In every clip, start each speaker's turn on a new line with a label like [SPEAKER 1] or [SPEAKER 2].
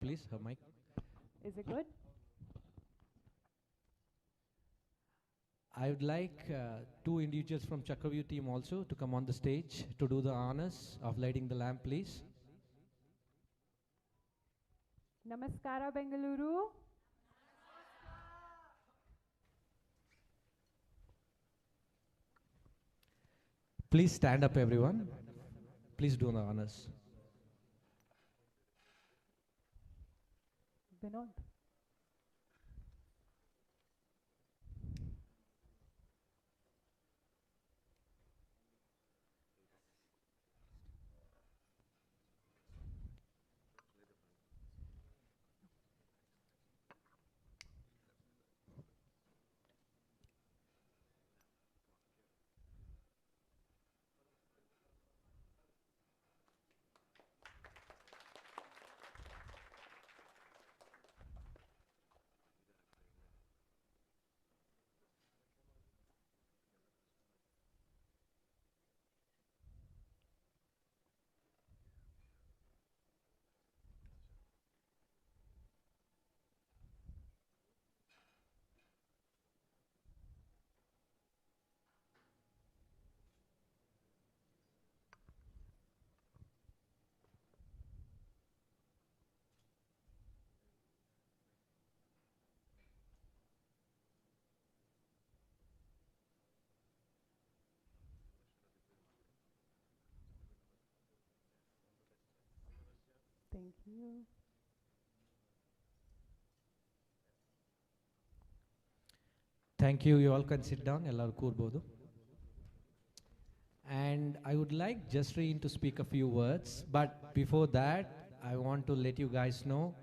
[SPEAKER 1] Please, her mic.
[SPEAKER 2] Is it good?
[SPEAKER 1] I would like two individuals from Chakravyuh team also to come on the stage to do the honors of lighting the lamp, please.
[SPEAKER 2] Namaskara, Bengaluru.
[SPEAKER 1] Please stand up, everyone. Please do the honors.
[SPEAKER 2] Vinod. Thank you.
[SPEAKER 1] Thank you. You all can sit down. Ellaru koorbodu. And I would like Jasreen to speak a few words. But before that, I want to let you guys know,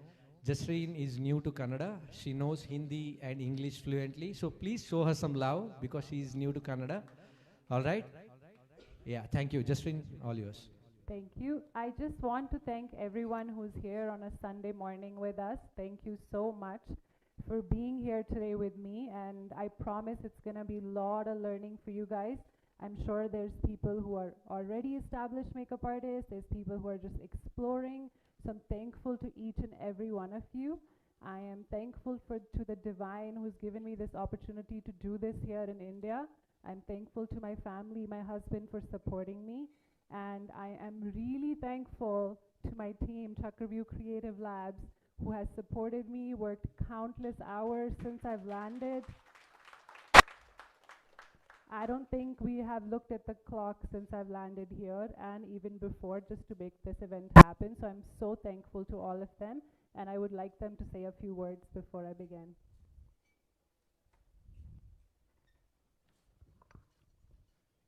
[SPEAKER 1] Jasreen is new to Kannada. She knows Hindi and English fluently. So please show her some love because she is new to Kannada. All right? Yeah, thank you. Jasreen, all yours.
[SPEAKER 2] Thank you. I just want to thank everyone who's here on a Sunday morning with us. Thank you so much for being here today with me. And I promise it's going to be a lot of learning for you guys. I'm sure there's people who are already established makeup artists. There's people who are just exploring. So I'm thankful to each and every one of you. I am thankful to the divine who's given me this opportunity to do this here in India. I'm thankful to my family, my husband for supporting me. And I am really thankful to my team, Chakravyuh Creative Labs, who has supported me, worked countless hours since I've landed. I don't think we have looked at the clock since I've landed here and even before just to make this event happen. So I'm so thankful to all of them, and I would like them to say a few words before I begin.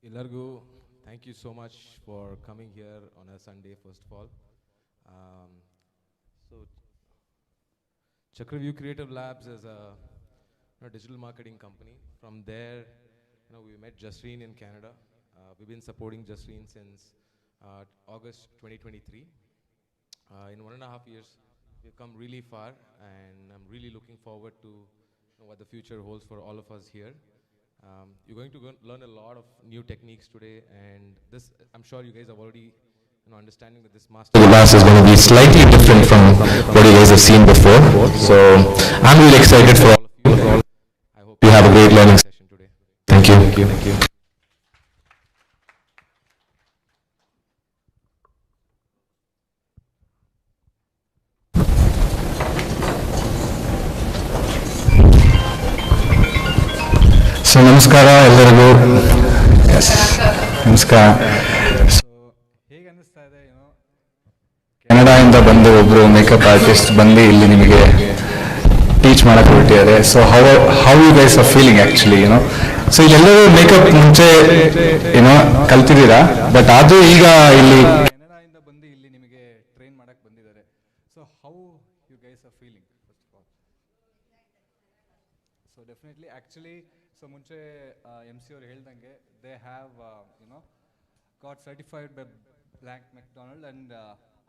[SPEAKER 3] Ilargu, thank you so much for coming here on a Sunday, first of all. So, Chakravyuh Creative Labs is a digital marketing company. From there, we met Jasreen in Canada. We've been supporting Jasreen since August 2023. In 1.5 years, we've come really far, and I'm really looking forward to what the future holds for all of us here. You're going to learn a lot of new techniques today, and this, I'm sure you guys are already understanding that this Masterclass is going to be slightly different from what you guys have seen before. So I'm really excited for all of you. I hope you have a great learning session today. Thank you. Thank you. Thank you.
[SPEAKER 4] So ನಮಸ್ಕಾರ ಎಲ್ಲರಿಗೂ. S ನಮಸ್ಕಾರ. So ಹೇಗೆ ಅನ್ನಿಸ್ತಾ ಇದೆ ಕೆನಡಾಯಿಂದ ಬಂದು ಒಬ್ಬರು makeup artist ಬಂದು ಇಲ್ಲಿ ನಿಮಗೆ ಟೀಚ್ ಮಾಡಕ್ಕೆ ಹೊರಟಿದ್ದಾರೆ. So how you guys are feeling actually so ಇಲ್ಲೆಲ್ಲರೂ ಮೇಕಪ್ ಮುಂಚೆ ಕಲ್ತಿದ್ದೀರಾ, ಬಟ್ ಅದು ಈಗ ಇಲ್ಲಿ ಕೆನಡಾಯಿಂದ ಬಂದು ಇಲ್ಲಿ ನಿಮಗೆ ಟ್ರೈನ್ ಮಾಡಕ್ಕೆ ಬಂದಿದ್ದಾರೆ. So how you guys are feeling first of all? So definitely actually so ಮುಂಚೆ ಎಮ್ ಸಿ ಅವ್ರು ಹೇಳ್ದಂಗೆ they have got certified by blank McDonald and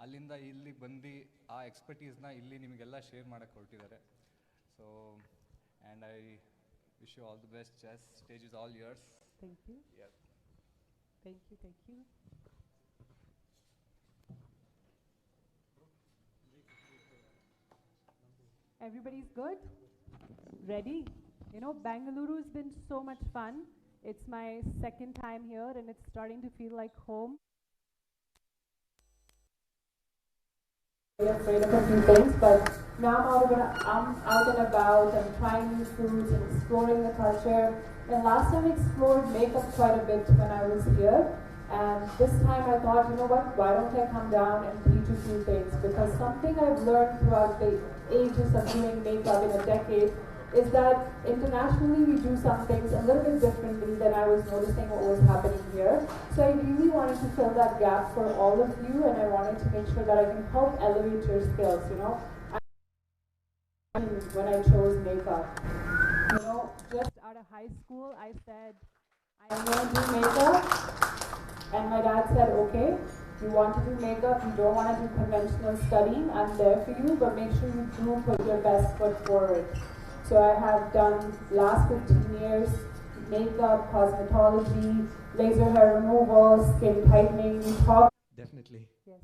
[SPEAKER 4] ಅಲ್ಲಿಂದ ಇಲ್ಲಿ ಬಂದು ಆ ಎಕ್ಸ್ಪರ್ಟೀಸ್ನ ಇಲ್ಲಿ ನಿಮಗೆಲ್ಲ ಶೇರ್ ಮಾಡೋಕ್ಕೆ ಹೊರಟಿದ್ದಾರೆ. So and I Wish you all the best, Jess. Stage is all yours.
[SPEAKER 2] Thank you.
[SPEAKER 4] Yeah.
[SPEAKER 2] Thank you. Thank you. Everybody's good? Ready? You know, Bengaluru's been so much fun. It's my second time here and it's starting to feel like home. Afraid of a few things, but now I'm out and about, I'm trying new foods and exploring the culture. And last time I explored makeup quite a bit when I was here. And this time I thought, you know what, why don't I come down and teach a few things? Because something I've learned throughout the ages of doing makeup in a decade is that internationally we do some things a little bit differently than I was noticing what was happening here. So I really wanted to fill that gap for all of you, and I wanted to make sure that I can help elevate your skills, you know. When I chose makeup, you know, just out of high school, I said, I'm going to do makeup, and my dad said, okay, you want to do makeup, you don't want to do conventional studying, I'm there for you, but make sure you do put your best foot forward. So I have done last 15 years makeup, cosmetology, laser hair removal, skin tightening. We talk.
[SPEAKER 1] Definitely.
[SPEAKER 2] Yes.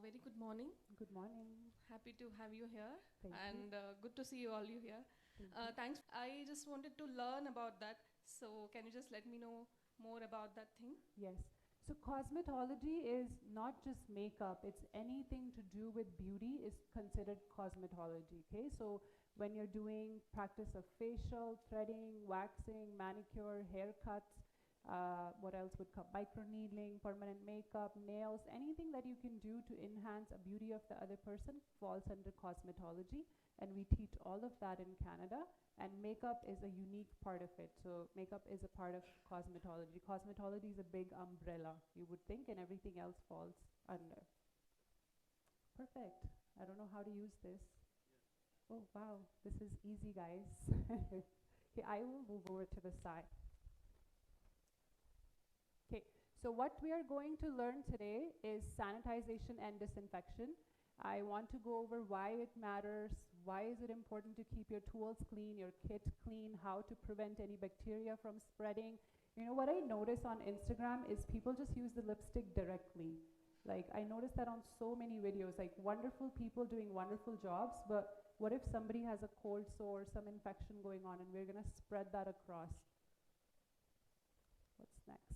[SPEAKER 5] Very good morning.
[SPEAKER 2] Good morning.
[SPEAKER 5] Happy to have you here,
[SPEAKER 2] Thank
[SPEAKER 5] and good to see you all here.
[SPEAKER 2] Thank you.
[SPEAKER 5] Thanks. I just wanted to learn about that. So can you just let me know more about that thing?
[SPEAKER 2] Yes. So cosmetology is not just makeup, it's anything to do with beauty is considered cosmetology, okay? So when you're doing practice of facial, threading, waxing, manicure, haircuts, what else would come? Microneedling, permanent makeup, nails, anything that you can do to enhance a beauty of the other person falls under cosmetology, and we teach all of that in Canada. And makeup is a unique part of it. So makeup is a part of cosmetology. Cosmetology is a big umbrella, you would think, and everything else falls under. Perfect. I don't know how to use this. Oh, wow. This is easy, guys. Okay, I will move over to the side. Okay, so what we are going to learn today is sanitization and disinfection. I want to go over why it matters, why is it important to keep your tools clean, your kit clean, how to prevent any bacteria from spreading. You know, what I notice on Instagram is people just use the lipstick directly. Like, I notice that on so many videos, like wonderful people doing wonderful jobs, but what if somebody has a cold sore, some infection going on, and we're gonna spread that across? What's next?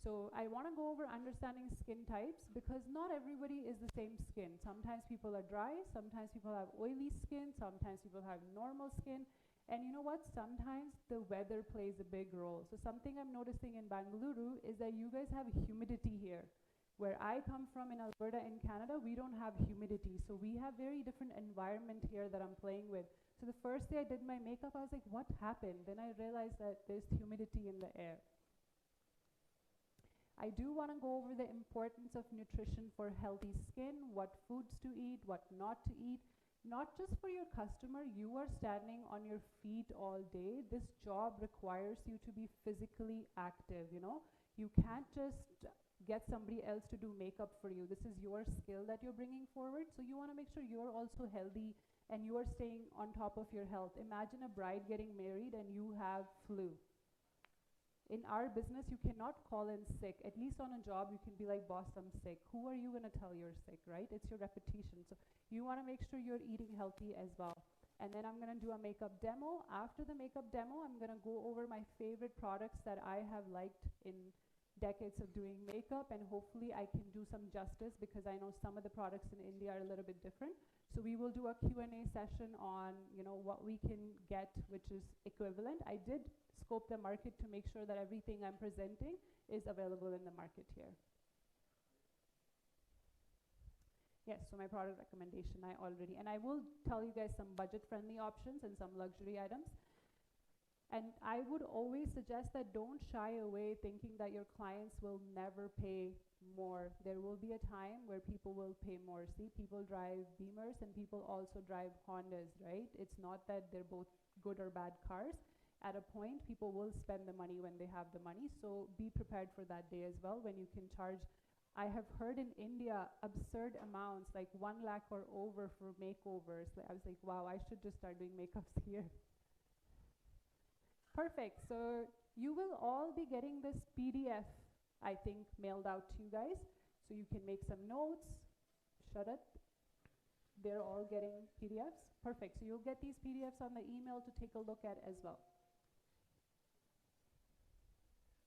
[SPEAKER 2] So I want to go over understanding skin types, because not everybody is the same skin. Sometimes people are dry, sometimes people have oily skin, sometimes people have normal skin. And you know what? Sometimes the weather plays a big role. So something I'm noticing in Bengaluru is that you guys have humidity here. Where I come from in Alberta in Canada, we don't have humidity. So we have very different environment here that I'm playing with. So the first day I did my makeup, I was like, what happened? Then I realized that there's humidity in the air. I do want to go over the importance of nutrition for healthy skin, what foods to eat, what not to eat. Not just for your customer, you are standing on your feet all day. This job requires you to be physically active, you know. You can't just get somebody else to do makeup for you. This is your skill that you're bringing forward. So you want to make sure you're also healthy and you are staying on top of your health. Imagine a bride getting married and you have flu. In our business, you cannot call in sick. At least on a job, you can be like, boss, I'm sick. Who are you going to tell you're sick, right? It's your reputation. So you want to make sure you're eating healthy as well. And then I'm going to do a makeup demo. After the makeup demo, I'm going to go over my favorite products that I have liked in decades of doing makeup, and hopefully I can do some justice, because I know some of the products in India are a little bit different. So we will do a Q&A session on, you know, what we can get, which is equivalent. I did scope the market to make sure that everything I'm presenting is available in the market here. Yes, so my product recommendation I already, and I will tell you guys some budget-friendly options and some luxury items. And I would always suggest that don't shy away thinking that your clients will never pay more. There will be a time where people will pay more. See, people drive Beamers and people also drive Hondas, right? It's not that they're both good or bad cars. At a point, people will spend the money when they have the money. So be prepared for that day as well, when you can charge I have heard in India absurd amounts, like 1 lakh or over for makeovers. I was like, wow, I should just start doing makeups here. Perfect. So you will all be getting this PDF, I think, mailed out to you guys. So you can make some notes. Shut it. They're all getting PDFs. Perfect. So you'll get these PDFs on the email to take a look at as well.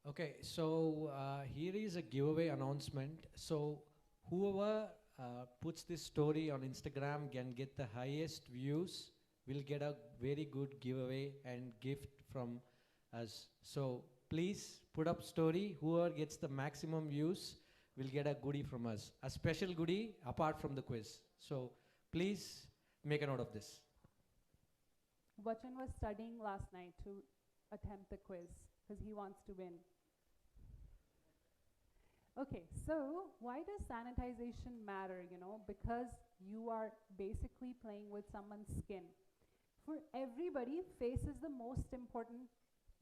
[SPEAKER 1] Okay, so here is a giveaway announcement. So whoever puts this story on Instagram can get the highest views will get a very good giveaway and gift from us. So please put up story. Whoever gets the maximum views will get a goodie from us, a special goodie apart from the quiz. So please make a note of this.
[SPEAKER 2] Vachan was studying last night to attempt the quiz because he wants to win. Okay, so why does sanitization matter, you know? Because you are basically playing with someone's skin. For everybody, face is the most important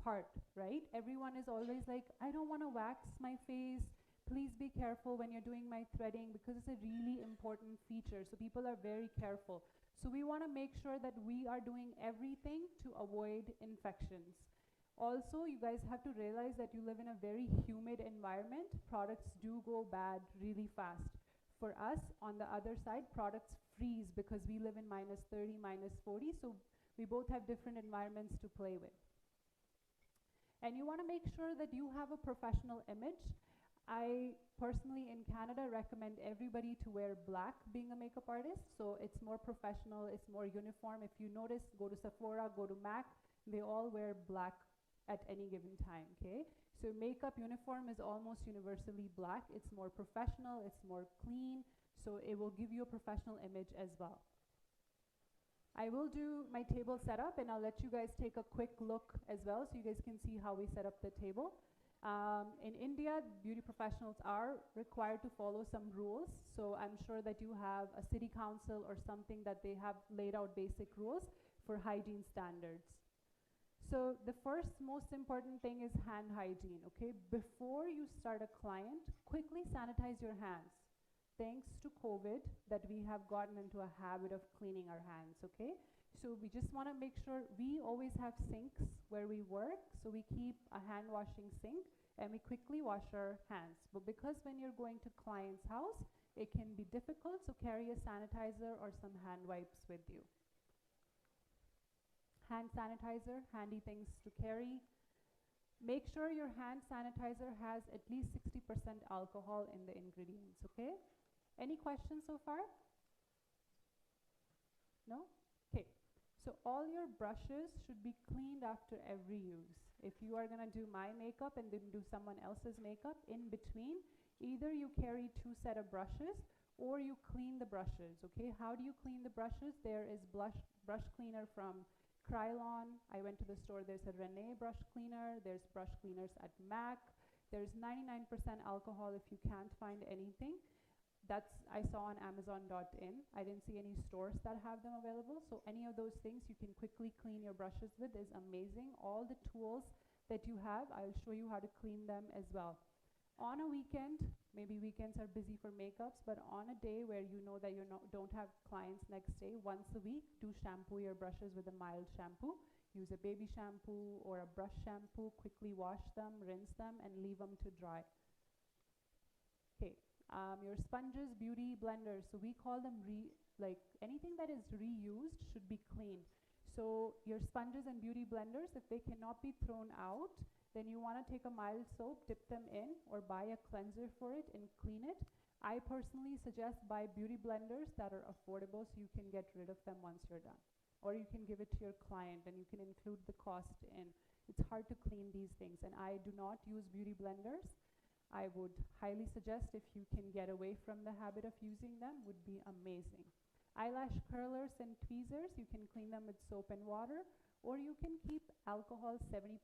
[SPEAKER 2] part, right? Everyone is always like, I don't want to wax my face. Please be careful when you're doing my threading because it's a really important feature. So people are very careful. So we want to make sure that we are doing everything to avoid infections. Also, you guys have to realize that you live in a very humid environment. Products do go bad really fast. For us, on the other side, products freeze because we live in -30, -40, so we both have different environments to play with. And you want to make sure that you have a professional image. I personally, in Canada, recommend everybody to wear black being a makeup artist, so it's more professional, it's more uniform. If you notice, go to Sephora, go to MAC, they all wear black at any given time, okay? So makeup uniform is almost universally black. It's more professional, it's more clean, so it will give you a professional image as well. I will do my table setup and I'll let you guys take a quick look as well so you guys can see how we set up the table. In India, beauty professionals are required to follow some rules, so I'm sure that you have a city council or something that they have laid out basic rules for hygiene standards. So the first most important thing is hand hygiene, okay? Before you start a client, quickly sanitize your hands. Thanks to COVID that we have gotten into a habit of cleaning our hands, okay? So we just want to make sure we always have sinks where we work, so we keep a hand washing sink and we quickly wash our hands. But because when you're going to client's house, it can be difficult, so carry a sanitizer or some hand wipes with you. Hand sanitizer, handy things to carry. Make sure your hand sanitizer has at least 60% alcohol in the ingredients, okay? Any questions so far? No? Okay. So all your brushes should be cleaned after every use. If you are gonna do my makeup and then do someone else's makeup, in between, either you carry 2 sets of brushes or you clean the brushes, okay? How do you clean the brushes? There is brush cleaner from Krylon. I went to the store, there's a Renee brush cleaner, there's brush cleaners at MAC, there's 99% alcohol if you can't find anything. That's I saw on Amazon.in. I didn't see any stores that have them available, so any of those things you can quickly clean your brushes with is amazing. All the tools that you have, I'll show you how to clean them as well. On a weekend, maybe weekends are busy for makeups, but on a day where you know that you don't have clients next day, once a week, do shampoo your brushes with a mild shampoo. Use a baby shampoo or a brush shampoo, quickly wash them, rinse them, and leave them to dry. Okay, your sponges, beauty blenders, so we call them like anything that is reused should be cleaned. So your sponges and beauty blenders, if they cannot be thrown out, then you want to take a mild soap, dip them in, or buy a cleanser for it and clean it. I personally suggest buy beauty blenders that are affordable so you can get rid of them once you're done. Or you can give it to your client and you can include the cost in. It's hard to clean these things, and I do not use beauty blenders. I would highly suggest if you can get away from the habit of using them, would be amazing. Eyelash curlers and tweezers, you can clean them with soap and water, or you can keep alcohol 70%.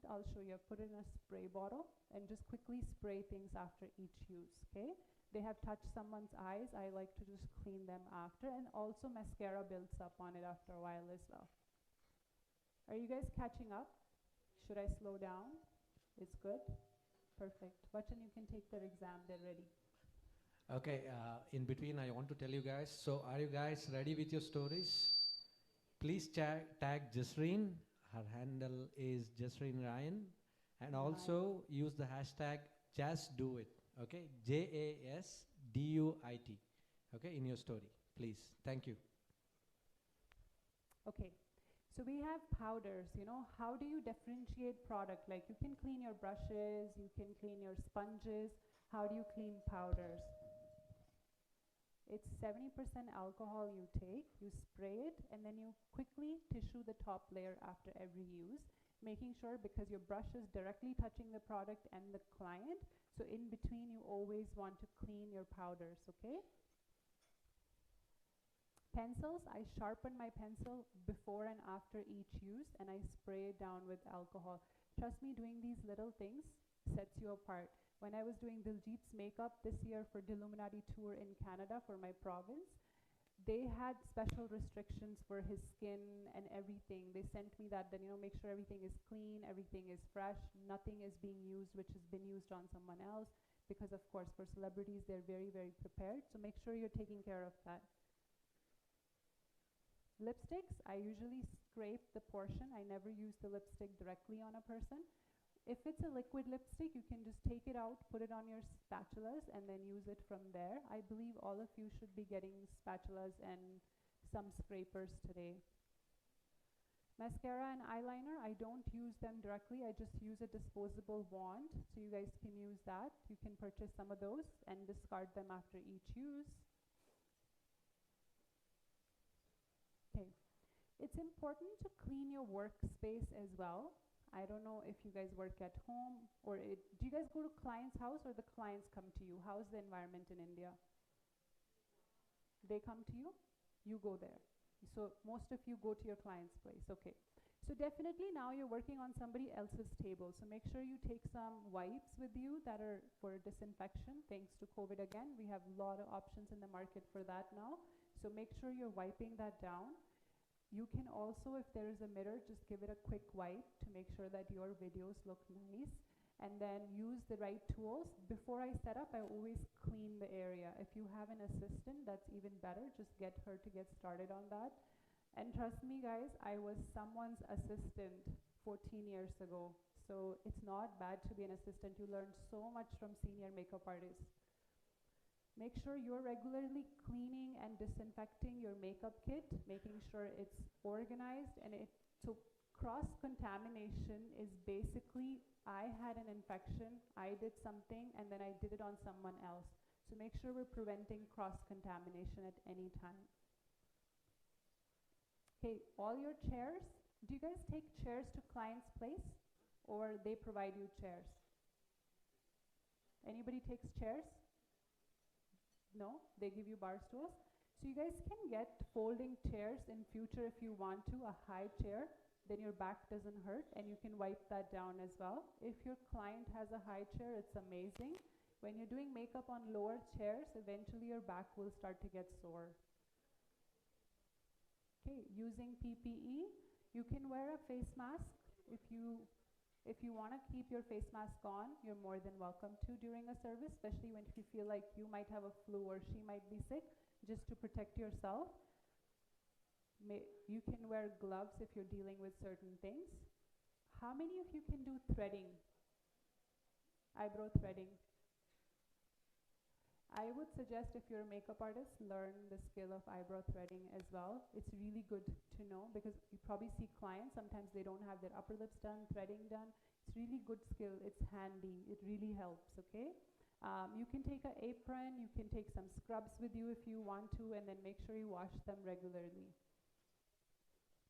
[SPEAKER 2] I'll show you. Put it in a spray bottle and just quickly spray things after each use, okay? They have touched someone's eyes. I like to just clean them after, and also mascara builds up on it after a while as well. Are you guys catching up? Should I slow down? It's good? Perfect. Vachan, you can take their exam. They're ready.
[SPEAKER 1] Okay, in between, I want to tell you guys. So, are you guys ready with your stories? Please tag Jasreen. Her handle is Jasreen Raien. And also use the hashtag JasDoIt. Okay, JASDUIT. Okay, in your story. Please. Thank you.
[SPEAKER 2] Okay, so we have powders. You know, how do you differentiate product? Like you can clean your brushes, you can clean your sponges. How do you clean powders? It's 70% alcohol you take, you spray it, and then you quickly tissue the top layer after every use, making sure because your brush is directly touching the product and the client, so in between you always want to clean your powders, okay? Pencils, I sharpen my pencil before and after each use, and I spray it down with alcohol. Trust me, doing these little things sets you apart. When I was doing Diljit's makeup this year for Dilluminati tour in Canada for my province, they had special restrictions for his skin and everything. They sent me that, then, you know, make sure everything is clean, everything is fresh, nothing is being used which has been used on someone else, because of course for celebrities they're very, very prepared. So make sure you're taking care of that. Lipsticks, I usually scrape the portion. I never use the lipstick directly on a person. If it's a liquid lipstick, you can just take it out, put it on your spatulas, and then use it from there. I believe all of you should be getting spatulas and some scrapers today. Mascara and eyeliner, I don't use them directly. I just use a disposable wand, so you guys can use that. You can purchase some of those and discard them after each use. Okay, it's important to clean your workspace as well. I don't know if you guys work at home or do you guys go to client's house or the clients come to you? How's the environment in India? They come to you, you go there. So most of you go to your client's place, okay. So definitely now you're working on somebody else's table. So make sure you take some wipes with you that are for disinfection. Thanks to COVID again, we have a lot of options in the market for that now. So make sure you're wiping that down. You can also, if there is a mirror, just give it a quick wipe to make sure that your videos look nice. And then use the right tools. Before I set up, I always clean the area. If you have an assistant, that's even better. Just get her to get started on that. And trust me, guys, I was someone's assistant 14 years ago. So it's not bad to be an assistant. You learn so much from senior makeup artists. Make sure you're regularly cleaning and disinfecting your makeup kit, making sure it's organized. And so cross-contamination is basically, I had an infection, I did something, and then I did it on someone else. So make sure we're preventing cross-contamination at any time. Okay, all your chairs, do you guys take chairs to client's place or they provide you chairs? Anybody takes chairs? No, they give you bar stools. So you guys can get folding chairs in future if you want to, a high chair, then your back doesn't hurt and you can wipe that down as well. If your client has a high chair, it's amazing. When you're doing makeup on lower chairs, eventually your back will start to get sore. Okay, using PPE, you can wear a face mask. If you want to keep your face mask on, you're more than welcome to during a service, especially when you feel like you might have a flu or she might be sick, just to protect yourself. You can wear gloves if you're dealing with certain things. How many of you can do threading? Eyebrow threading. I would suggest if you're a makeup artist, learn the skill of eyebrow threading as well. It's really good to know because you probably see clients, sometimes they don't have their upper lips done, threading done. It's really good skill, it's handy, it really helps, okay? You can take an apron, you can take some scrubs with you if you want to, and then make sure you wash them regularly.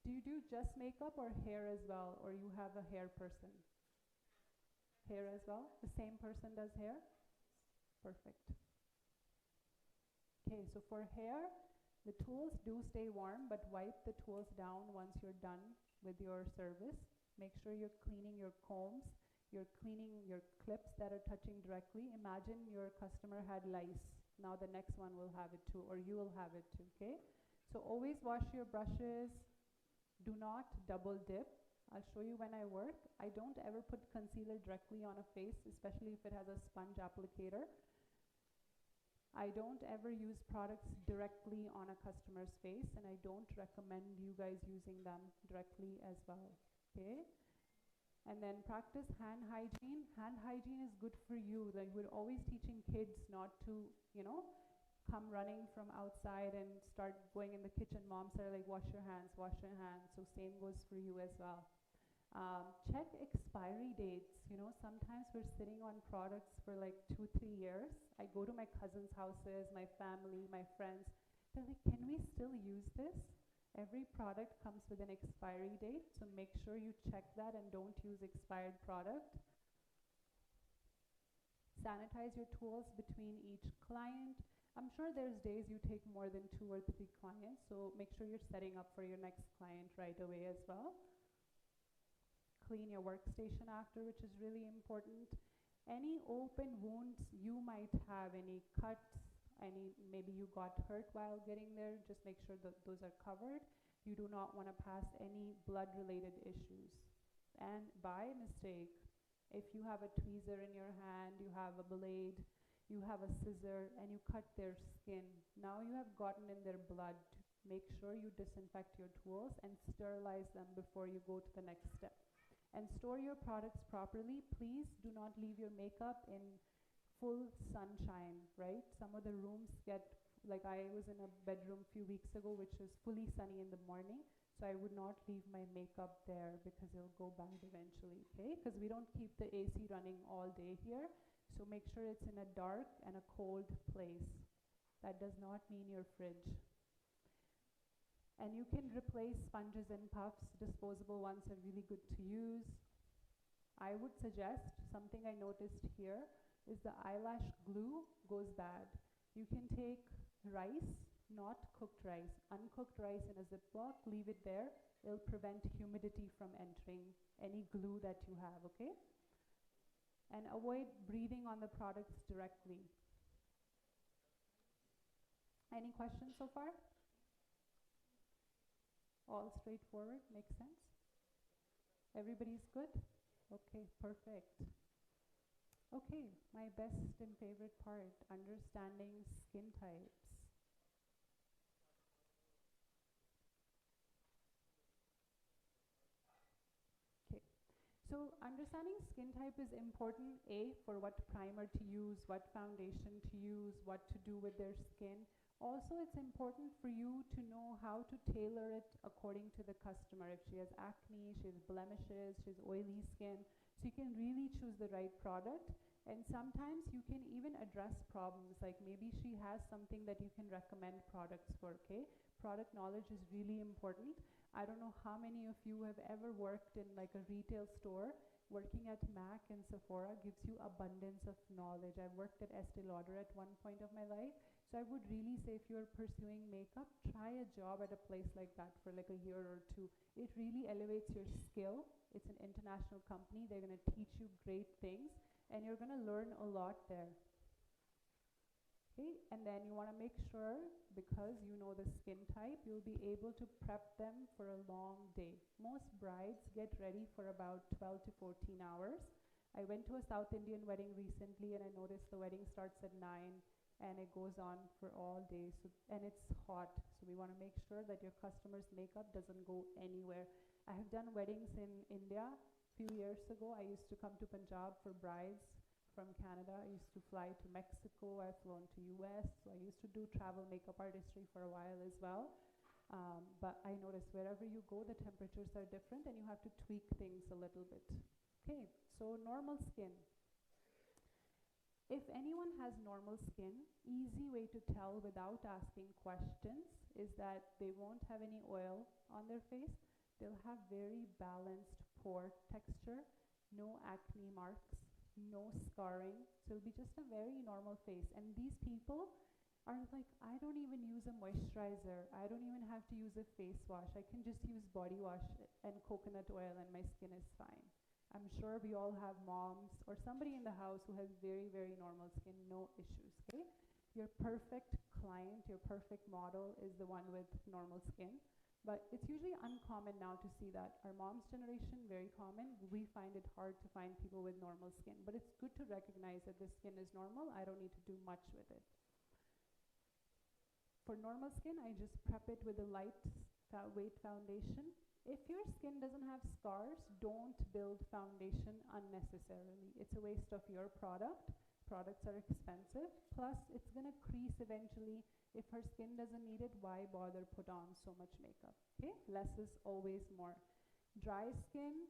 [SPEAKER 2] Do you do just makeup or hair as well, or you have a hair person? Hair as well? The same person does hair? Perfect. Okay, so for hair, the tools do stay warm, but wipe the tools down once you're done with your service. Make sure you're cleaning your combs, you're cleaning your clips that are touching directly. Imagine your customer had lice. Now the next one will have it too, or you will have it too, okay? So always wash your brushes. Do not double dip. I'll show you when I work. I don't ever put concealer directly on a face, especially if it has a sponge applicator. I don't ever use products directly on a customer's face, and I don't recommend you guys using them directly as well, okay? And then practice hand hygiene. Hand hygiene is good for you. Like, we're always teaching kids not to, come running from outside and start going in the kitchen. Moms are like, wash your hands, wash your hands. So same goes for you as well. Check expiry dates. Sometimes we're sitting on products for like 2-3 years. I go to my cousins' houses, my family, my friends. They're like, can we still use this? Every product comes with an expiry date, so make sure you check that and don't use expired product. Sanitize your tools between each client. I'm sure there's days you take more than 2 or 3 clients, so make sure you're setting up for your next client right away as well. Clean your workstation after, which is really important. Any open wounds you might have, any cuts, maybe you got hurt while getting there, just make sure that those are covered. You do not want to pass any blood-related issues. And by mistake, if you have a tweezer in your hand, you have a blade, you have a scissor, and you cut their skin, now you have gotten in their blood. Make sure you disinfect your tools and sterilize them before you go to the next step. And store your products properly. Please do not leave your makeup in full sunshine, right? Some of the rooms get, like I was in a bedroom a few weeks ago, which was fully sunny in the morning, so I would not leave my makeup there because it'll go bad eventually, okay? Because we don't keep the AC running all day here, so make sure it's in a dark and a cold place. That does not mean your fridge. And you can replace sponges and puffs. Disposable ones are really good to use. I would suggest, something I noticed here, is the eyelash glue goes bad. You can take rice, not cooked rice, uncooked rice in a Ziploc, leave it there. It'll prevent humidity from entering any glue that you have, okay? And avoid breathing on the products directly. Any questions so far? All straightforward, makes sense? Everybody's good? Okay, perfect. Okay, my best and favorite part, understanding skin types. Okay, so understanding skin type is important, for what primer to use, what foundation to use, what to do with their skin. Also, it's important for you to know how to tailor it according to the customer. If she has acne, she has blemishes, she has oily skin, so you can really choose the right product. And sometimes you can even address problems, like maybe she has something that you can recommend products for, okay? Product knowledge is really important. I don't know how many of you have ever worked in like a retail store. Working at MAC and Sephora gives you abundance of knowledge. I've worked at Estee Lauder at one point of my life. So I would really say, if you're pursuing makeup, try a job at a place like that for like a year or 2. It really elevates your skill. It's an international company. They're going to teach you great things, and you're going to learn a lot there. Okay, and then you want to make sure, because you know the skin type, you'll be able to prep them for a long day. Most brides get ready for about 12 to 14 hours. I went to a South Indian wedding recently, and I noticed the wedding starts at 9 and it goes on for all day, and it's hot, so we want to make sure that your customer's makeup doesn't go anywhere. I have done weddings in India. A few years ago, I used to come to Punjab for brides from Canada. I used to fly to Mexico. I've flown to US, so I used to do travel makeup artistry for a while as well. But I noticed wherever you go, the temperatures are different and you have to tweak things a little bit. Okay, so normal skin. If anyone has normal skin, easy way to tell without asking questions is that they won't have any oil on their face. They'll have very balanced pore texture, no acne marks, no scarring. So it'll be just a very normal face. And these people are like, I don't even use a moisturizer. I don't even have to use a face wash. I can just use body wash and coconut oil and my skin is fine. I'm sure we all have moms or somebody in the house who has very, very normal skin, no issues, okay? Your perfect client, your perfect model is the one with normal skin. But it's usually uncommon now to see that. Our mom's generation, very common. We find it hard to find people with normal skin. But it's good to recognize that the skin is normal. I don't need to do much with it. For normal skin, I just prep it with a light weight foundation. If your skin doesn't have scars, don't build foundation unnecessarily. It's a waste of your product. Products are expensive. Plus, it's going to crease eventually. If her skin doesn't need it, why bother put on so much makeup? Okay? Less is always more. Dry skin,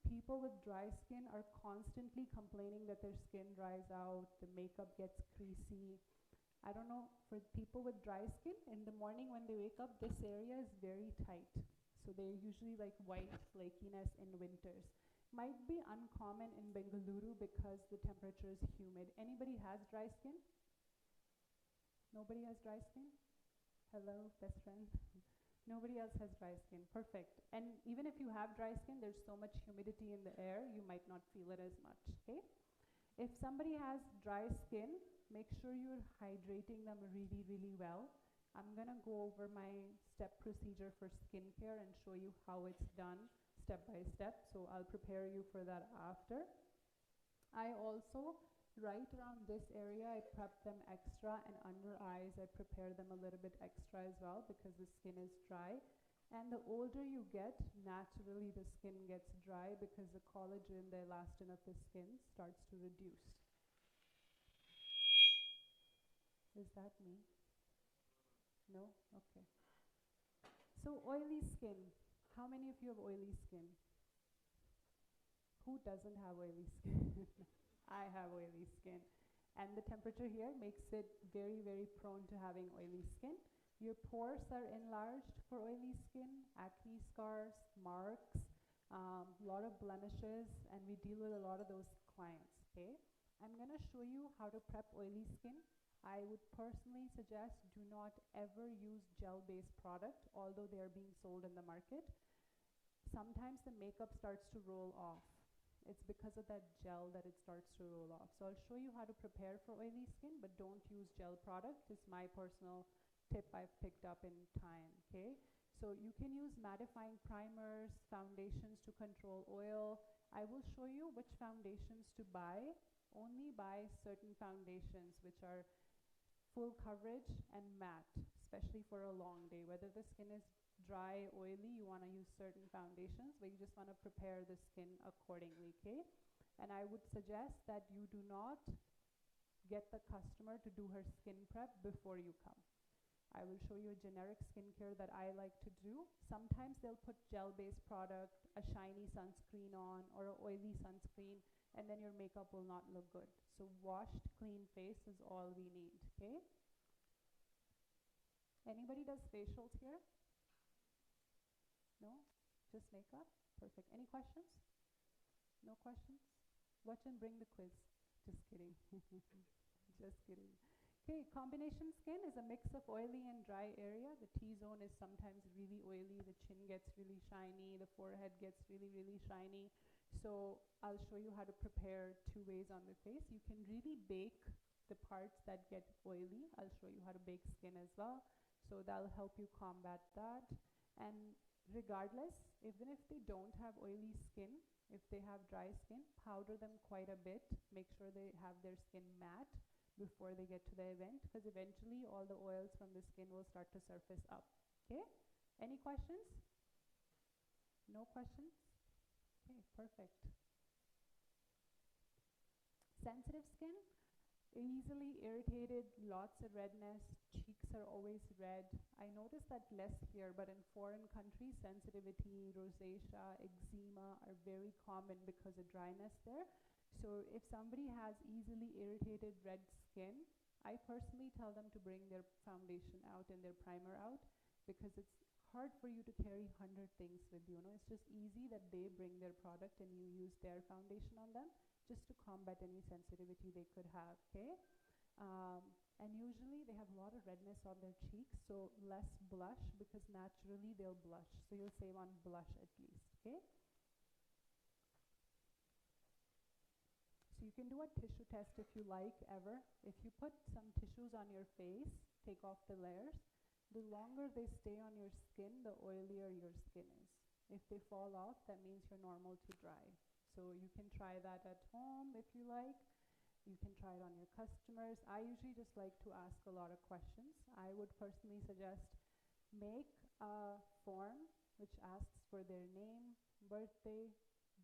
[SPEAKER 2] people with dry skin are constantly complaining that their skin dries out, the makeup gets creasy. I don't know, for people with dry skin, in the morning when they wake up, this area is very tight. So they're usually like white flakiness in winters. Might be uncommon in Bengaluru because the temperature is humid. Anybody has dry skin? Nobody has dry skin? Hello, best friend. Nobody else has dry skin. Perfect. And even if you have dry skin, there's so much humidity in the air, you might not feel it as much, okay? If somebody has dry skin, make sure you're hydrating them really, really well. I'm gonna go over my step procedure for skincare and show you how it's done step by step, so I'll prepare you for that after. I also, right around this area, I prep them extra, and under eyes, I prepare them a little bit extra as well because the skin is dry. And the older you get, naturally the skin gets dry because the collagen, the elastin of the skin starts to reduce. Is that me? No? Okay. So oily skin. How many of you have oily skin? Who doesn't have oily skin? I have oily skin. And the temperature here makes it very, very prone to having oily skin. Your pores are enlarged for oily skin, acne scars, marks, a lot of blemishes, and we deal with a lot of those clients, okay? I'm gonna show you how to prep oily skin. I would personally suggest do not ever use gel-based product, although they are being sold in the market. Sometimes the makeup starts to roll off. It's because of that gel that it starts to roll off. So I'll show you how to prepare for oily skin, but don't use gel product. It's my personal tip I've picked up in time, okay? So you can use mattifying primers, foundations to control oil. I will show you which foundations to buy. Only buy certain foundations which are full coverage and matte, especially for a long day. Whether the skin is dry, oily, you want to use certain foundations, but you just want to prepare the skin accordingly, okay? And I would suggest that you do not get the customer to do her skin prep before you come. I will show you a generic skincare that I like to do. Sometimes they'll put gel-based product, a shiny sunscreen on, or an oily sunscreen, and then your makeup will not look good. So washed, clean face is all we need, okay? Anybody does facials here? No? Just makeup? Perfect. Any questions? No questions? Watch and bring the quiz. Just kidding. Just kidding. Okay, combination skin is a mix of oily and dry area. The T-zone is sometimes really oily, the chin gets really shiny, the forehead gets really, really shiny. So I'll show you how to prepare 2 ways on the face. You can really bake the parts that get oily. I'll show you how to bake skin as well. So that'll help you combat that. And regardless, even if they don't have oily skin, if they have dry skin, powder them quite a bit. Make sure they have their skin matte before they get to the event, because eventually all the oils from the skin will start to surface up. Okay? Any questions? No questions? Okay, perfect. Sensitive skin, easily irritated, lots of redness, cheeks are always red. I noticed that less here, but in foreign countries, sensitivity, rosacea, eczema are very common because of dryness there. So if somebody has easily irritated red skin, I personally tell them to bring their foundation out and their primer out, because it's hard for you to carry 100 things with you. It's just easy that they bring their product and you use their foundation on them just to combat any sensitivity they could have, okay? And usually they have a lot of redness on their cheeks, so less blush, because naturally they'll blush. So you'll save on blush at least, okay? So you can do a tissue test if you like, ever. If you put some tissues on your face, take off the layers, the longer they stay on your skin, the oilier your skin is. If they fall off, that means you're normal to dry. So you can try that at home if you like. You can try it on your customers. I usually just like to ask a lot of questions. I would personally suggest make a form which asks for their name, birthday.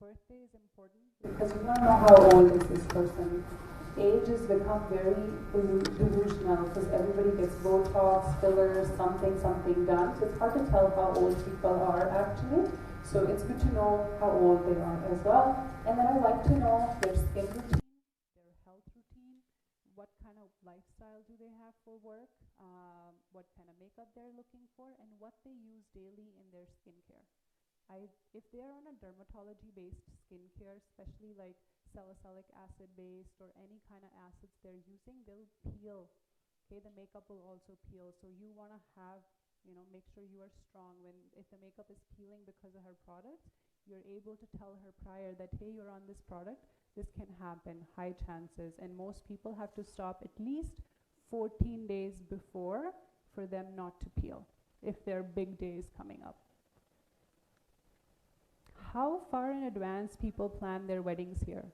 [SPEAKER 2] Birthday is important because you don't know how old is this person. Age has become very delusional because everybody gets Botox, fillers, something done. So it's hard to tell how old people are actually. So it's good to know how old they are as well. And then I like to know their skin routine, their health routine, what kind of lifestyle do they have for work, what kind of makeup they're looking for, and what they use daily in their skincare. If they're on a dermatology-based skincare, especially like salicylic acid-based or any kind of acids they're using, they'll peel. Okay, the makeup will also peel. So you want to have, make sure you are strong. If the makeup is peeling because of her products, you're able to tell her prior that, hey, you're on this product, this can happen, high chances. And most people have to stop at least 14 days before for them not to peel if there are big days coming up. How far in advance people plan their weddings here?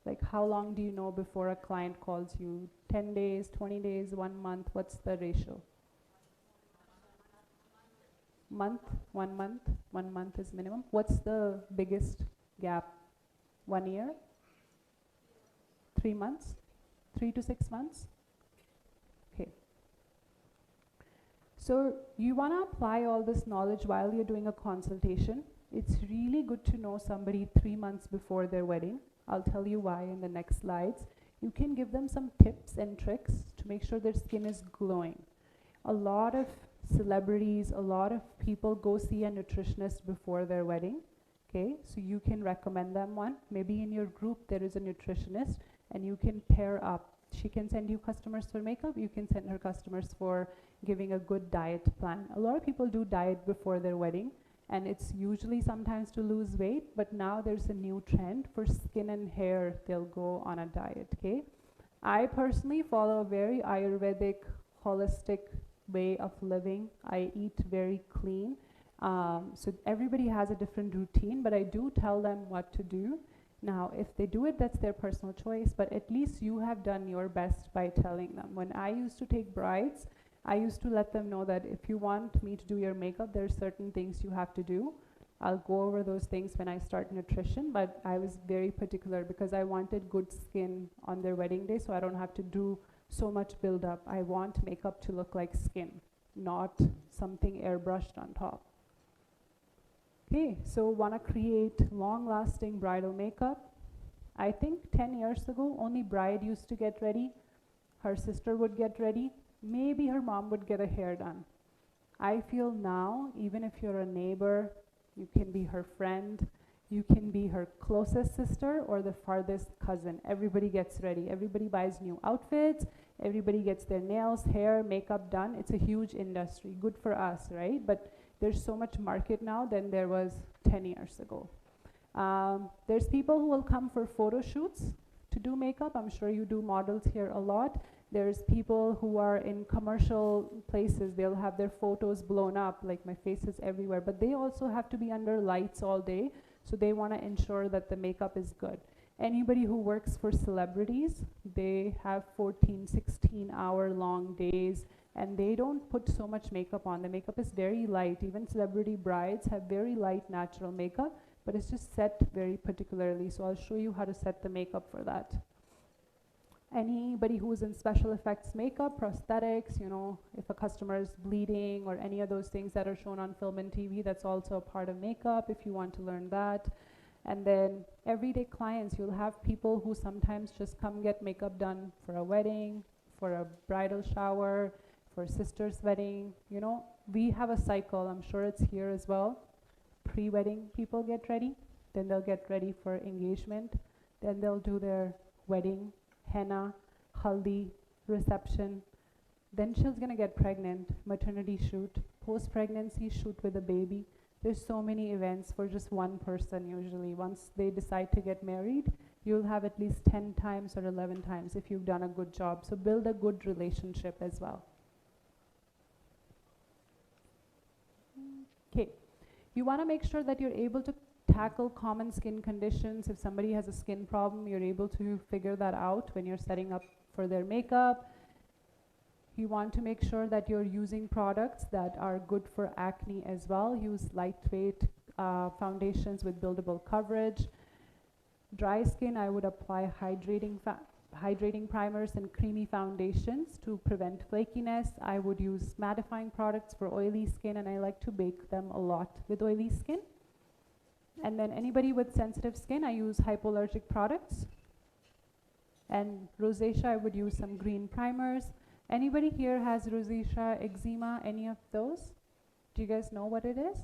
[SPEAKER 2] Like how long do you know before a client calls you? 10 days, 20 days, 1 month? What's the ratio? Month, 1 month, 1 month is minimum. What's the biggest gap? 1 year? 3 months? 3 to 6 months? Okay. So you want to apply all this knowledge while you're doing a consultation. It's really good to know somebody 3 months before their wedding. I'll tell you why in the next slides. You can give them some tips and tricks to make sure their skin is glowing. A lot of celebrities, a lot of people go see a nutritionist before their wedding. Okay, so you can recommend them one. Maybe in your group there is a nutritionist and you can pair up. She can send you customers for makeup, you can send her customers for giving a good diet plan. A lot of people do diet before their wedding, and it's usually sometimes to lose weight, but now there's a new trend for skin and hair, they'll go on a diet, okay? I personally follow a very Ayurvedic, holistic way of living. I eat very clean. So everybody has a different routine, but I do tell them what to do. Now, if they do it, that's their personal choice, but at least you have done your best by telling them. When I used to take brides, I used to let them know that if you want me to do your makeup, there are certain things you have to do. I'll go over those things when I start nutrition, but I was very particular because I wanted good skin on their wedding day, so I don't have to do so much build up. I want makeup to look like skin, not something airbrushed on top. Okay, so want to create long-lasting bridal makeup. I think 10 years ago, only bride used to get ready. Her sister would get ready. Maybe her mom would get a hair done. I feel now, even if you're a neighbor, you can be her friend, you can be her closest sister or the farthest cousin. Everybody gets ready. Everybody buys new outfits. Everybody gets their nails, hair, makeup done. It's a huge industry. Good for us, right? But there's so much market now than there was 10 years ago. There's people who will come for photo shoots to do makeup. I'm sure you do models here a lot. There's people who are in commercial places. They'll have their photos blown up, like my face is everywhere. But they also have to be under lights all day. So they want to ensure that the makeup is good. Anybody who works for celebrities, they have 14, 16-hour long days, and they don't put so much makeup on. The makeup is very light. Even celebrity brides have very light natural makeup, but it's just set very particularly. So I'll show you how to set the makeup for that. Anybody who's in special effects makeup, prosthetics, if a customer is bleeding or any of those things that are shown on film and TV, that's also a part of makeup if you want to learn that. And then everyday clients, you'll have people who sometimes just come get makeup done for a wedding, for a bridal shower, for a sister's wedding. We have a cycle, I'm sure it's here as well. Pre-wedding people get ready, then they'll get ready for engagement, then they'll do their wedding, henna, haldi, reception. Then she's gonna get pregnant, maternity shoot, post-pregnancy shoot with a baby. There's so many events for just one person usually. Once they decide to get married, you'll have at least 10 times or 11 times if you've done a good job. So build a good relationship as well. Okay, you wanna make sure that you're able to tackle common skin conditions. If somebody has a skin problem, you're able to figure that out when you're setting up for their makeup. You want to make sure that you're using products that are good for acne as well. Use lightweight foundations with buildable coverage. Dry skin, I would apply hydrating primers and creamy foundations to prevent flakiness. I would use mattifying products for oily skin, and I like to bake them a lot with oily skin. And then anybody with sensitive skin, I use hypoallergic products. And rosacea, I would use some green primers. Anybody here has rosacea, eczema, any of those? Do you guys know what it is?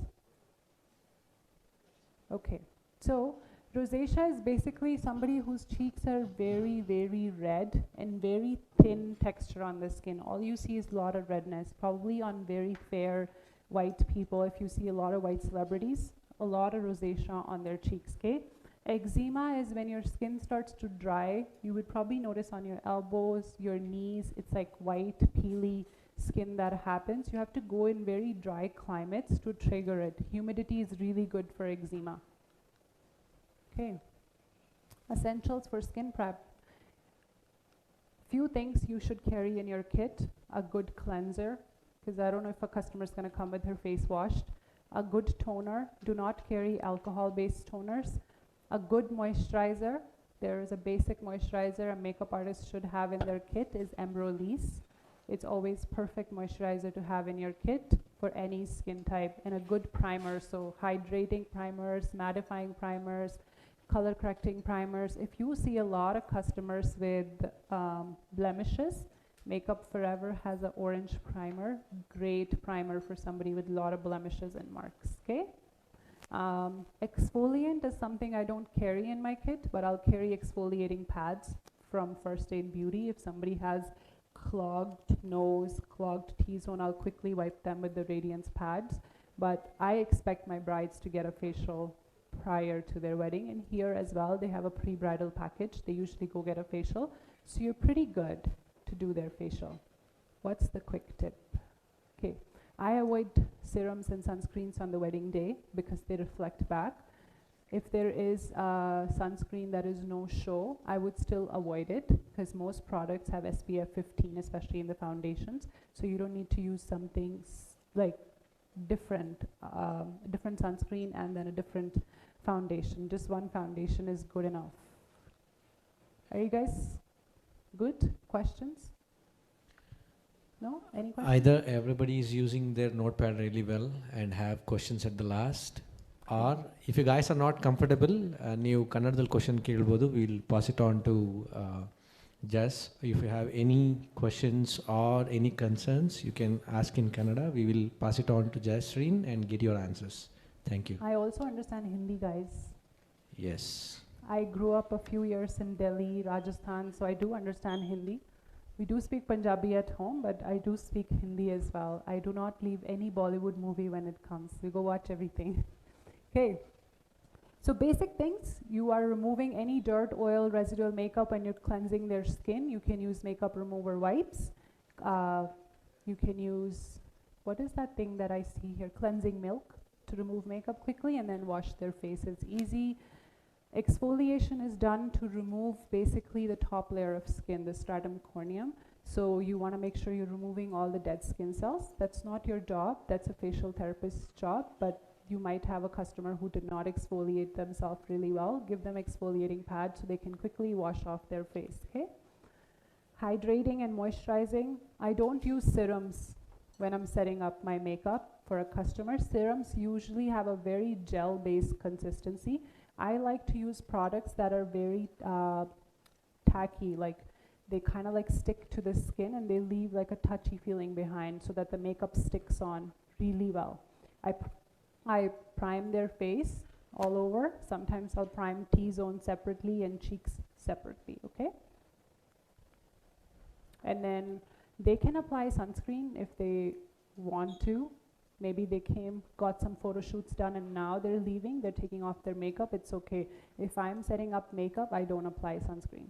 [SPEAKER 2] Okay, so rosacea is basically somebody whose cheeks are very, very red and very thin texture on the skin. All you see is a lot of redness, probably on very fair white people. If you see a lot of white celebrities, a lot of rosacea on their cheeks, okay? Eczema is when your skin starts to dry. You would probably notice on your elbows, your knees, it's like white, peely skin that happens. You have to go in very dry climates to trigger it. Humidity is really good for eczema. Okay. Essentials for skin prep. Few things you should carry in your kit. A good cleanser, because I don't know if a customer is going to come with her face washed. A good toner. Do not carry alcohol-based toners. A good moisturizer. There is a basic moisturizer a makeup artist should have in their kit is Embryolisse. It's always perfect moisturizer to have in your kit for any skin type. And a good primer, so hydrating primers, mattifying primers, color correcting primers. If you see a lot of customers with blemishes, Makeup Forever has an orange primer, great primer for somebody with a lot of blemishes and marks, okay? Exfoliant is something I don't carry in my kit, but I'll carry exfoliating pads from First Aid Beauty. If somebody has clogged nose, clogged T-zone, I'll quickly wipe them with the Radiance pads. But I expect my brides to get a facial prior to their wedding, and here as well they have a pre-bridal package. They usually go get a facial, so you're pretty good to do their facial. What's the quick tip? Okay, I avoid serums and sunscreens on the wedding day because they reflect back. If there is a sunscreen that is no show, I would still avoid it because most products have SPF 15, especially in the foundations, so you don't need to use something like different sunscreen and then a different foundation. Just one foundation is good enough. Are you guys good? Questions? No? Any questions?
[SPEAKER 1] Either everybody is using their notepad really well and have questions at the last, or if you guys are not comfortable, ನೀವು ಕನ್ನಡದಲ್ಲಿ question ಕೇಳ್ಬೋದು. We'll pass it on to Jess. If you have any questions or any concerns, you can ask in Kannada. We will pass it on to Jasreen and get your answers. Thank you.
[SPEAKER 2] I also understand Hindi, guys.
[SPEAKER 1] Yes.
[SPEAKER 2] I grew up a few years in Delhi, Rajasthan, so I do understand Hindi. We do speak Punjabi at home, but I do speak Hindi as well. I do not leave any Bollywood movie when it comes. We go watch everything. Okay. So basic things, you are removing any dirt, oil, residual makeup, and you're cleansing their skin. You can use makeup remover wipes. You can use, what is that thing that I see here? Cleansing milk to remove makeup quickly and then wash their face. It's easy. Exfoliation is done to remove basically the top layer of skin, the stratum corneum. So you want to make sure you're removing all the dead skin cells. That's not your job. That's a facial therapist's job, but you might have a customer who did not exfoliate themselves really well. Give them exfoliating pads so they can quickly wash off their face, okay? Hydrating and moisturizing. I don't use serums when I'm setting up my makeup for a customer. Serums usually have a very gel-based consistency. I like to use products that are very tacky, like they kind of like stick to the skin and they leave like a touchy feeling behind so that the makeup sticks on really well. I prime their face all over. Sometimes I'll prime T-zone separately and cheeks separately, okay? And then they can apply sunscreen if they want to. Maybe they came, got some photo shoots done, and now they're leaving, they're taking off their makeup, it's okay. If I'm setting up makeup, I don't apply sunscreen.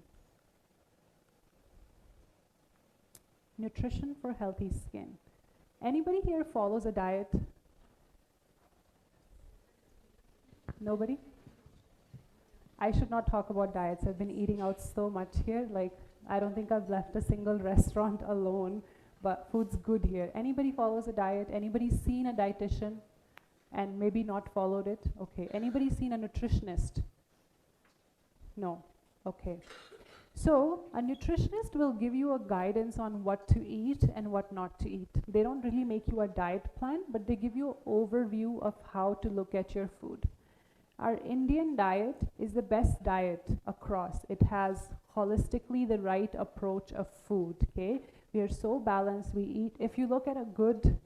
[SPEAKER 2] Nutrition for healthy skin. Anybody here follows a diet? Nobody? I should not talk about diets. I've been eating out so much here. Like, I don't think I've left a single restaurant alone, but food's good here. Anybody follows a diet? Anybody seen a dietitian and maybe not followed it? Okay. Anybody seen a nutritionist? No. Okay. So a nutritionist will give you a guidance on what to eat and what not to eat. They don't really make you a diet plan, but they give you an overview of how to look at your food. Our Indian diet is the best diet across. It has holistically the right approach of food, okay? We are so balanced. We eat, if you look at a good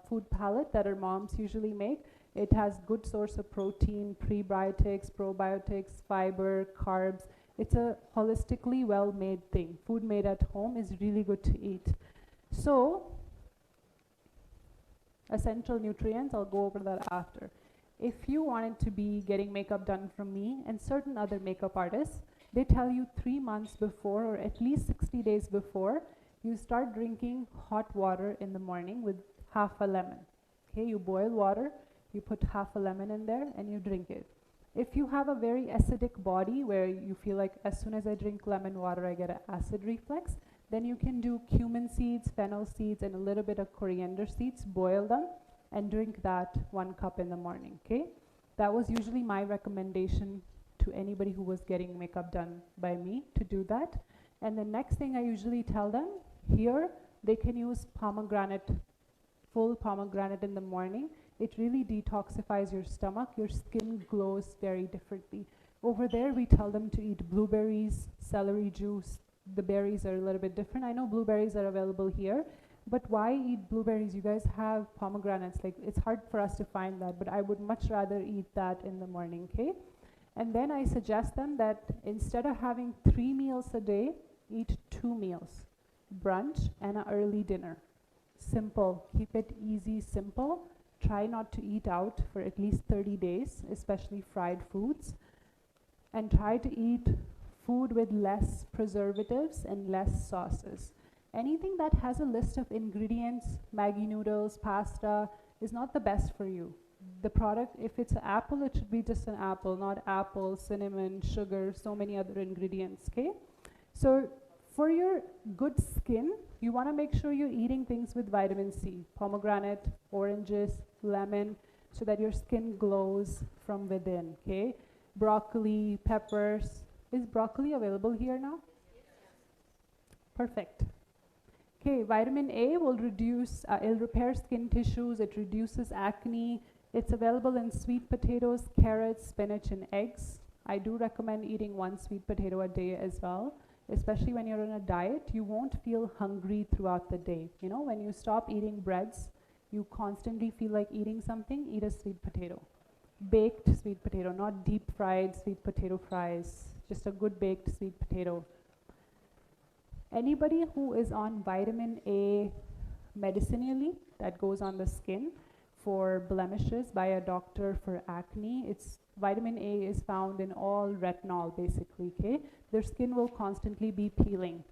[SPEAKER 2] food palette that our moms usually make, it has good source of protein, prebiotics, probiotics, fiber, carbs. It's a holistically well-made thing. Food made at home is really good to eat. So, essential nutrients, I'll go over that after. If you wanted to be getting makeup done from me and certain other makeup artists, they tell you 3 months before or at least 60 days before, you start drinking hot water in the morning with half a lemon. Okay, you boil water, you put half a lemon in there and you drink it. If you have a very acidic body where you feel like as soon as I drink lemon water I get an acid reflux, then you can do cumin seeds, fennel seeds and a little bit of coriander seeds, boil them and drink that 1 cup in the morning, okay? That was usually my recommendation to anybody who was getting makeup done by me to do that. And the next thing I usually tell them, here they can use pomegranate, full pomegranate in the morning. It really detoxifies your stomach. Your skin glows very differently. Over there, we tell them to eat blueberries, celery juice. The berries are a little bit different. I know blueberries are available here, but why eat blueberries? You guys have pomegranates. Like, it's hard for us to find that, but I would much rather eat that in the morning, okay? And then I suggest them that instead of having 3 meals a day, eat 2 meals, brunch and an early dinner. Simple, keep it easy, simple. Try not to eat out for at least 30 days, especially fried foods. And try to eat food with less preservatives and less sauces. Anything that has a list of ingredients, Maggi noodles, pasta, is not the best for you. The product, if it's an apple, it should be just an apple, not apple, cinnamon, sugar, so many other ingredients, okay? So for your good skin, you want to make sure you're eating things with vitamin C, pomegranate, oranges, lemon, so that your skin glows from within, okay? Broccoli, peppers. Is broccoli available here now? Perfect. Okay, vitamin A will reduce, it'll repair skin tissues, it reduces acne. It's available in sweet potatoes, carrots, spinach, and eggs. I do recommend eating 1 sweet potato a day as well. Especially when you're on a diet, you won't feel hungry throughout the day. You know, when you stop eating breads, you constantly feel like eating something, eat a sweet potato. Baked sweet potato, not deep fried sweet potato fries, just a good baked sweet potato. Anybody who is on vitamin A medicinally, that goes on the skin for blemishes by a doctor for acne, vitamin A is found in all retinol basically, okay? Their skin will constantly be peeling.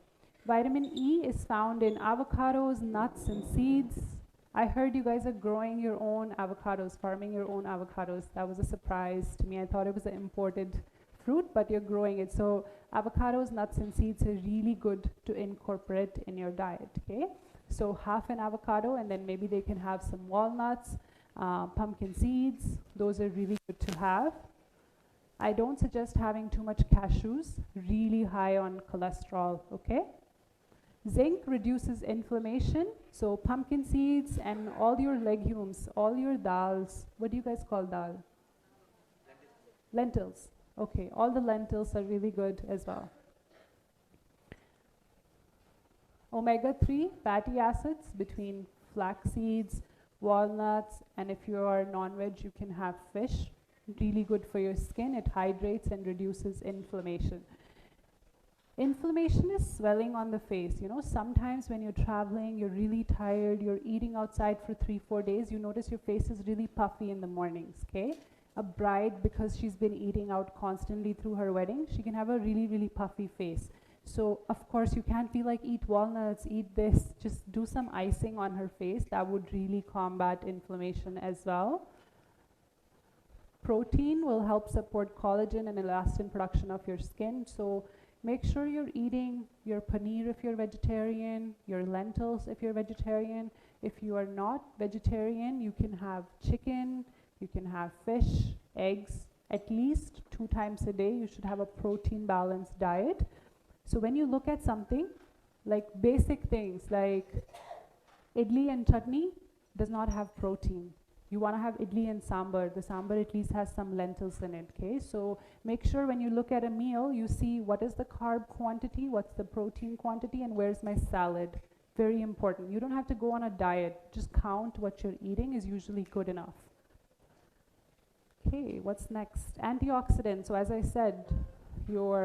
[SPEAKER 2] Vitamin E is found in avocados, nuts, and seeds. I heard you guys are growing your own avocados, farming your own avocados. That was a surprise to me. I thought it was an imported fruit, but you're growing it. So avocados, nuts, and seeds are really good to incorporate in your diet, okay? So half an avocado, and then maybe they can have some walnuts, pumpkin seeds. Those are really good to have. I don't suggest having too much cashews, really high on cholesterol, okay? Zinc reduces inflammation, so pumpkin seeds and all your legumes, all your dals. What do you guys call dal? Lentils. Okay, all the lentils are really good as well. Omega-3 fatty acids between flax seeds, walnuts, and if you are non-veg, you can have fish. Really good for your skin. It hydrates and reduces inflammation. Inflammation is swelling on the face. You know, sometimes when you're traveling, you're really tired, you're eating outside for 3-4 days, you notice your face is really puffy in the mornings, okay? A bride, because she's been eating out constantly through her wedding, she can have a really, really puffy face. So, of course, you can't be like, eat walnuts, eat this, just do some icing on her face. That would really combat inflammation as well. protein will help support collagen and elastin production of your skin. So make sure you're eating your paneer if you're vegetarian, your lentils if you're vegetarian. If you are not vegetarian, you can have chicken, you can have fish, eggs, at least 2 times a day. You should have a protein balanced diet. So when you look at something like basic things like idli and chutney does not have protein. You want to have idli and sambar. The sambar at least has some lentils in it, okay? So make sure when you look at a meal, you see what is the carb quantity, what's the protein quantity, and where's my salad. Very important. You don't have to go on a diet. Just count what you're eating is usually good enough. Okay, what's next? Antioxidants. So as I said, your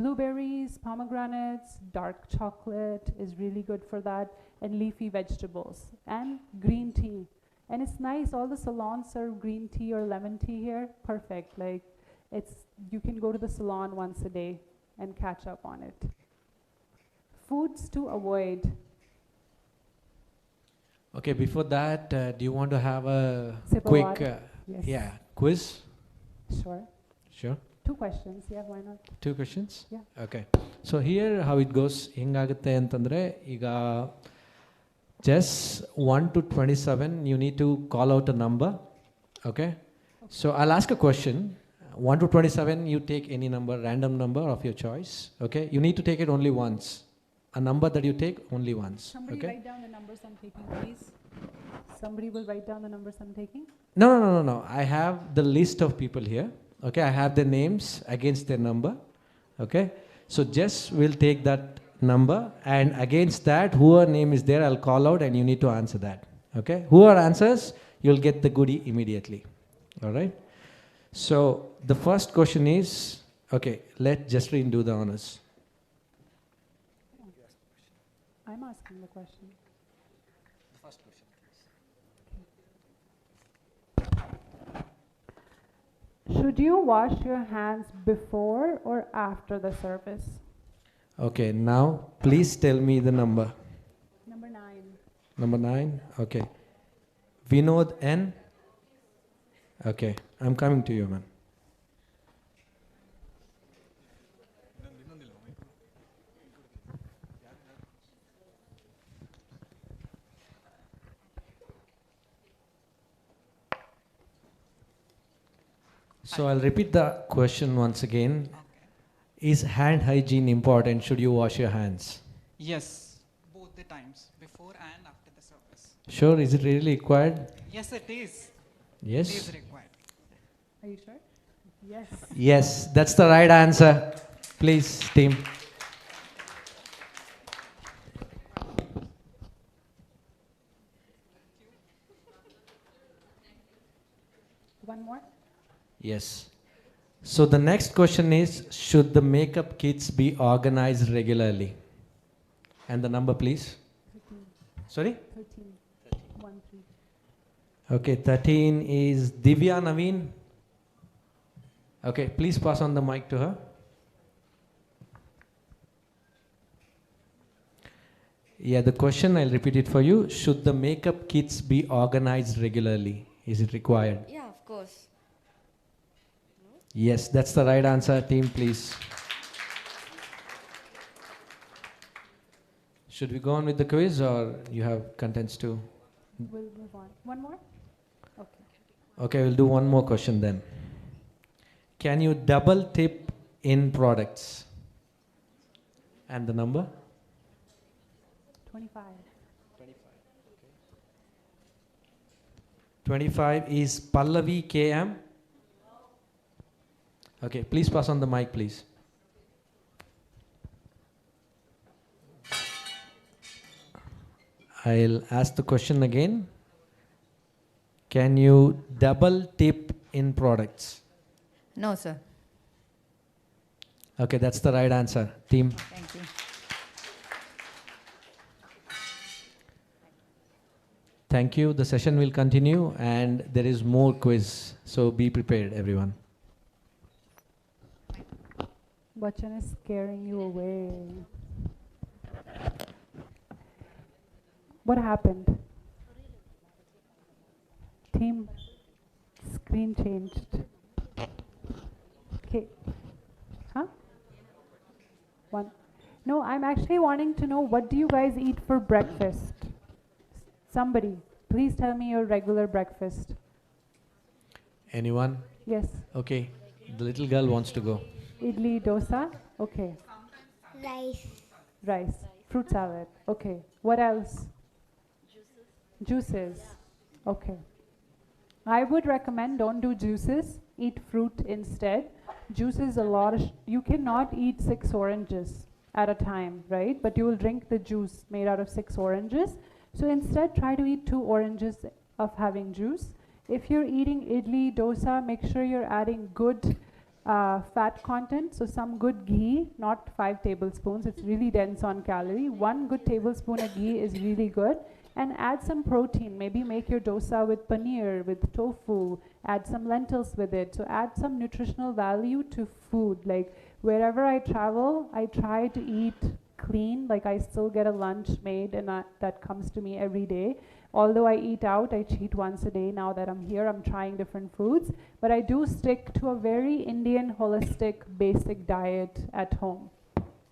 [SPEAKER 2] blueberries, pomegranates, dark chocolate is really good for that, and leafy vegetables, and green tea. And it's nice, all the salons serve green tea or lemon tea here. Perfect. Like, you can go to the salon once a day and catch up on it. Foods to avoid.
[SPEAKER 1] Okay, before that, do you want to have a
[SPEAKER 2] Sip of
[SPEAKER 1] quick
[SPEAKER 2] water? Yes.
[SPEAKER 1] quiz?
[SPEAKER 2] Sure.
[SPEAKER 1] Sure.
[SPEAKER 2] 2 questions. Yeah, why not?
[SPEAKER 1] 2 questions?
[SPEAKER 2] Yeah.
[SPEAKER 1] Okay. So here how it goes, hingagutte antandre iga just 1 to 27 you need to call out a number. Okay? So I'll ask a question. 1 to 27 you take any number, random number of your choice. Okay? You need to take it only once. A number that you take only once.
[SPEAKER 2] Somebody
[SPEAKER 1] okay?
[SPEAKER 2] write down the numbers I'm taking, please. Somebody will write down the numbers I'm taking.
[SPEAKER 1] No. I have the list of people here. Okay, I have their names against their number. Okay, so Jess will take that number, and against that, whoever name is there, I'll call out, and you need to answer that. Okay, whoever answers, you'll get the goodie immediately. All right. So the first question is, okay, let Jasreen do the honors.
[SPEAKER 2] I'm asking the question.
[SPEAKER 1] The first question.
[SPEAKER 2] Should you wash your hands before or after the service?
[SPEAKER 1] Okay, now please tell me the number.
[SPEAKER 2] Number 9.
[SPEAKER 1] Number 9. Okay. Vinod N. Okay, I'm coming to you, man. So I'll repeat the question once again.
[SPEAKER 6] Okay.
[SPEAKER 1] Is hand hygiene important? Should you wash your hands?
[SPEAKER 6] Yes, both the times, before and after the service.
[SPEAKER 1] Sure, is it really required?
[SPEAKER 6] Yes, it is.
[SPEAKER 1] Yes?
[SPEAKER 6] It is required.
[SPEAKER 2] Are you sure? Yes.
[SPEAKER 1] Yes, that's the right answer. Please, team.
[SPEAKER 2] One more?
[SPEAKER 1] Yes. So the next question is, should the makeup kits be organized regularly? And the number, please.
[SPEAKER 2] 13.
[SPEAKER 1] Sorry?
[SPEAKER 2] 13. 1, 3.
[SPEAKER 1] Okay, 13 is Divya Naveen. Okay, please pass on the mic to her. Yeah, the question, I'll repeat it for you. Should the makeup kits be organized regularly? Is it required?
[SPEAKER 7] Yeah, of course.
[SPEAKER 1] Yes, that's the right answer. Team, please. Should we go on with the quiz, or you have contents too?
[SPEAKER 2] We'll move on. One more? Okay.
[SPEAKER 1] Okay, we'll do one more question then. Can you double tip in products? And the number?
[SPEAKER 2] 25.
[SPEAKER 1] 25 is Pallavi KM. Okay, please pass on the mic, please. I'll ask the question again. Can you double tip in products?
[SPEAKER 7] No, sir.
[SPEAKER 1] Okay, that's the right answer. Team.
[SPEAKER 7] Thank you.
[SPEAKER 1] Thank you. The session will continue and there is more quiz. So be prepared, everyone.
[SPEAKER 2] Bachchan is scaring you away. What happened? Team, screen changed. I'm actually wanting to know, what do you guys eat for breakfast? Somebody, please tell me your regular breakfast.
[SPEAKER 1] Anyone?
[SPEAKER 2] Yes.
[SPEAKER 1] Okay. The little girl wants to go.
[SPEAKER 2] Idli, dosa. Okay.
[SPEAKER 8] Rice.
[SPEAKER 2] Rice. Fruit salad. Okay. What else? Juices. Okay. I would recommend don't do juices. Eat fruit instead. Juices a lot of you cannot eat 6 oranges at a time, right? But you will drink the juice made out of 6 oranges. So instead try to eat 2 oranges of having juice. If you're eating idli, dosa, make sure you're adding good fat content. So some good ghee, not 5 tablespoons. It's really dense on calorie. 1 good tablespoon of ghee is really good. And add some protein. Maybe make your dosa with paneer, with tofu. Add some lentils with it. So add some nutritional value to food. Like wherever I travel, I try to eat clean. Like I still get a lunch made and that comes to me every day. Although I eat out, I cheat once a day. Now that I'm here, I'm trying different foods. But I do stick to a very Indian, holistic, basic diet at home.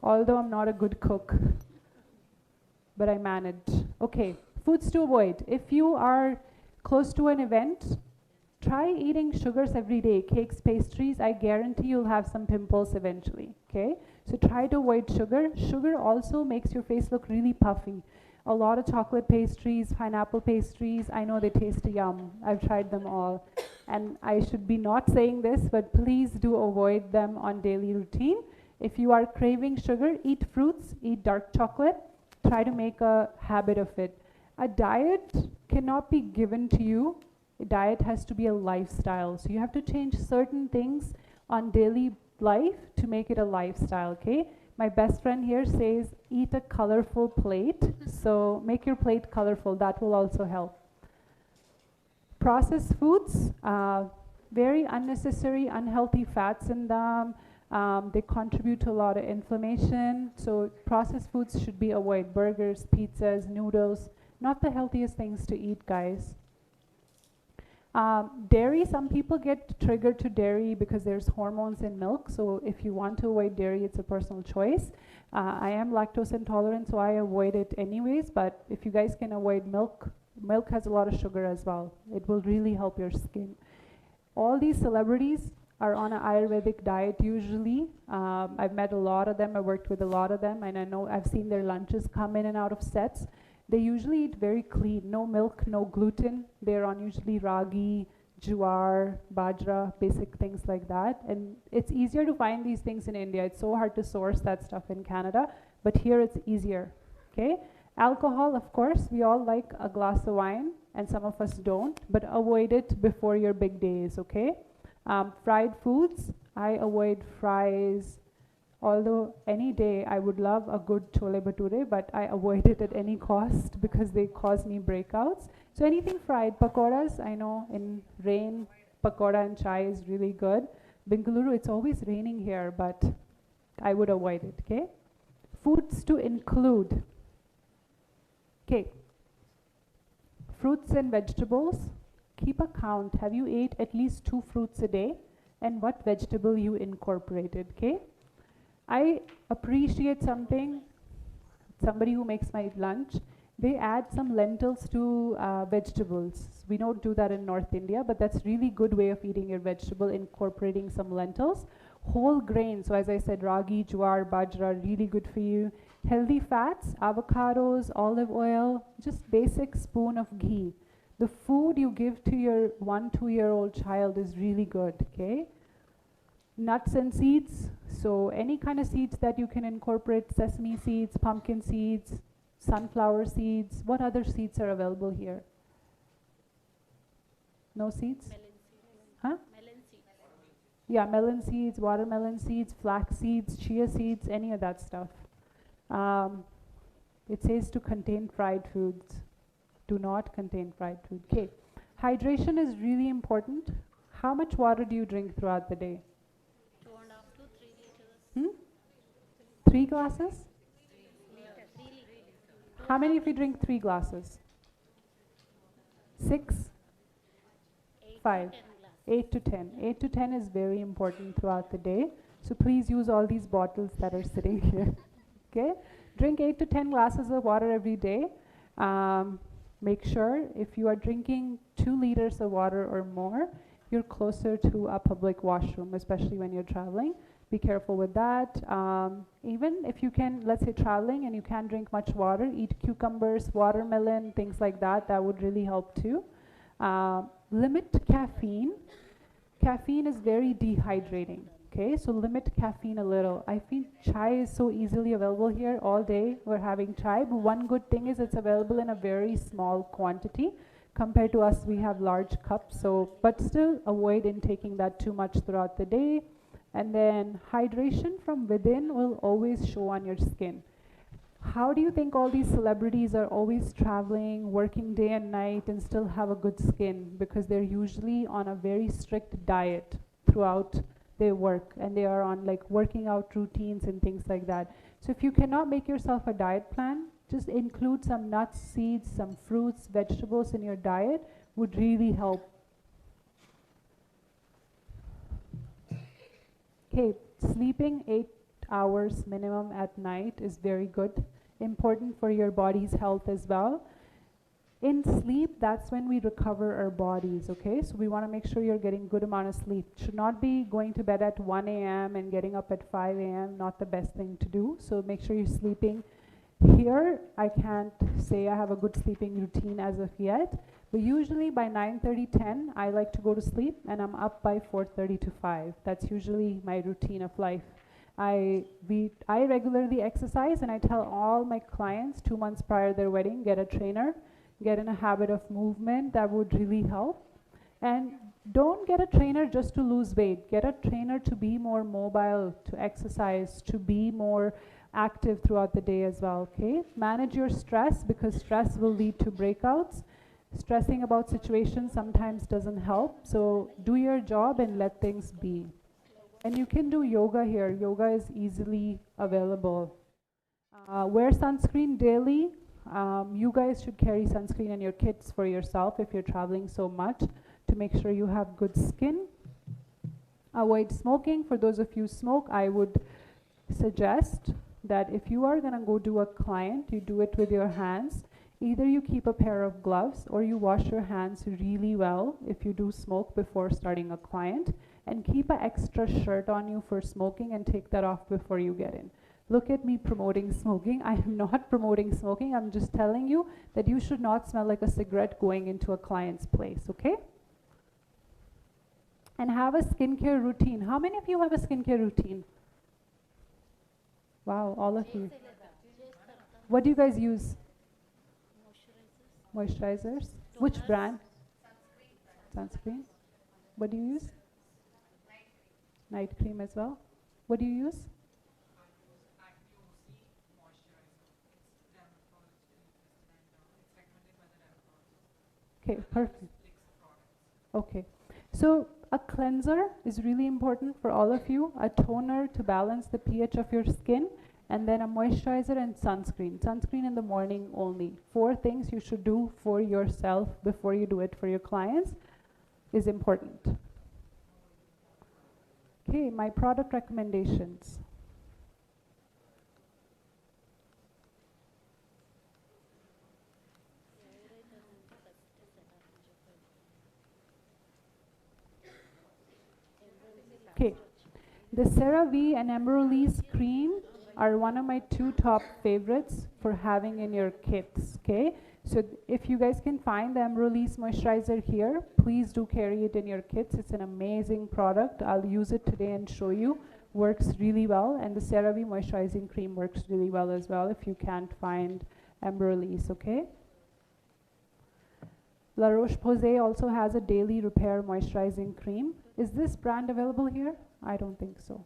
[SPEAKER 2] Although I'm not a good cook, but I manage. Okay, foods to avoid. If you are close to an event, try eating sugars every day, cakes, pastries. I guarantee you'll have some pimples eventually, okay? So try to avoid sugar. Sugar also makes your face look really puffy. A lot of chocolate pastries, pineapple pastries, I know they taste yum. I've tried them all. And I should be not saying this, but please do avoid them on daily routine. If you are craving sugar, eat fruits, eat dark chocolate. Try to make a habit of it. A diet cannot be given to you. A diet has to be a lifestyle. So you have to change certain things on daily life to make it a lifestyle, okay? My best friend here says, eat a colorful plate. So make your plate colorful. That will also help. Processed foods, very unnecessary, unhealthy fats in them. They contribute to a lot of inflammation. So processed foods should be avoided. Burgers, pizzas, noodles, not the healthiest things to eat, guys. Dairy, some people get triggered to dairy because there's hormones in milk. So if you want to avoid dairy, it's a personal choice. I am lactose intolerant, so I avoid it anyways. But if you guys can avoid milk, milk has a lot of sugar as well. It will really help your skin. All these celebrities are on an Ayurvedic diet usually. I've met a lot of them. I worked with a lot of them, and I know I've seen their lunches come in and out of sets. They usually eat very clean, no milk, no gluten. They're on usually ragi, jowar, bajra, basic things like that. And it's easier to find these things in India. It's so hard to source that stuff in Canada, but here it's easier, okay? Alcohol, of course, we all like a glass of wine, and some of us don't, but avoid it before your big days, okay? Fried foods, I avoid fries. Although any day I would love a good chole bhature, but I avoid it at any cost because they cause me breakouts. So anything fried, pakoras, I know in rain, pakora and chai is really good. Bengaluru, it's always raining here, but I would avoid it, okay? Foods to include. Okay. Fruits and vegetables, keep a count. Have you ate at least 2 fruits a day? And what vegetable you incorporated, okay? I appreciate somebody who makes my lunch, they add some lentils to vegetables. We don't do that in North India, but that's really good way of eating your vegetable, incorporating some lentils. Whole grains, so as I said, ragi, jowar, bajra, really good for you. Healthy fats, avocados, olive oil, just basic spoon of ghee. The food you give to your 1-2-year-old child is really good, okay? Nuts and seeds, so any kind of seeds that you can incorporate, sesame seeds, pumpkin seeds, sunflower seeds. What other seeds are available here? No seeds?
[SPEAKER 8] Melon seeds.
[SPEAKER 2] Huh?
[SPEAKER 8] Melon seeds.
[SPEAKER 2] Yeah, melon seeds, watermelon seeds, flax seeds, chia seeds, any of that stuff. It says to contain fried foods. Do not contain fried food. Okay, hydration is really important. How much water do you drink throughout the day?
[SPEAKER 8] 2.5 to 3 liters.
[SPEAKER 2] 3 glasses?
[SPEAKER 8] 3 liters.
[SPEAKER 2] How many of you drink 3 glasses? 6? 5?
[SPEAKER 8] 10 glasses.
[SPEAKER 2] 8 to 10. 8 to 10 is very important throughout the day. So please use all these bottles that are sitting here. Okay? Drink 8 to 10 glasses of water every day. Make sure if you are drinking 2 liters of water or more, you're closer to a public washroom, especially when you're traveling. Be careful with that. Even if you can, let's say traveling and you can't drink much water, eat cucumbers, watermelon, things like that. That would really help too. Limit caffeine. Caffeine is very dehydrating. Okay, so limit caffeine a little. I feel chai is so easily available here all day. We're having chai, but one good thing is it's available in a very small quantity. Compared to us, we have large cups, so, but still avoid intaking that too much throughout the day. And then hydration from within will always show on your skin. How do you think all these celebrities are always traveling, working day and night, and still have a good skin? Because they're usually on a very strict diet throughout their work, and they are on like working out routines and things like that. So if you cannot make yourself a diet plan, just include some nuts, seeds, some fruits, vegetables in your diet would really help. Okay, sleeping 8 hours minimum at night is very good. Important for your body's health as well. In sleep, that's when we recover our bodies, okay? So we want to make sure you're getting good amount of sleep. Should not be going to bed at 1 a.m. and getting up at 5 a.m., not the best thing to do. So make sure you're sleeping. Here, I can't say I have a good sleeping routine as of yet, but usually by 9:30, 10, I like to go to sleep, and I'm up by 4:30 to 5. That's usually my routine of life. I regularly exercise, and I tell all my clients 2 months prior to their wedding, get a trainer, get in a habit of movement. That would really help. And don't get a trainer just to lose weight. Get a trainer to be more mobile, to exercise, to be more active throughout the day as well, okay? Manage your stress, because stress will lead to breakouts. Stressing about situations sometimes doesn't help, so do your job and let things be. And you can do yoga here. Yoga is easily available. Wear sunscreen daily. You guys should carry sunscreen in your kits for yourself if you're traveling so much, to make sure you have good skin. Avoid smoking. For those of you who smoke, I would suggest that if you are gonna go do a client, you do it with your hands. Either you keep a pair of gloves or you wash your hands really well if you do smoke before starting a client, and keep an extra shirt on you for smoking and take that off before you get in. Look at me promoting smoking. I am not promoting smoking. I'm just telling you that you should not smell like a cigarette going into a client's place, okay? And have a skincare routine. How many of you have a skincare routine? Wow, all of you. What do you guys use? Moisturizers. Which brand? Sunscreen. What do you use? Night cream as well. What do you use? Okay, perfect. Okay, so a cleanser is really important for all of you, a toner to balance the pH of your skin, and then a moisturizer and sunscreen. Sunscreen in the morning only. 4 things you should do for yourself before you do it for your clients is important. Okay, my product recommendations. Okay, the CeraVe and Emeralise cream are one of my 2 top favorites for having in your kits, okay? So if you guys can find the Emeralise moisturizer here, please do carry it in your kits. It's an amazing product. I'll use it today and show you. Works really well, and the CeraVe moisturizing cream works really well as well if you can't find Emeralise, okay? La Roche-Posay also has a daily repair moisturizing cream. Is this brand available here? I don't think so.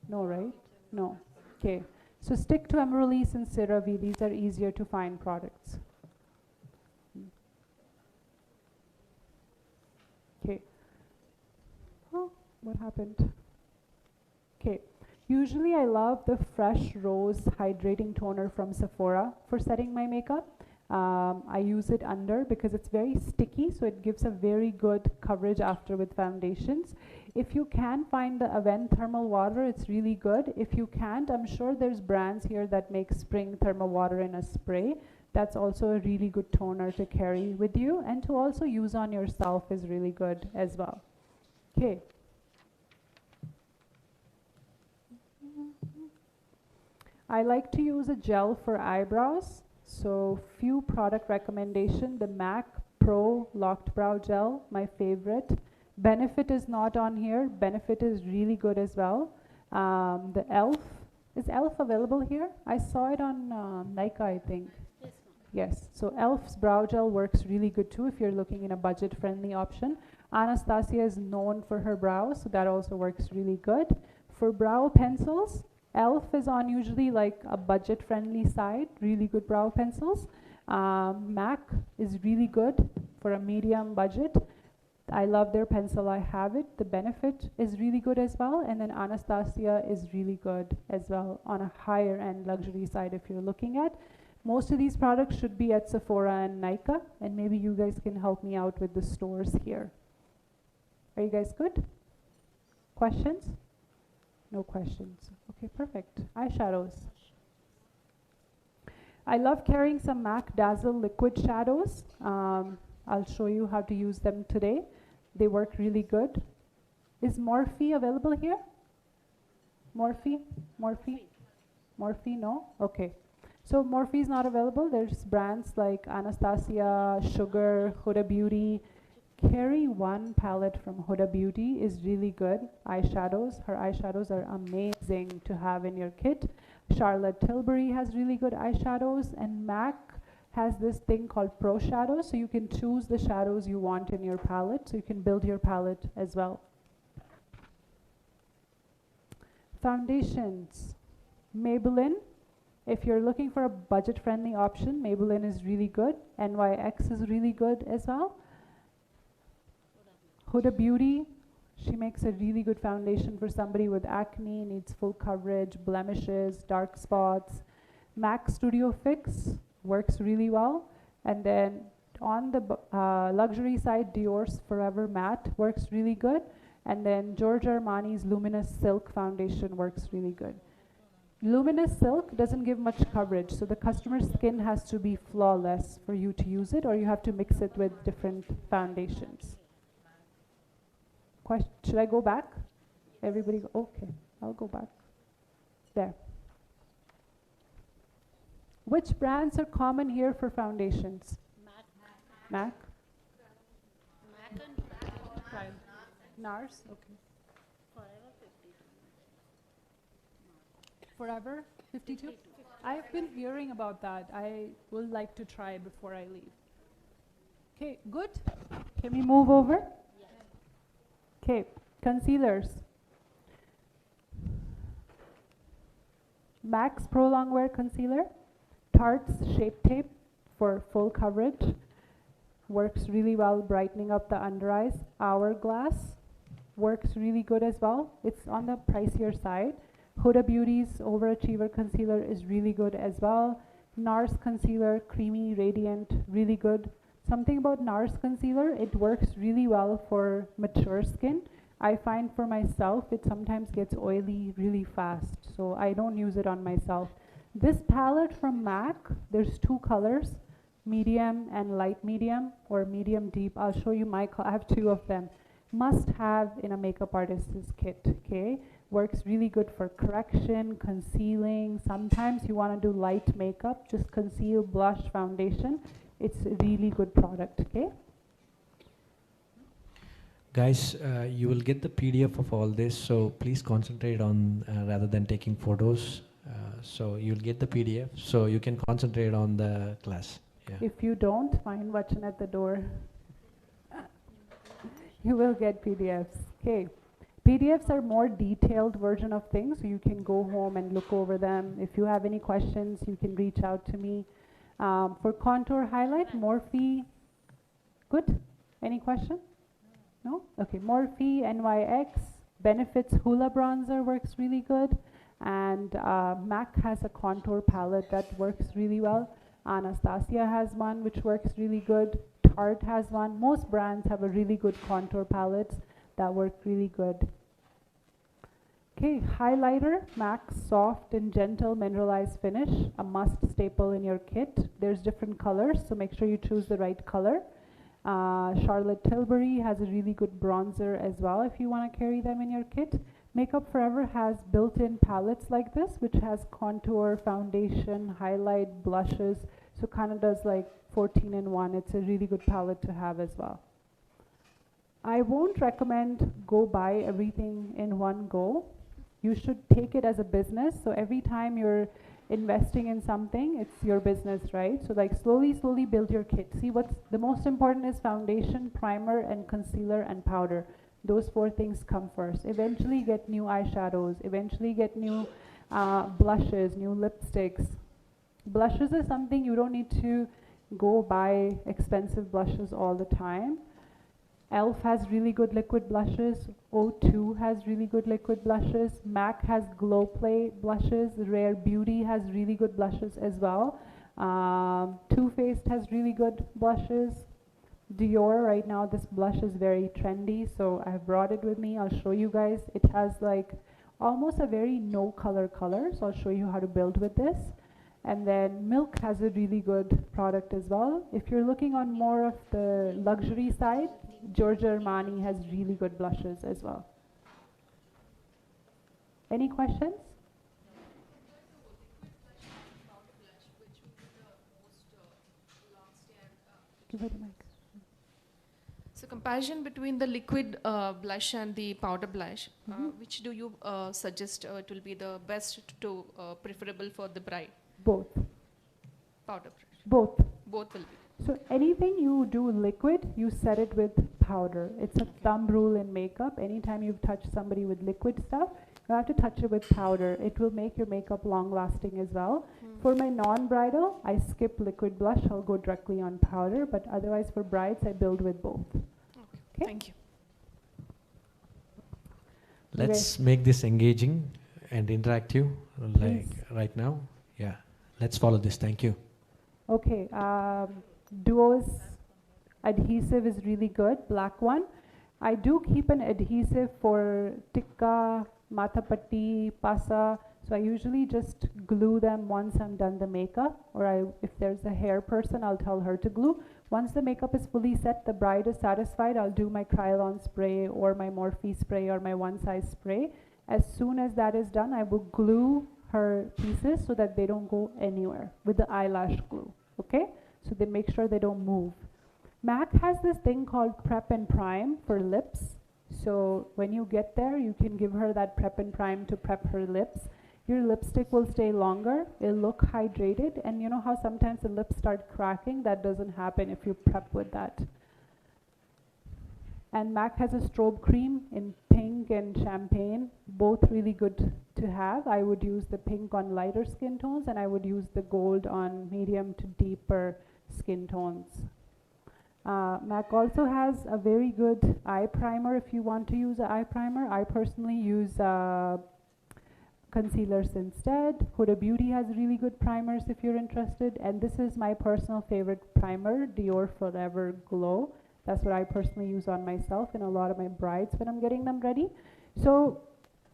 [SPEAKER 2] No, right? No. Okay. So stick to Emeralise and CeraVe. These are easier to find products. Okay. Oh, what happened? Okay. Usually I love the Fresh Rose Hydrating Toner from Sephora for setting my makeup. I use it under because it's very sticky, so it gives a very good coverage after with foundations. If you can find the Avent thermal water, it's really good. If you can't, I'm sure there's brands here that make spring thermal water in a spray. That's also a really good toner to carry with you, and to also use on yourself is really good as well. Okay. I like to use a gel for eyebrows. So few product recommendation, the MAC Pro Locked Brow Gel, my favorite. Benefit is not on here. Benefit is really good as well. The ELF, is ELF available here? I saw it on Nika, I think.
[SPEAKER 8] Yes,
[SPEAKER 2] Yes, so ELF's brow gel works really good too if you're looking in a budget-friendly option. Anastasia is known for her brows, so that also works really good. For brow pencils, ELF is on usually like a budget-friendly side, really good brow pencils. MAC is really good for a medium budget. I love their pencil, I have it. The Benefit is really good as well. And then Anastasia is really good as well on a higher end luxury side if you're looking at. Most of these products should be at Sephora and Nika, and maybe you guys can help me out with the stores here. Are you guys good? Questions? No questions. Okay, perfect. Eyeshadows. I love carrying some MAC Dazzle liquid shadows. I'll show you how to use them today. They work really good. Is Morphe available here? Morphe? Morphe? Morphe, no? Okay. So Morphe is not available. There's brands like Anastasia, Sugar, Huda Beauty. Carry one palette from Huda Beauty is really good. Eyeshadows. Her eyeshadows are amazing to have in your kit. Charlotte Tilbury has really good eyeshadows, and MAC has this thing called Pro Shadows, so you can choose the shadows you want in your palette, so you can build your palette as well. Foundations. Maybelline. If you're looking for a budget-friendly option, Maybelline is really good. NYX is really good as well. Huda Beauty, she makes a really good foundation for somebody with acne, needs full coverage, blemishes, dark spots. MAC Studio Fix works really well. And then on the luxury side, Dior's Forever Matte works really good. And then Giorgio Armani's Luminous Silk Foundation works really good. Luminous Silk doesn't give much coverage, so the customer's skin has to be flawless for you to use it, or you have to mix it with different foundations. Should I go back? Everybody go, okay, I'll go back. There. Which brands are common here for foundations? MAC?
[SPEAKER 8] MAC and
[SPEAKER 2] Right. NARS? Okay. Forever 52? I've been hearing about that. I would like to try before I leave. Okay, good. Can we move over? Okay, concealers. MAC's Pro Longwear Concealer. Tarte's Shape Tape for full coverage. Works really well brightening up the under eyes. Hourglass works really good as well. It's on the pricier side. Huda Beauty's Overachiever Concealer is really good as well. NARS Concealer, creamy, radiant, really good. Something about NARS Concealer, it works really well for mature skin. I find for myself, it sometimes gets oily really fast, so I don't use it on myself. This palette from MAC, there's two colors, medium and light medium, or medium deep. I'll show you I have two of them. Must have in a makeup artist's kit, okay? Works really good for correction, concealing. Sometimes you want to do light makeup, just conceal, blush, foundation. It's a really good product, okay?
[SPEAKER 1] Guys, you will get the PDF of all this, so please concentrate on, rather than taking photos. So you'll get the PDF, so you can concentrate on the class. Yeah.
[SPEAKER 2] If you don't, find Vachan at the door. You will get PDFs, okay? PDFs are more detailed version of things, so you can go home and look over them. If you have any questions, you can reach out to me. For contour highlight, Morphe, good? Any question? No? Okay, Morphe, NYX, Benefits Hula Bronzer works really good. And MAC has a contour palette that works really well. Anastasia has one which works really good. Tarte has one. Most brands have a really good contour palettes that work really good. Okay, highlighter, MAC soft and gentle mineralized finish, a must staple in your kit. There's different colors, so make sure you choose the right color. Charlotte Tilbury has a really good bronzer as well if you want to carry them in your kit. Makeup Forever has built-in palettes like this, which has contour, foundation, highlight, blushes. So kind of does like 14 in one. It's a really good palette to have as well. I won't recommend go buy everything in one go. You should take it as a business. So every time you're investing in something, it's your business, right? So like slowly build your kit. See, what's the most important is foundation, primer, and concealer and powder. Those four things come first. Eventually get new eyeshadows, eventually get new blushes, new lipsticks. Blushes is something you don't need to go buy expensive blushes all the time. ELF has really good liquid blushes. O2 has really good liquid blushes. MAC has Glow Play blushes. Rare Beauty has really good blushes as well. Too Faced has really good blushes. Dior, right now this blush is very trendy, so I've brought it with me. I'll show you guys. It has like almost a very no color, so I'll show you how to build with this. And then Milk has a really good product as well. If you're looking on more of the luxury side, Giorgio Armani has really good blushes as well. Any questions? Give her the mic.
[SPEAKER 5] So comparison between the liquid blush and the powder blush, which do you suggest it will be the best to preferable for the bride?
[SPEAKER 2] Both.
[SPEAKER 5] Powder brush.
[SPEAKER 2] Both.
[SPEAKER 5] Both will be.
[SPEAKER 2] So anything you do liquid, you set it with powder. It's a thumb rule in makeup. Anytime you've touched somebody with liquid stuff, you have to touch it with powder. It will make your makeup long lasting as well. For my non-bridal, I skip liquid blush. I'll go directly on powder, but otherwise for brides, I build with both.
[SPEAKER 5] Okay. Thank you.
[SPEAKER 1] Let's make this engaging and interactive, like right now. Yeah, let's follow this. Thank you.
[SPEAKER 2] Okay, Duo's adhesive is really good, black one. I do keep an adhesive for tikka, matapatti, pasa. So I usually just glue them once I'm done the makeup, or if there's a hair person, I'll tell her to glue. Once the makeup is fully set, the bride is satisfied, I'll do my Krylon spray or my Morphe spray or my one size spray. As soon as that is done, I will glue her pieces so that they don't go anywhere with the eyelash glue, okay? So they make sure they don't move. MAC has this thing called Prep and Prime for lips. So when you get there, you can give her that Prep and Prime to prep her lips. Your lipstick will stay longer, it'll look hydrated, and you know how sometimes the lips start cracking? That doesn't happen if you prep with that. And MAC has a strobe cream in pink and champagne, both really good to have. I would use the pink on lighter skin tones, and I would use the gold on medium to deeper skin tones. MAC also has a very good eye primer if you want to use an eye primer. I personally use concealers instead. Huda Beauty has really good primers if you're interested, and this is my personal favorite primer, Dior Forever Glow. That's what I personally use on myself and a lot of my brides when I'm getting them ready. So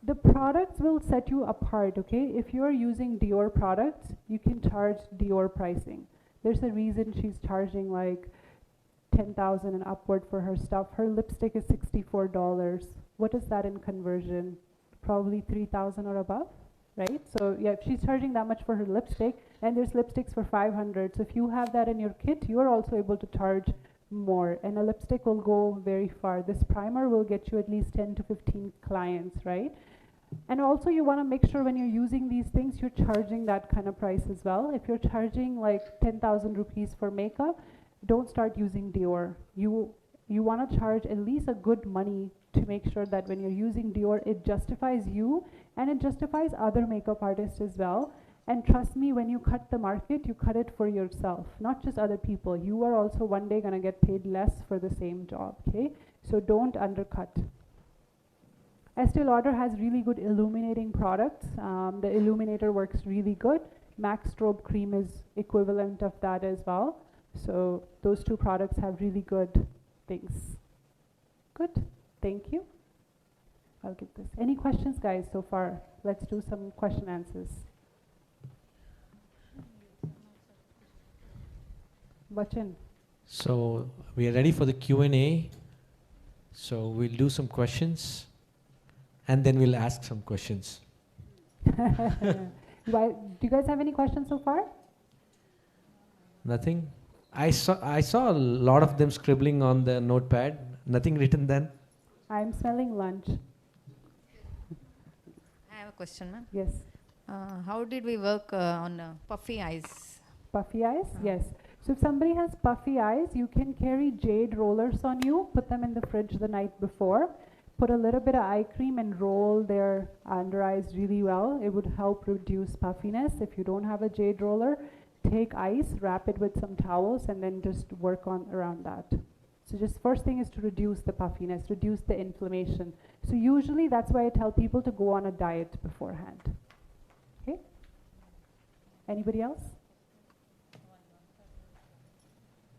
[SPEAKER 2] the products will set you apart, okay? If you're using Dior products, you can charge Dior pricing. There's a reason she's charging like 10,000 and upward for her stuff. Her lipstick is $64. What is that in conversion? Probably 3,000 or above, right? So yeah, if she's charging that much for her lipstick, and there's lipsticks for 500. So if you have that in your kit, you are also able to charge more, and a lipstick will go very far. This primer will get you at least 10 to 15 clients, right? And also you want to make sure when you're using these things, you're charging that kind of price as well. If you're charging like 10,000 rupees for makeup, don't start using Dior. You want to charge at least a good money to make sure that when you're using Dior, it justifies you and it justifies other makeup artists as well. And trust me, when you cut the market, you cut it for yourself, not just other people. You are also one day going to get paid less for the same job, okay? So don't undercut. Estee Lauder has really good illuminating products. The illuminator works really good. Max Strobe Cream is equivalent of that as well. So those two products have really good things. Good, thank you. I'll give this. Any questions, guys, so far? Let's do some question answers. Bachan.
[SPEAKER 1] So we are ready for the Q&A. So we'll do some questions and then we'll ask some questions.
[SPEAKER 2] Do you guys have any questions so far?
[SPEAKER 1] Nothing? I saw a lot of them scribbling on the notepad. Nothing written then?
[SPEAKER 2] I'm smelling lunch.
[SPEAKER 7] I have a question, ma'am.
[SPEAKER 2] Yes.
[SPEAKER 7] How did we work on puffy eyes?
[SPEAKER 2] Puffy eyes? Yes. So if somebody has puffy eyes, you can carry jade rollers on you, put them in the fridge the night before, put a little bit of eye cream and roll their under eyes really well. It would help reduce puffiness. If you don't have a jade roller, take ice, wrap it with some towels, and then just work on around that. So just first thing is to reduce the puffiness, reduce the inflammation. So usually that's why I tell people to go on a diet beforehand. Okay? Anybody else?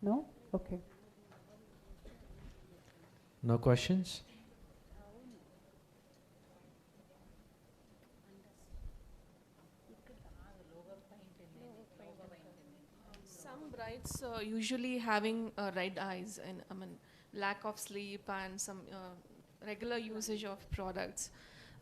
[SPEAKER 2] No? Okay.
[SPEAKER 1] No questions?
[SPEAKER 5] Some brides usually having red eyes and lack of sleep and some regular usage of products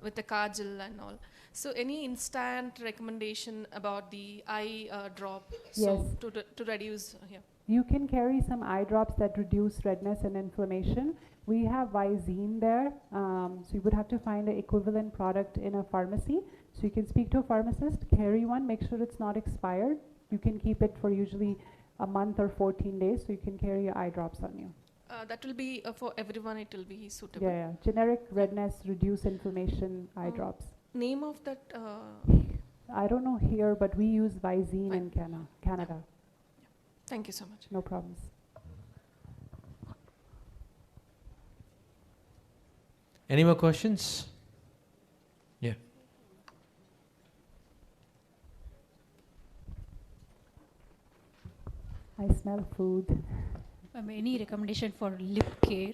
[SPEAKER 5] with the kajal and all. So any instant recommendation about the eye drop so to reduce here?
[SPEAKER 2] You can carry some eye drops that reduce redness and inflammation. We have Visine there, so you would have to find an equivalent product in a pharmacy. So you can speak to a pharmacist, carry one, make sure it's not expired. You can keep it for usually a month or 14 days, so you can carry your eye drops on you.
[SPEAKER 5] That will be for everyone, it will be suitable.
[SPEAKER 2] Yeah, generic redness, reduce inflammation eye drops.
[SPEAKER 5] Name of that?
[SPEAKER 2] I don't know here, but we use Visine in Canada.
[SPEAKER 5] Thank you so much.
[SPEAKER 2] No problems.
[SPEAKER 1] Any more questions? Yeah.
[SPEAKER 2] I smell food.
[SPEAKER 9] Any recommendation for lip care?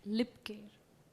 [SPEAKER 9] Lip care.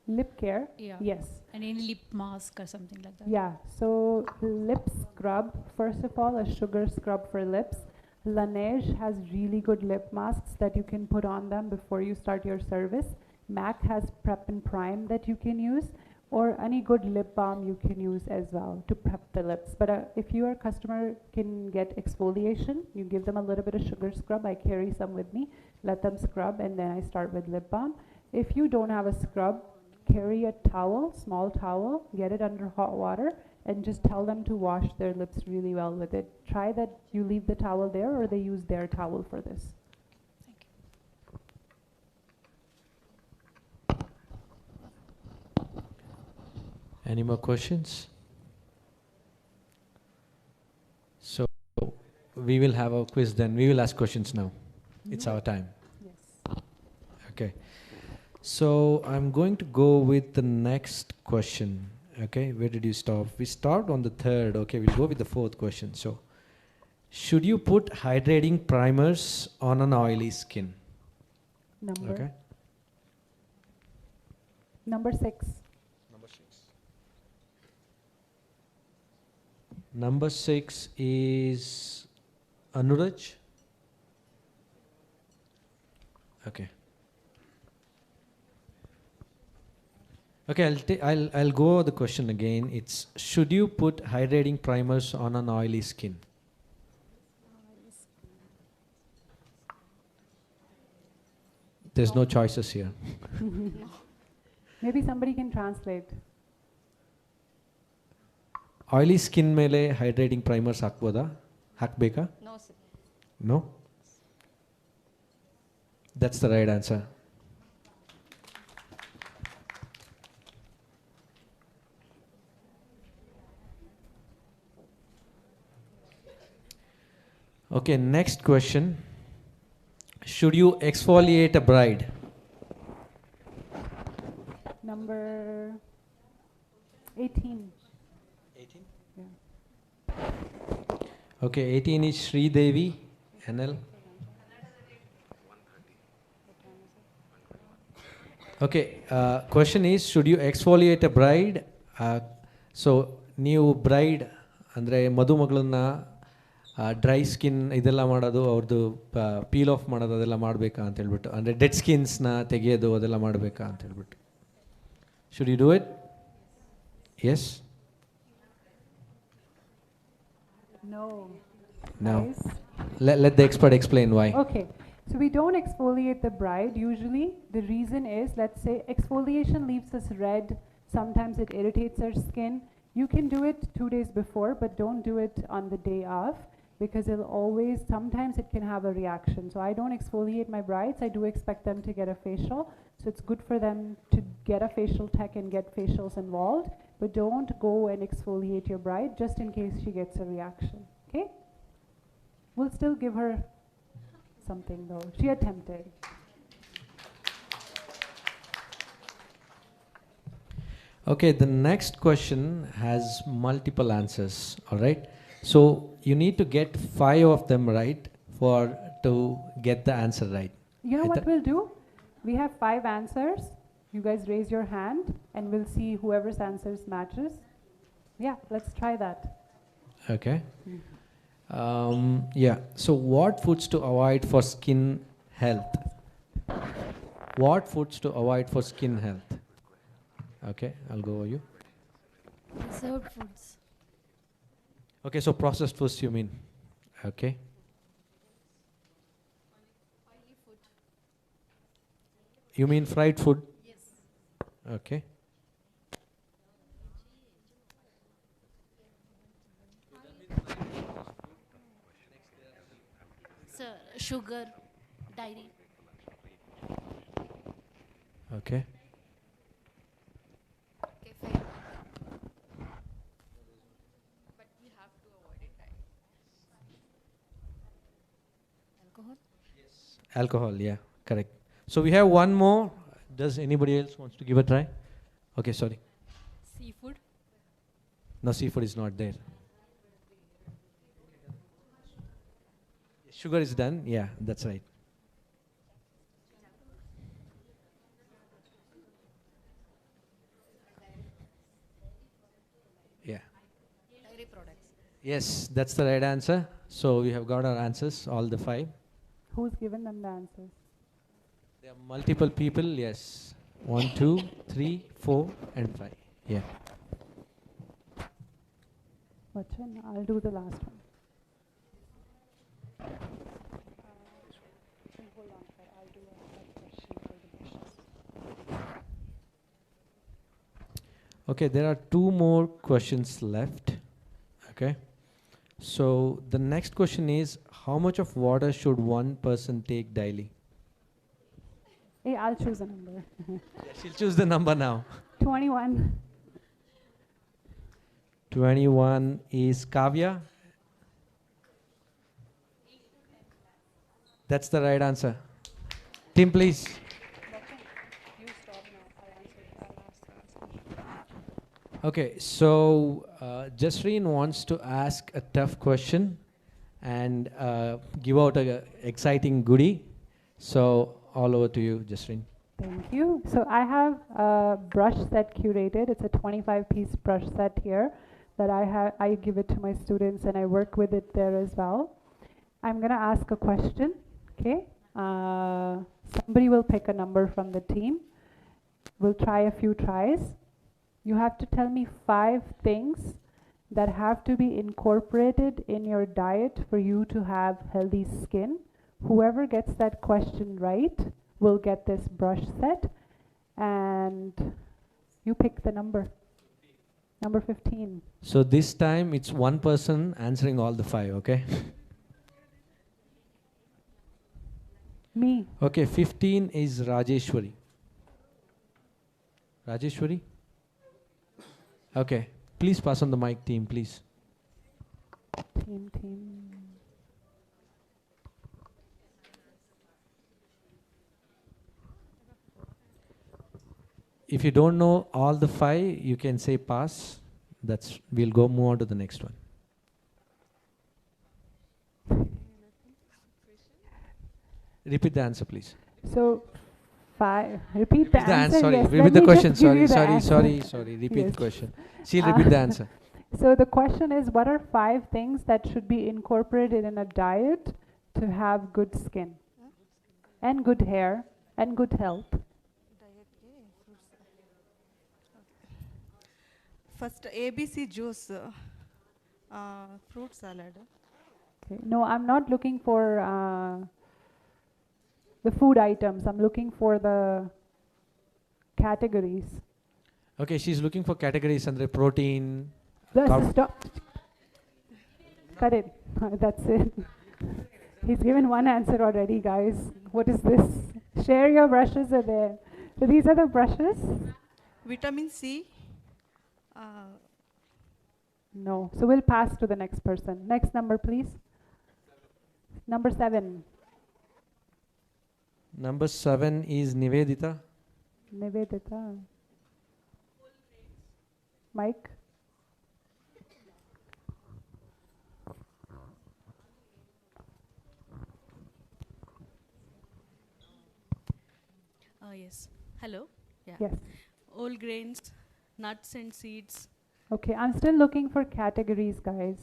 [SPEAKER 2] Lip care?
[SPEAKER 9] Yeah.
[SPEAKER 2] Yes.
[SPEAKER 9] And any lip mask or something like that?
[SPEAKER 2] Yeah. So lip scrub, first of all, a sugar scrub for lips. Laneige has really good lip masks that you can put on them before you start your service. MAC has prep and prime that you can use, or any good lip balm you can use as well to prep the lips. But if your customer can get exfoliation, you give them a little bit of sugar scrub. I carry some with me, let them scrub, and then I start with lip balm. If you don't have a scrub, carry a towel, small towel, get it under hot water, and just tell them to wash their lips really well with it. Try that you leave the towel there or they use their towel for this.
[SPEAKER 1] Any more questions? So we will have a quiz then. We will ask questions now. It's our time.
[SPEAKER 2] Yes.
[SPEAKER 1] Okay. So I'm going to go with the next question. Okay, where did you stop? We stopped on the third. Okay, we'll go with the fourth question. So, should you put hydrating primers on an oily skin?
[SPEAKER 2] Number?
[SPEAKER 1] Okay.
[SPEAKER 2] Number 6.
[SPEAKER 1] Number 6 is Anuraj. Okay. Okay, I'll go over the question again. It's, should you put hydrating primers on an oily skin? There's no choices here.
[SPEAKER 2] Maybe somebody can translate.
[SPEAKER 1] Oily skin mele hydrating primers hakboda? Hakbeka?
[SPEAKER 7] No, sir.
[SPEAKER 1] No? That's the right answer. Okay, next question. Should you exfoliate a bride?
[SPEAKER 2] Number 18.
[SPEAKER 1] 18?
[SPEAKER 2] Yeah.
[SPEAKER 1] Okay, 18 is Sri Devi, NL. Okay, question is, should you exfoliate a bride? So, ನೀವು bride ಅಂದರೆ ಮದುಮಗಳನ್ನ dry skin ಇದೆಲ್ಲ ಮಾಡೋದು ಅವ್ರದ್ದು peel of ಮಾಡೋದು ಅದೆಲ್ಲ ಮಾಡಬೇಕಾ ಅಂತ ಹೇಳ್ಬಿಟ್ಟು, ಅಂದರೆ ಡೆಡ್ ಸ್ಕಿನ್ಸ್ನ ತೆಗೆಯೋದು ಅದೆಲ್ಲ ಮಾಡಬೇಕಾ ಅಂತ ಹೇಳ್ಬಿಟ್ಟು. Should you do it? Yes?
[SPEAKER 2] No.
[SPEAKER 1] No.
[SPEAKER 2] Guys.
[SPEAKER 1] Let the expert explain why.
[SPEAKER 2] Okay. So we don't exfoliate the bride usually. The reason is, let's say exfoliation leaves us red. Sometimes it irritates our skin. You can do it 2 days before, but don't do it on the day of, because it'll always, sometimes it can have a reaction. So I don't exfoliate my brides. I do expect them to get a facial. So it's good for them to get a facial tech and get facials involved, but don't go and exfoliate your bride just in case she gets a reaction. Okay? We'll still give her something though. She attempted.
[SPEAKER 1] Okay, the next question has multiple answers, all right? So you need to get 5 of them right to get the answer right.
[SPEAKER 2] You know what we'll do? We have 5 answers. You guys raise your hand and we'll see whoever's answers matches. Yeah, let's try that.
[SPEAKER 1] Okay. Yeah, so what foods to avoid for skin health? What foods to avoid for skin health? Okay, I'll go over you.
[SPEAKER 8] Preserved foods.
[SPEAKER 1] Okay, so processed foods you mean? Okay.
[SPEAKER 8] Oily food.
[SPEAKER 1] You mean fried food?
[SPEAKER 8] Yes.
[SPEAKER 1] Okay.
[SPEAKER 8] Sir, sugar, dairy.
[SPEAKER 1] Okay.
[SPEAKER 5] Cafe. But we have to avoid it, right?
[SPEAKER 8] Alcohol.
[SPEAKER 1] Alcohol, yeah, correct. So we have one more. Does anybody else wants to give a try? Okay, sorry.
[SPEAKER 9] Seafood.
[SPEAKER 1] No, seafood is not there. Sugar is done. Yeah, that's right. Yeah.
[SPEAKER 8] Dairy products.
[SPEAKER 1] Yes, that's the right answer. So we have got our answers, all the 5.
[SPEAKER 2] Who's given them the answers?
[SPEAKER 1] There are multiple people, yes. 1, 2, 3, 4, and 5. Yeah.
[SPEAKER 2] Vachan, I'll do the last one. Hold on, sir. I'll do a question for the bushes.
[SPEAKER 1] Okay, there are 2 more questions left. Okay. So the next question is, how much of water should one person take daily?
[SPEAKER 2] Hey, I'll choose a number.
[SPEAKER 1] She'll choose the number now.
[SPEAKER 2] 21.
[SPEAKER 1] 21 is Kavya. That's the right answer. Tim, please. Okay, so Jasreen wants to ask a tough question and give out a exciting goodie. So all over to you, Jasreen.
[SPEAKER 2] Thank you. So I have a brush set curated. It's a 25-piece brush set here that I give it to my students and I work with it there as well. I'm gonna ask a question, okay? Somebody will pick a number from the team. We'll try a few tries. You have to tell me 5 things that have to be incorporated in your diet for you to have healthy skin. Whoever gets that question right will get this brush set, and you pick the number. Number 15.
[SPEAKER 1] So this time it's one person answering all the 5, okay?
[SPEAKER 2] Me.
[SPEAKER 1] Okay, 15 is Rajeshwari. Rajeshwari? Okay, please pass on the mic, team, please.
[SPEAKER 2] Team.
[SPEAKER 1] If you don't know all the 5, you can say pass. We'll move on to the next one. Repeat the answer, please.
[SPEAKER 2] So, repeat
[SPEAKER 1] Repeat the answer. Sorry,
[SPEAKER 2] yes.
[SPEAKER 1] repeat
[SPEAKER 2] Let
[SPEAKER 1] the
[SPEAKER 2] me
[SPEAKER 1] question.
[SPEAKER 2] just give
[SPEAKER 1] Sorry,
[SPEAKER 2] you the
[SPEAKER 1] sorry,
[SPEAKER 2] answer.
[SPEAKER 1] sorry, sorry. Repeat
[SPEAKER 2] Yes.
[SPEAKER 1] the question. She'll repeat the answer.
[SPEAKER 2] So the question is, what are 5 things that should be incorporated in a diet to have good skin and good hair and good health?
[SPEAKER 10] First, ABC juice, fruit salad.
[SPEAKER 2] Okay. No, I'm not looking for the food items. I'm looking for the categories.
[SPEAKER 1] Okay, she's looking for categories under protein.
[SPEAKER 2] Stop. Cut it. That's it. He's given one answer already, guys. What is this? Share your brushes are there. So these are the brushes?
[SPEAKER 10] Vitamin C.
[SPEAKER 2] No. So we'll pass to the next person. Next number, please. Number 7.
[SPEAKER 1] Number 7 is Nivedita.
[SPEAKER 2] Nivedita. Mike?
[SPEAKER 11] Yes. Hello? Yeah.
[SPEAKER 2] Yes.
[SPEAKER 11] Whole grains, nuts and seeds,
[SPEAKER 2] Okay, I'm still looking for categories, guys.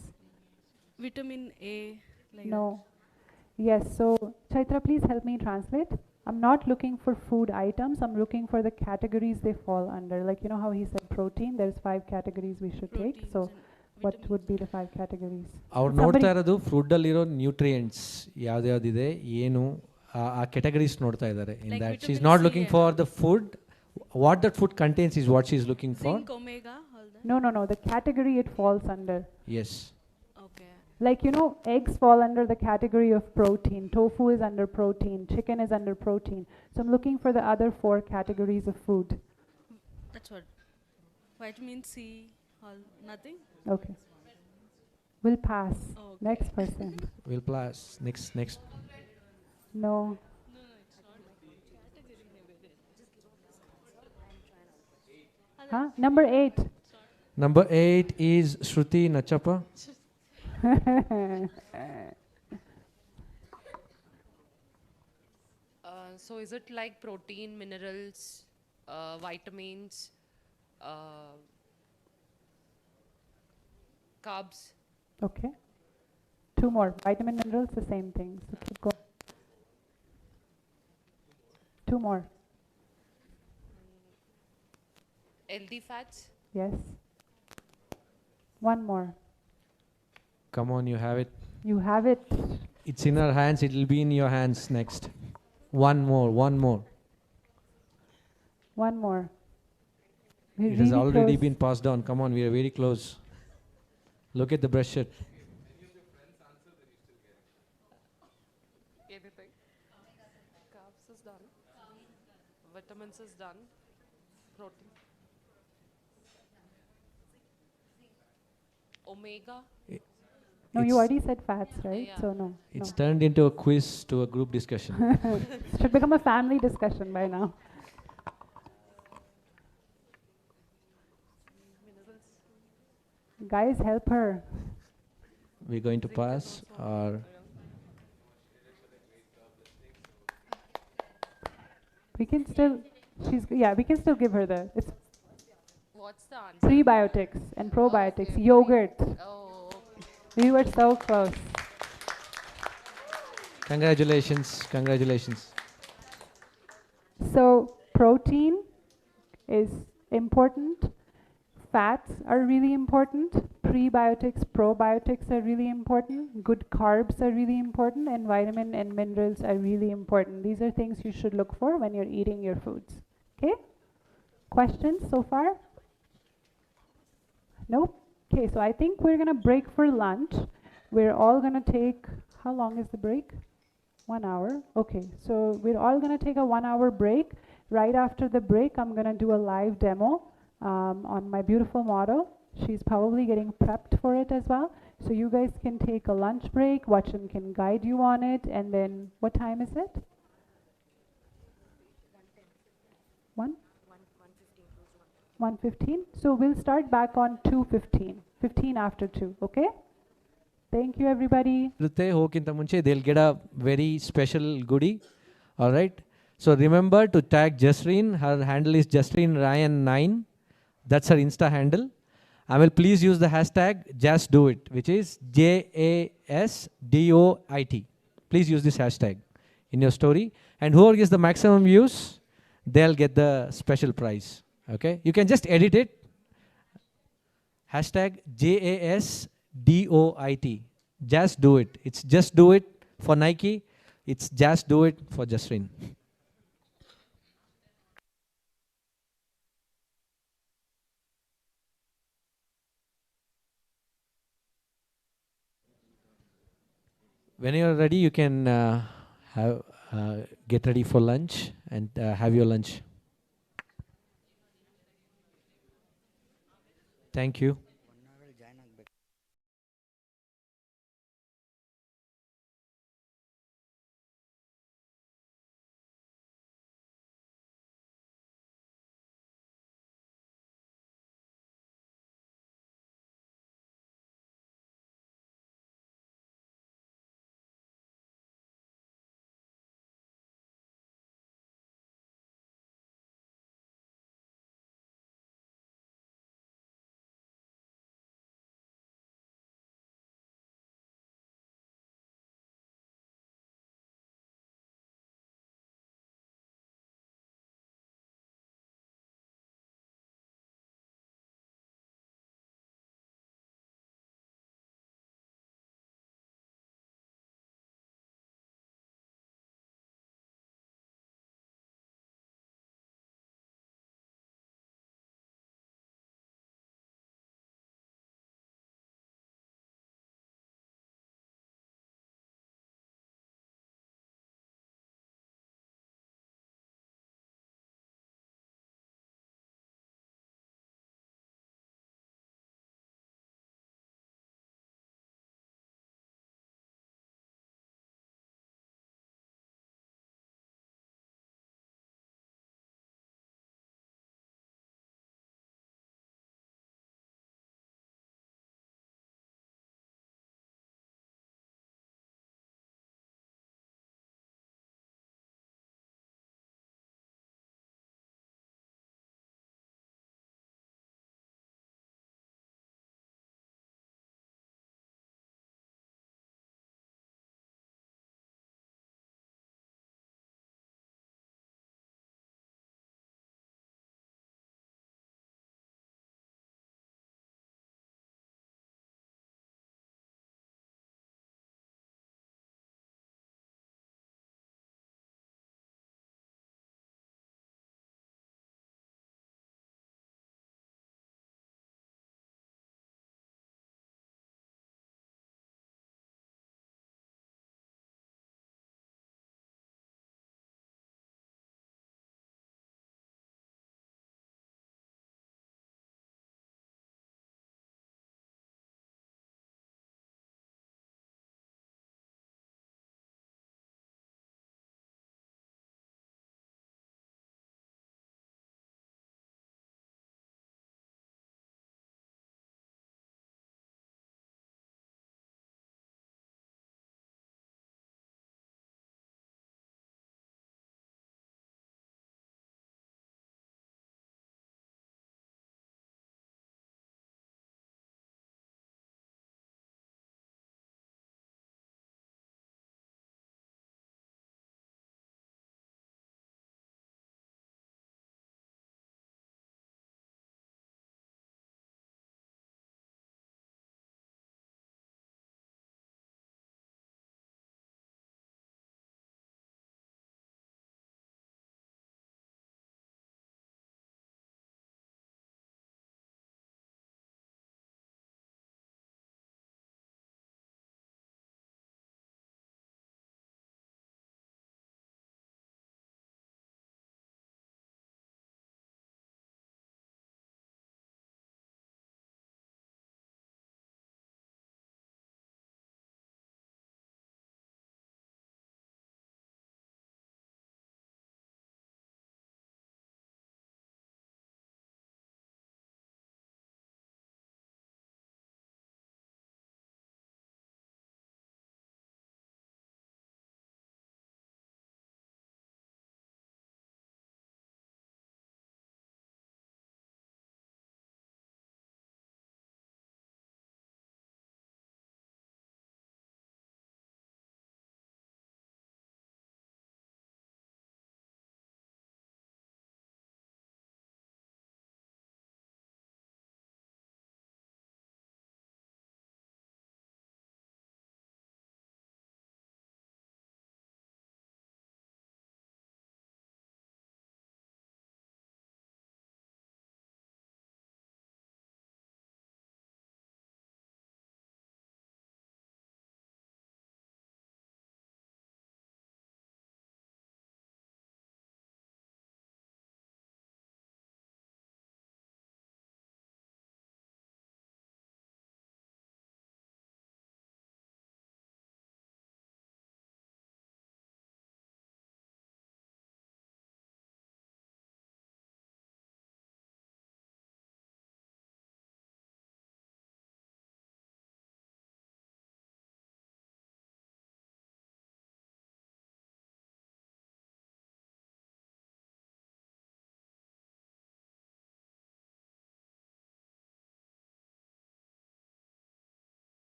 [SPEAKER 11] vitamin A, like
[SPEAKER 2] No. Yes, so Chaitra, please help me translate. I'm not looking for food items, I'm looking for the categories they fall under. Like, you know how he said protein, there's 5 categories we should take.
[SPEAKER 11] proteins
[SPEAKER 2] So
[SPEAKER 11] and
[SPEAKER 2] what
[SPEAKER 11] vitamins.
[SPEAKER 2] would be the 5 categories?
[SPEAKER 1] ಅವ್ರು
[SPEAKER 2] Somebody-
[SPEAKER 1] ನೋಡ್ತಾ ಇರೋದು ಫುಡ್ಡಲ್ಲಿರೋ nutrients ಯಾವ್ದ್ಯಾವ್ದಿದೆ ಏನು ಆ categories ನೋಡ್ತಾ ಇದ್ದಾರೆ ಇನ್
[SPEAKER 11] Like
[SPEAKER 1] that she is
[SPEAKER 11] vitamin
[SPEAKER 1] not
[SPEAKER 11] C
[SPEAKER 1] looking
[SPEAKER 11] and
[SPEAKER 1] for the food what that food contains is what she is looking for
[SPEAKER 11] zinc, omega, all that.
[SPEAKER 2] No, the category it falls under.
[SPEAKER 1] Yes
[SPEAKER 11] Okay.
[SPEAKER 2] Like, you know, eggs fall under the category of protein, tofu is under protein, chicken is under protein. So I'm looking for the other 4 categories of food.
[SPEAKER 11] That's what. Vitamin C, all nothing.
[SPEAKER 2] Okay. We'll pass.
[SPEAKER 11] Okay.
[SPEAKER 2] Next person.
[SPEAKER 1] Will plus next
[SPEAKER 2] No. Huh? Number 8.
[SPEAKER 1] Number 8 is Shruti Nachappa.
[SPEAKER 12] So is it like protein, minerals, vitamins, carbs?
[SPEAKER 2] Okay. 2 more. Vitamin, minerals, the same thing. So keep going. 2 more.
[SPEAKER 12] Healthy fats?
[SPEAKER 2] Yes. 1 more.
[SPEAKER 1] Come on, you have it.
[SPEAKER 2] You have it.
[SPEAKER 1] It's in our hands, it will be in your hands next. 1 more.
[SPEAKER 2] 1 more. We're
[SPEAKER 1] It has
[SPEAKER 2] really
[SPEAKER 1] already
[SPEAKER 2] close.
[SPEAKER 1] been passed down. Come on, we are very close. Look at the brush shirt.
[SPEAKER 12] Anything. Carbs is done. Vitamins is done. Protein. Omega.
[SPEAKER 2] No, you
[SPEAKER 1] It's-
[SPEAKER 2] already said fats, right?
[SPEAKER 12] Yeah.
[SPEAKER 2] So no.
[SPEAKER 1] It's
[SPEAKER 2] no.
[SPEAKER 1] turned into a quiz to a group discussion.
[SPEAKER 2] Should become a family discussion by now. Guys, help her.
[SPEAKER 1] We're going to pass or
[SPEAKER 2] We can still, we can still give her it's
[SPEAKER 12] What's the answer?
[SPEAKER 2] prebiotics and probiotics,
[SPEAKER 12] Okay.
[SPEAKER 2] yogurt.
[SPEAKER 12] Oh,
[SPEAKER 2] We were so close.
[SPEAKER 1] congratulations.
[SPEAKER 2] So protein is important, fats are really important, prebiotics, probiotics are really important, good carbs are really important, and vitamin and minerals are really important. These are things you should look for when you're eating your foods. Okay? Questions so far? Nope. Okay, so I think we're gonna break for lunch. We're all gonna take, how long is the break? 1 hour. Okay, so we're all gonna take a 1 hour break. Right after the break, I'm gonna do a live demo on my beautiful model. She's probably getting prepped for it as well. So you guys can take a lunch break, Wachan can guide you on it, and then what time is it? 1:15. So we'll start back on 2:15, 15 after 2, okay? Thank you, everybody.
[SPEAKER 1] They'll get a very special goodie. All right. So remember to tag Jasreen. Her handle is Jasreen Raien 9. That's her Insta handle. I will please use the hashtag Just Do It, which is JASDOIT. Please use this hashtag in your story. And whoever gets the maximum views, they'll get the special prize. Okay. You can just edit it. Hashtag JASDOIT. Just do it. It's just do it for Nike. It's just do it for Jasreen. When you're ready, you can get ready for lunch and have your lunch. Thank you.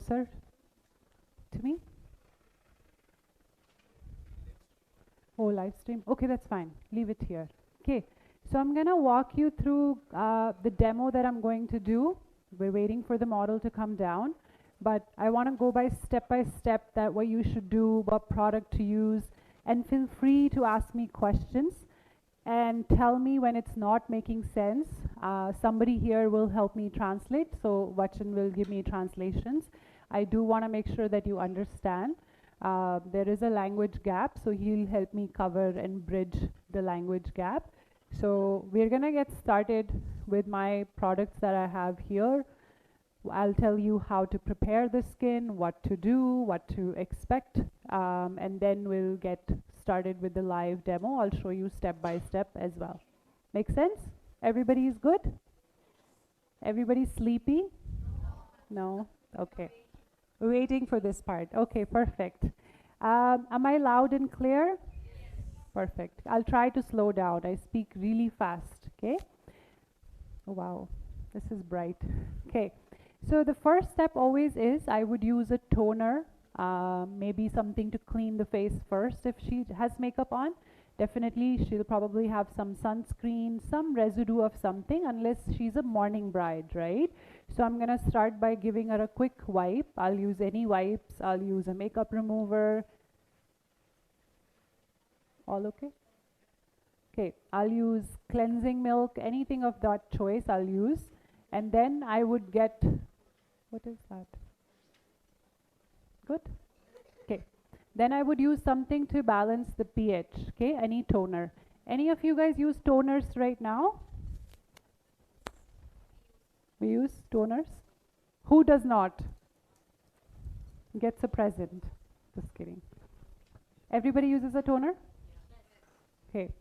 [SPEAKER 2] closer to me? Oh, live stream. Okay, that's fine. Leave it here. Okay, so I'm gonna walk you through the demo that I'm going to do. We're waiting for the model to come down, but I want to go by step that what you should do, what product to use, and feel free to ask me questions and tell me when it's not making sense. Somebody here will help me translate, so Vachan will give me translations. I do want to make sure that you understand. There is a language gap, so he'll help me cover and bridge the language gap. So we're gonna get started with my products that I have here. I'll tell you how to prepare the skin, what to do, what to expect, and then we'll get started with the live demo. I'll show you step by step as well. Make sense? Everybody is good? Everybody sleepy? No? Okay. Waiting for this part. Okay, perfect. Am I loud and clear? Perfect. I'll try to slow down. I speak really fast, okay? Oh, wow, this is bright. Okay, so the first step always is I would use a toner, maybe something to clean the face first if she has makeup on. Definitely she'll probably have some sunscreen, some residue of something, unless she's a morning bride, right? So I'm gonna start by giving her a quick wipe. I'll use any wipes. I'll use a makeup remover. All okay? Okay, I'll use cleansing milk, anything of that choice I'll use. And then I would get, what is that? Good? Okay. Then I would use something to balance the pH, okay? Any toner. Any of you guys use toners right now? We use toners? Who does not? Gets a present. Just kidding. Everybody uses a toner? Okay.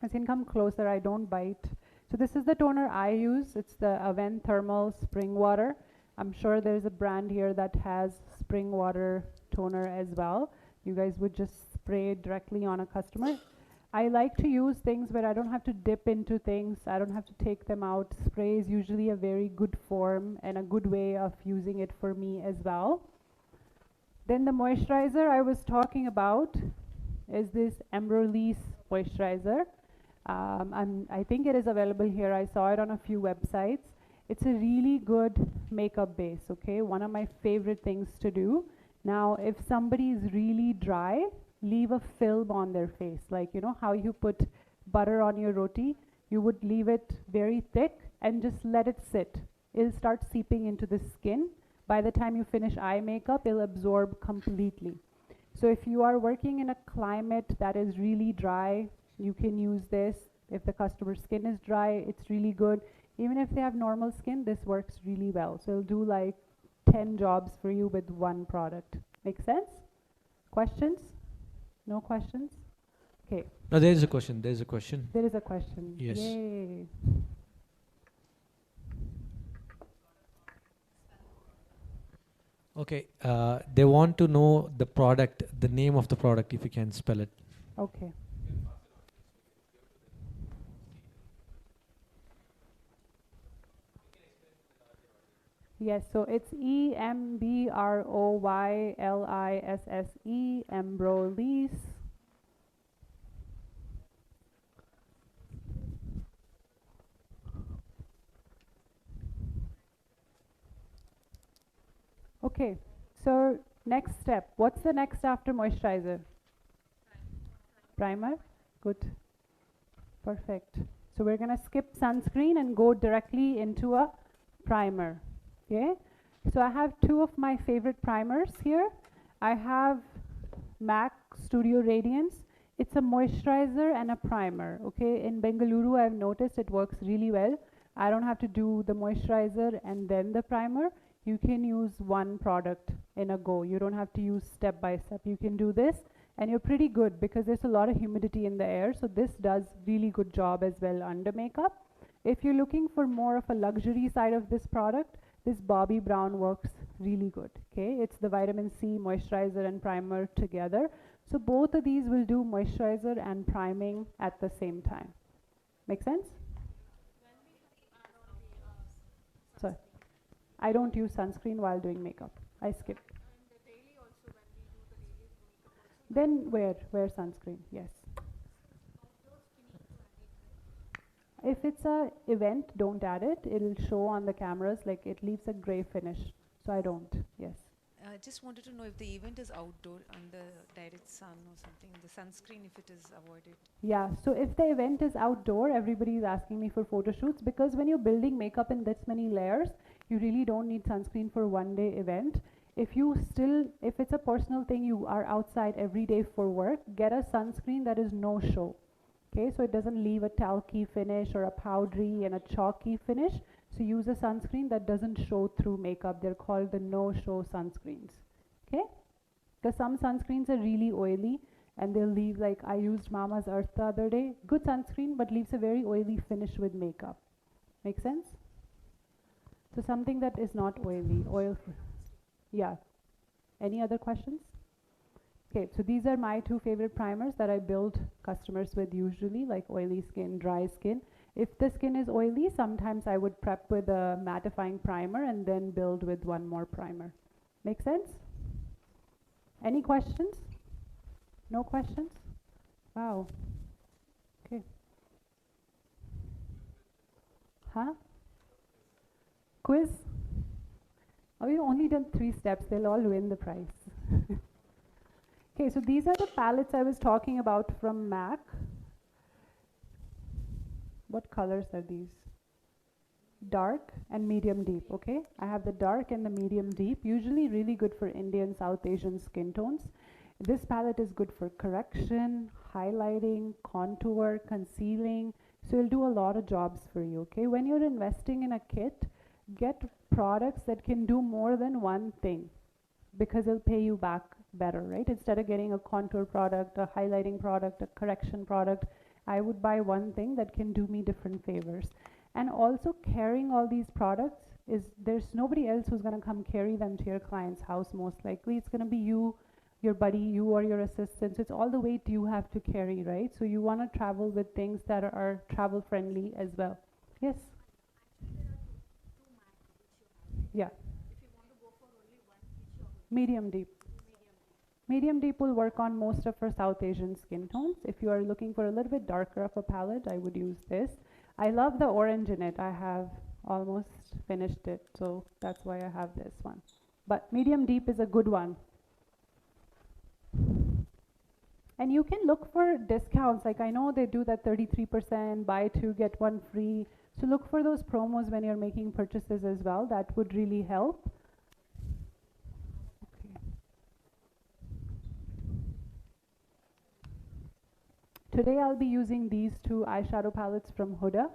[SPEAKER 2] As in, come closer, I don't bite. So this is the toner I use. It's the Aven Thermal Spring Water. I'm sure there's a brand here that has spring water toner as well. You guys would just spray it directly on a customer. I like to use things where I don't have to dip into things. I don't have to take them out. Spray is usually a very good form and a good way of using it for me as well. Then the moisturizer I was talking about is this Embryolisse moisturizer. I think it is available here. I saw it on a few websites. It's a really good makeup base, okay? One of my favorite things to do. Now, if somebody is really dry, leave a film on their face. Like, you know how you put butter on your roti? You would leave it very thick and just let it sit. It'll start seeping into the skin. By the time you finish eye makeup, it'll absorb completely. So if you are working in a climate that is really dry, you can use this. If the customer's skin is dry, it's really good. Even if they have normal skin, this works really well. So it'll do like 10 jobs for you with one product. Make sense? Questions? No questions? Okay.
[SPEAKER 1] No, there is a question. There is a question.
[SPEAKER 2] There is a question.
[SPEAKER 1] Yes.
[SPEAKER 2] Yay.
[SPEAKER 1] Okay. They want to know the product, the name of the product, if you can spell it.
[SPEAKER 2] Okay. Yes, so it's Embroylisse, Embryolisse. Okay, so next step. What's the next after moisturizer? Primer. Good. Perfect. So we're going to skip sunscreen and go directly into a primer. Okay, so I have two of my favorite primers here. I have MAC Studio Radiance. It's a moisturizer and a primer. Okay, in Bengaluru I've noticed it works really well. I don't have to do the moisturizer and then the primer. You can use one product in a go. You don't have to use step by step. You can do this and you're pretty good because there's a lot of humidity in the air. So this does really good job as well under makeup. If you're looking for more of a luxury side of this product, this Bobbi Brown works really good. Okay, it's the vitamin C moisturizer and primer together. So both of these will do moisturizer and priming at the same time. Make sense? Sorry, I don't use sunscreen while doing makeup. I skip. Then wear sunscreen, yes. If it's a event, don't add it. It'll show on the cameras like it leaves a gray finish. So I don't, yes.
[SPEAKER 13] I just wanted to know if the event is outdoor under direct sun or something, the sunscreen if it is avoided.
[SPEAKER 2] Yeah, so if the event is outdoor, everybody is asking me for photo shoots because when you're building makeup in this many layers, you really don't need sunscreen for one day event. If it's a personal thing, you are outside every day for work, get a sunscreen that is no show. Okay, so it doesn't leave a talky finish or a powdery and a chalky finish. So use a sunscreen that doesn't show through makeup. They're called the no-show sunscreens. Okay? Because some sunscreens are really oily and they'll leave, like I used Mama's Earth the other day. Good sunscreen, but leaves a very oily finish with makeup. Make sense? So something that is not oily, yeah. Any other questions? Okay, so these are my two favorite primers that I build customers with usually, like oily skin, dry skin. If the skin is oily, sometimes I would prep with a mattifying primer and then build with one more primer. Make sense? Any questions? No questions? Wow. Okay. Huh? Quiz? Oh, you only done 3 steps. They'll all win the prize. Okay, so these are the palettes I was talking about from MAC. What colors are these? Dark and medium deep, okay? I have the dark and the medium deep, usually really good for Indian, South Asian skin tones. This palette is good for correction, highlighting, contour, concealing. So it'll do a lot of jobs for you, okay? When you're investing in a kit, get products that can do more than one thing because it'll pay you back better, right? Instead of getting a contour product, a highlighting product, a correction product, I would buy one thing that can do me different favors. And also carrying all these products there's nobody else who's going to come carry them to your client's house most likely. It's going to be you, your buddy, you or your assistant. So it's all the weight you have to carry, right? So you want to travel with things that are travel friendly as well. Yes? Yeah. Medium deep. Medium deep will work on most of our South Asian skin tones. If you are looking for a little bit darker of a palette, I would use this. I love the orange in it. I have almost finished it, so that's why I have this one. But medium deep is a good one. And you can look for discounts. Like I know they do that 33%, buy 2, get 1 free. So look for those promos when you're making purchases as well. That would really help. Today I'll be using these 2 eyeshadow palettes from Huda.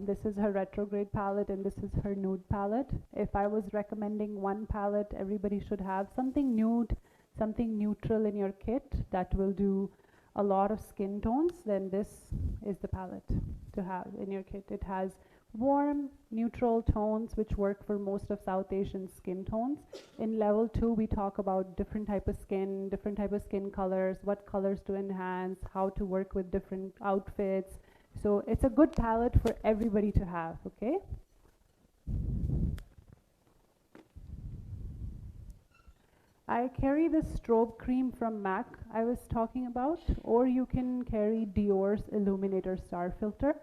[SPEAKER 2] This is her retrograde palette and this is her nude palette. If I was recommending one palette, everybody should have something nude, something neutral in your kit that will do a lot of skin tones, then this is the palette to have in your kit. It has warm, neutral tones which work for most of South Asian skin tones. In level 2, we talk about different type of skin colors, what colors to enhance, how to work with different outfits. So it's a good palette for everybody to have, okay? I carry this strobe cream from MAC I was talking about, or you can carry Dior's Illuminator Star Filter.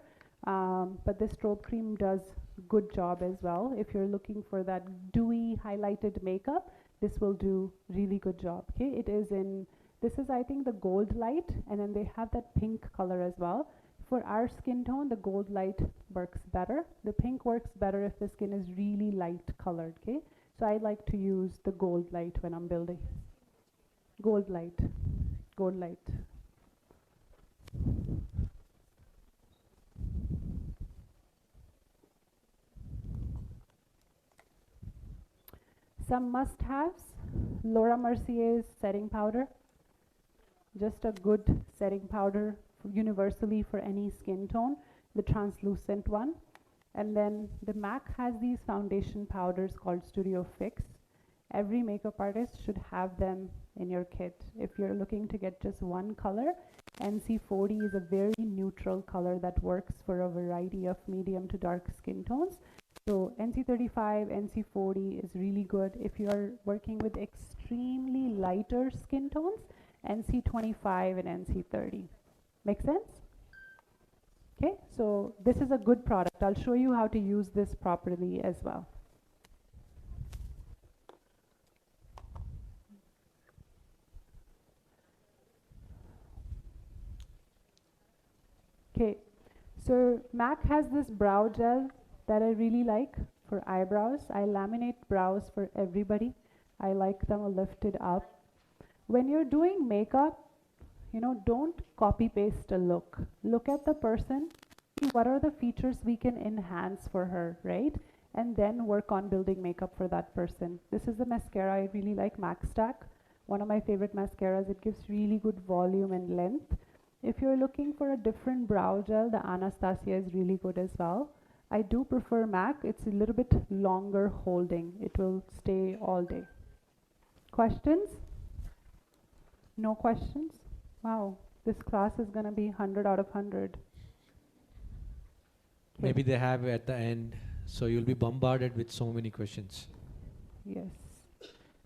[SPEAKER 2] But this strobe cream does good job as well. If you're looking for that dewy highlighted makeup, this will do really good job. Okay, this is I think the gold light, and then they have that pink color as well. For our skin tone, the gold light works better. The pink works better if the skin is really light colored. Okay, so I like to use the gold light when I'm building. Gold light. Some must-haves: Laura Mercier's setting powder. Just a good setting powder universally for any skin tone, the translucent one. And then the MAC has these foundation powders called Studio Fix. Every makeup artist should have them in your kit. If you're looking to get just one color, NC40 is a very neutral color that works for a variety of medium to dark skin tones. So NC35, NC40 is really good. If you are working with extremely lighter skin tones, NC25 and NC30. Make sense? Okay, so this is a good product. I'll show you how to use this properly as well. Okay, so MAC has this brow gel that I really like for eyebrows. I laminate brows for everybody. I like them lifted up. When you're doing makeup, you know, don't copy paste a look. Look at the person. See what are the features we can enhance for her, right? And then work on building makeup for that person. This is the mascara I really like, MAC Stack. One of my favorite mascaras. It gives really good volume and length. If you're looking for a different brow gel, the Anastasia is really good as well. I do prefer MAC. It's a little bit longer holding. It will stay all day. Questions? No questions? Wow, this class is going to be 100 out of 100.
[SPEAKER 1] Maybe they have at the end, so you'll be bombarded with so many questions.
[SPEAKER 2] Yes.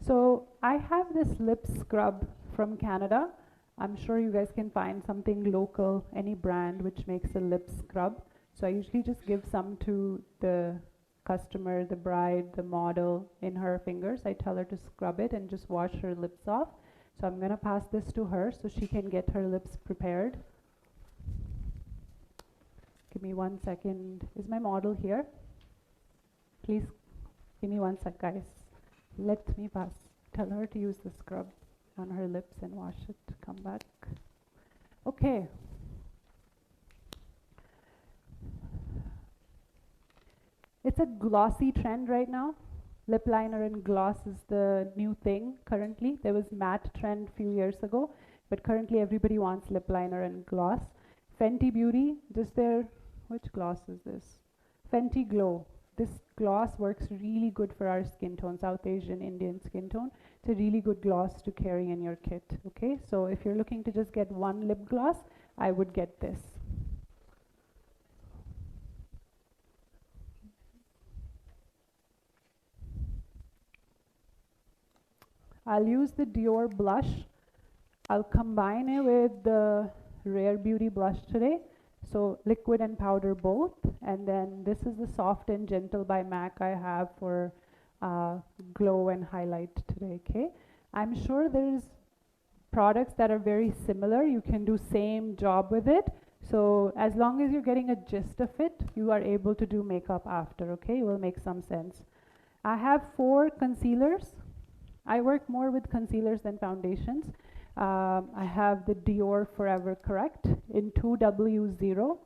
[SPEAKER 2] So I have this lip scrub from Canada. I'm sure you guys can find something local, any brand which makes a lip scrub. So I usually just give some to the customer, the bride, the model in her fingers. I tell her to scrub it and just wash her lips off. So I'm going to pass this to her so she can get her lips prepared. Give me 1 second. Is my model here? Please give me 1 sec, guys. Let me pass. Tell her to use the scrub on her lips and wash it. Come back. Okay. It's a glossy trend right now. Lip liner and gloss is the new thing currently. There was matte trend a few years ago, but currently everybody wants lip liner and gloss. Fenty Beauty, which gloss is this? Fenty Glow. This gloss works really good for our skin tone, South Asian, Indian skin tone. It's a really good gloss to carry in your kit, okay? So if you're looking to just get one lip gloss, I would get this. I'll use the Dior blush. I'll combine it with the Rare Beauty blush today. So liquid and powder both. And then this is the Soft and Gentle by MAC I have for glow and highlight today, okay? I'm sure there's products that are very similar. You can do same job with it. So as long as you're getting a gist of it, you are able to do makeup after, okay? It will make some sense. I have 4 concealers. I work more with concealers than foundations. I have the Dior Forever Correct in 2W0.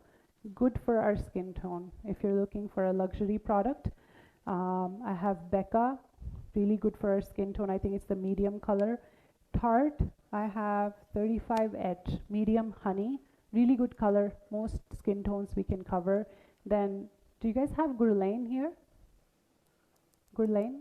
[SPEAKER 2] Good for our skin tone if you're looking for a luxury product. I have Becca, really good for our skin tone. I think it's the medium color. Tarte, I have 35H, medium honey, really good color. Most skin tones we can cover. Then, do you guys have Guerlain here? Guerlain?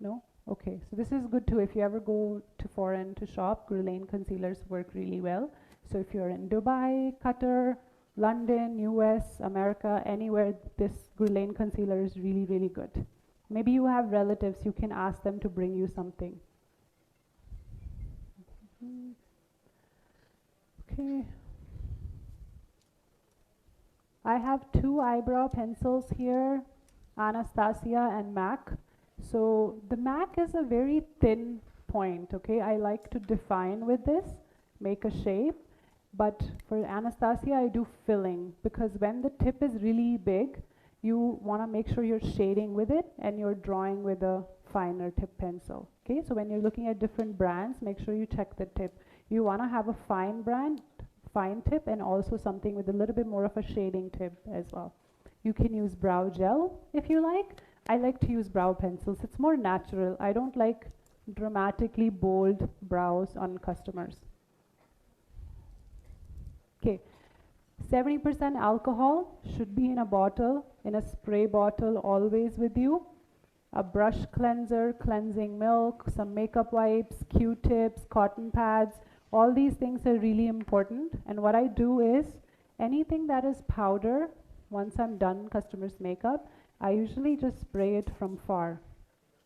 [SPEAKER 2] No? Okay, so this is good too. If you ever go to foreign to shop, Guerlain concealers work really well. So if you're in Dubai, Qatar, London, US, America, anywhere, this Guerlain concealer is really, really good. Maybe you have relatives, you can ask them to bring you something. Okay. I have 2 eyebrow pencils here, Anastasia and MAC. So the MAC is a very thin point, okay? I like to define with this, make a shape. But for Anastasia, I do filling because when the tip is really big, you want to make sure you're shading with it and you're drawing with a finer tip pencil, okay? So when you're looking at different brands, make sure you check the tip. You want to have a fine brand, fine tip, and also something with a little bit more of a shading tip as well. You can use brow gel if you like. I like to use brow pencils. It's more natural. I don't like dramatically bold brows on customers. Okay, 70% alcohol should be in a bottle, in a spray bottle, always with you. A brush cleanser, cleansing milk, some makeup wipes, Q-tips, cotton pads. All these things are really important. And what I do is anything that is powder, once I'm done customer's makeup, I usually just spray it from far.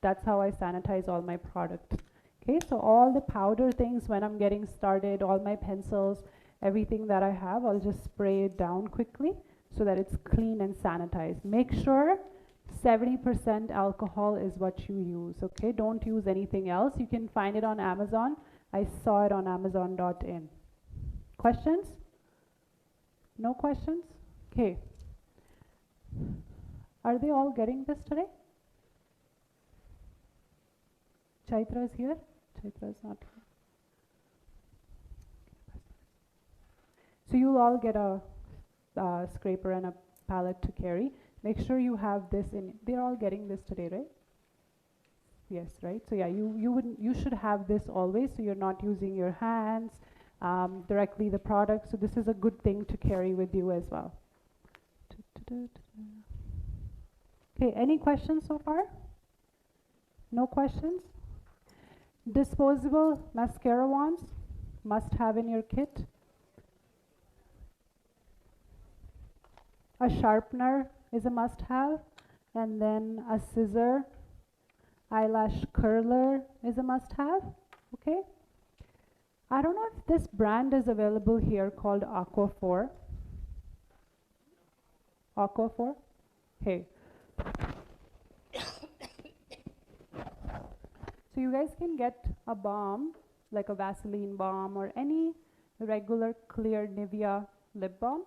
[SPEAKER 2] That's how I sanitize all my product. Okay, so all the powder things when I'm getting started, all my pencils, everything that I have, I'll just spray it down quickly so that it's clean and sanitized. Make sure 70% alcohol is what you use, okay? Don't use anything else. You can find it on Amazon. I saw it on Amazon.in. Questions? No questions? Okay. Are they all getting this today? Chaitra is here? Chaitra is not here. So you'll all get a scraper and a palette to carry. Make sure you have this in. They're all getting this today, right? Yes, right? So yeah, you should have this always, so you're not using your hands directly the product. So this is a good thing to carry with you as well. Okay, any questions so far? No questions? Disposable mascara wands, must have in your kit. A sharpener is a must have, and then a scissor, eyelash curler is a must have, okay? I don't know if this brand is available here called Aquaphor. Aquaphor? Hey. So you guys can get a balm, like a Vaseline balm or any regular clear Nivea lip balm.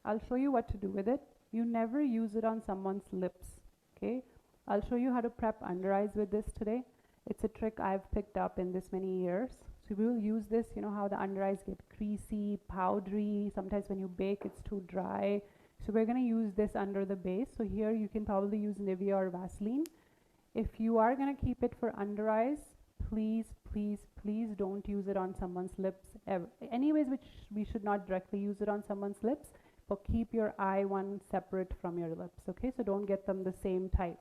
[SPEAKER 2] I'll show you what to do with it. You never use it on someone's lips, okay? I'll show you how to prep under eyes with this today. It's a trick I've picked up in this many years. So we will use this, you know how the under eyes get creasy, powdery, sometimes when you bake it's too dry. So we're gonna use this under the base. So here you can probably use Nivea or Vaseline. If you are gonna keep it for under eyes, please, please, please don't use it on someone's lips ever. Anyways, we should not directly use it on someone's lips, but keep your eye one separate from your lips, okay? So don't get them the same type.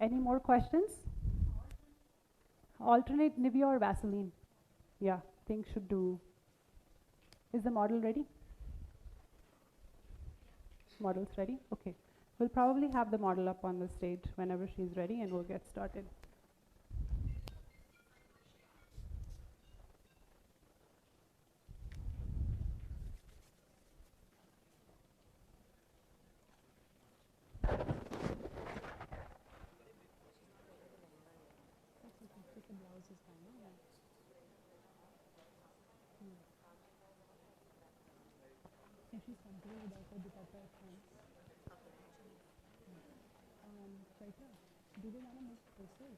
[SPEAKER 2] Any more questions? Alternate Nivea or Vaseline? Yeah, things should do. Is the model ready? Model's ready? Okay. We'll probably have the model up on the stage whenever she's ready and we'll get started. Do they want to move closer?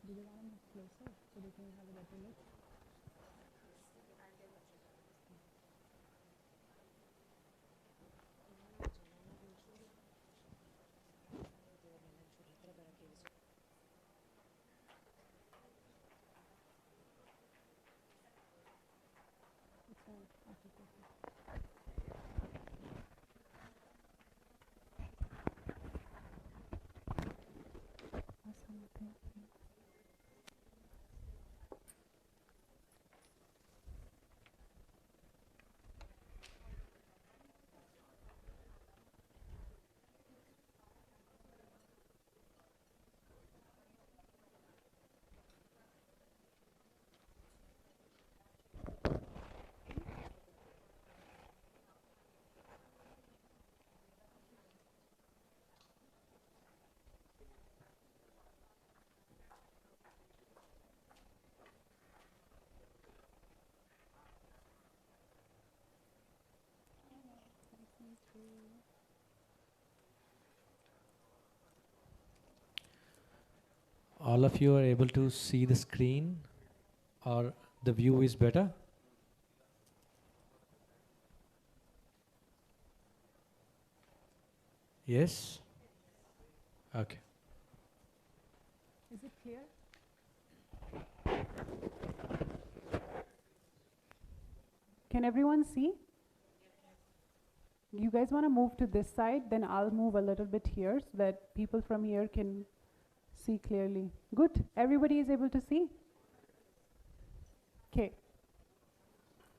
[SPEAKER 2] Do they want to move closer so they can have a better look?
[SPEAKER 1] All of you are able to see the screen, or the view is better? Yes? Okay.
[SPEAKER 2] Is it clear? Can everyone see? You guys want to move to this side, then I'll move a little bit here so that people from here can see clearly. Good. Everybody is able to see? Okay.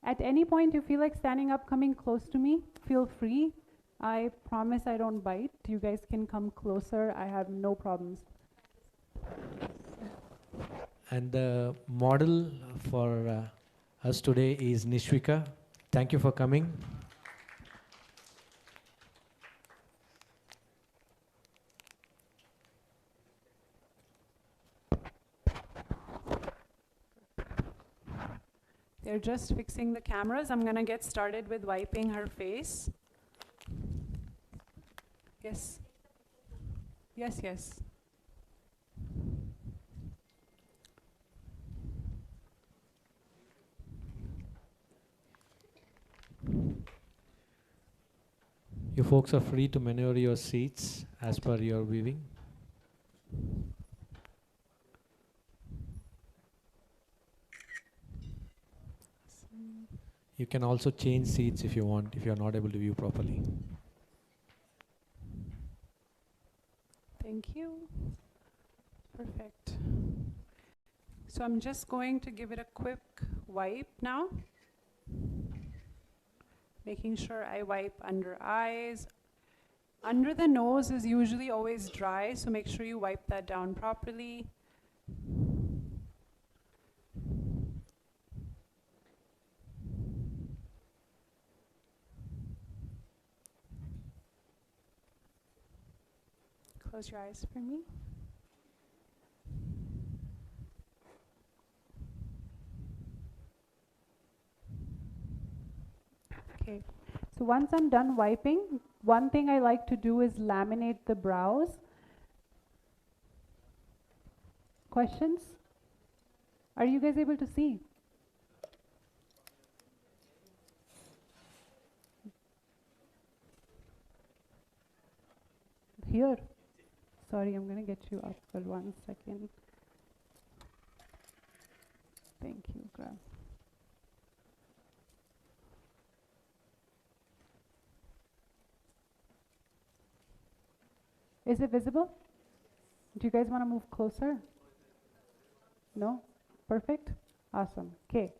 [SPEAKER 2] At any point you feel like standing up, coming close to me, feel free. I promise I don't bite. You guys can come closer. I have no problems.
[SPEAKER 1] And the model for us today is Nishwika. Thank you for coming.
[SPEAKER 2] They're just fixing the cameras. I'm gonna get started with wiping her face. Yes. Yes, yes.
[SPEAKER 1] You folks are free to maneuver your seats as per your viewing. You can also change seats if you want, if you are not able to view properly.
[SPEAKER 2] Thank you. Perfect. So I'm just going to give it a quick wipe now. Making sure I wipe under eyes. Under the nose is usually always dry, so make sure you wipe that down properly. Close your eyes for me. Okay, so once I'm done wiping, one thing I like to do is laminate the brows. Questions? Are you guys able to see? Here. Sorry, I'm going to get you up for 1 second. Thank you, Graham. Is it visible? Do you guys want to move closer? No? Perfect? Awesome. Okay.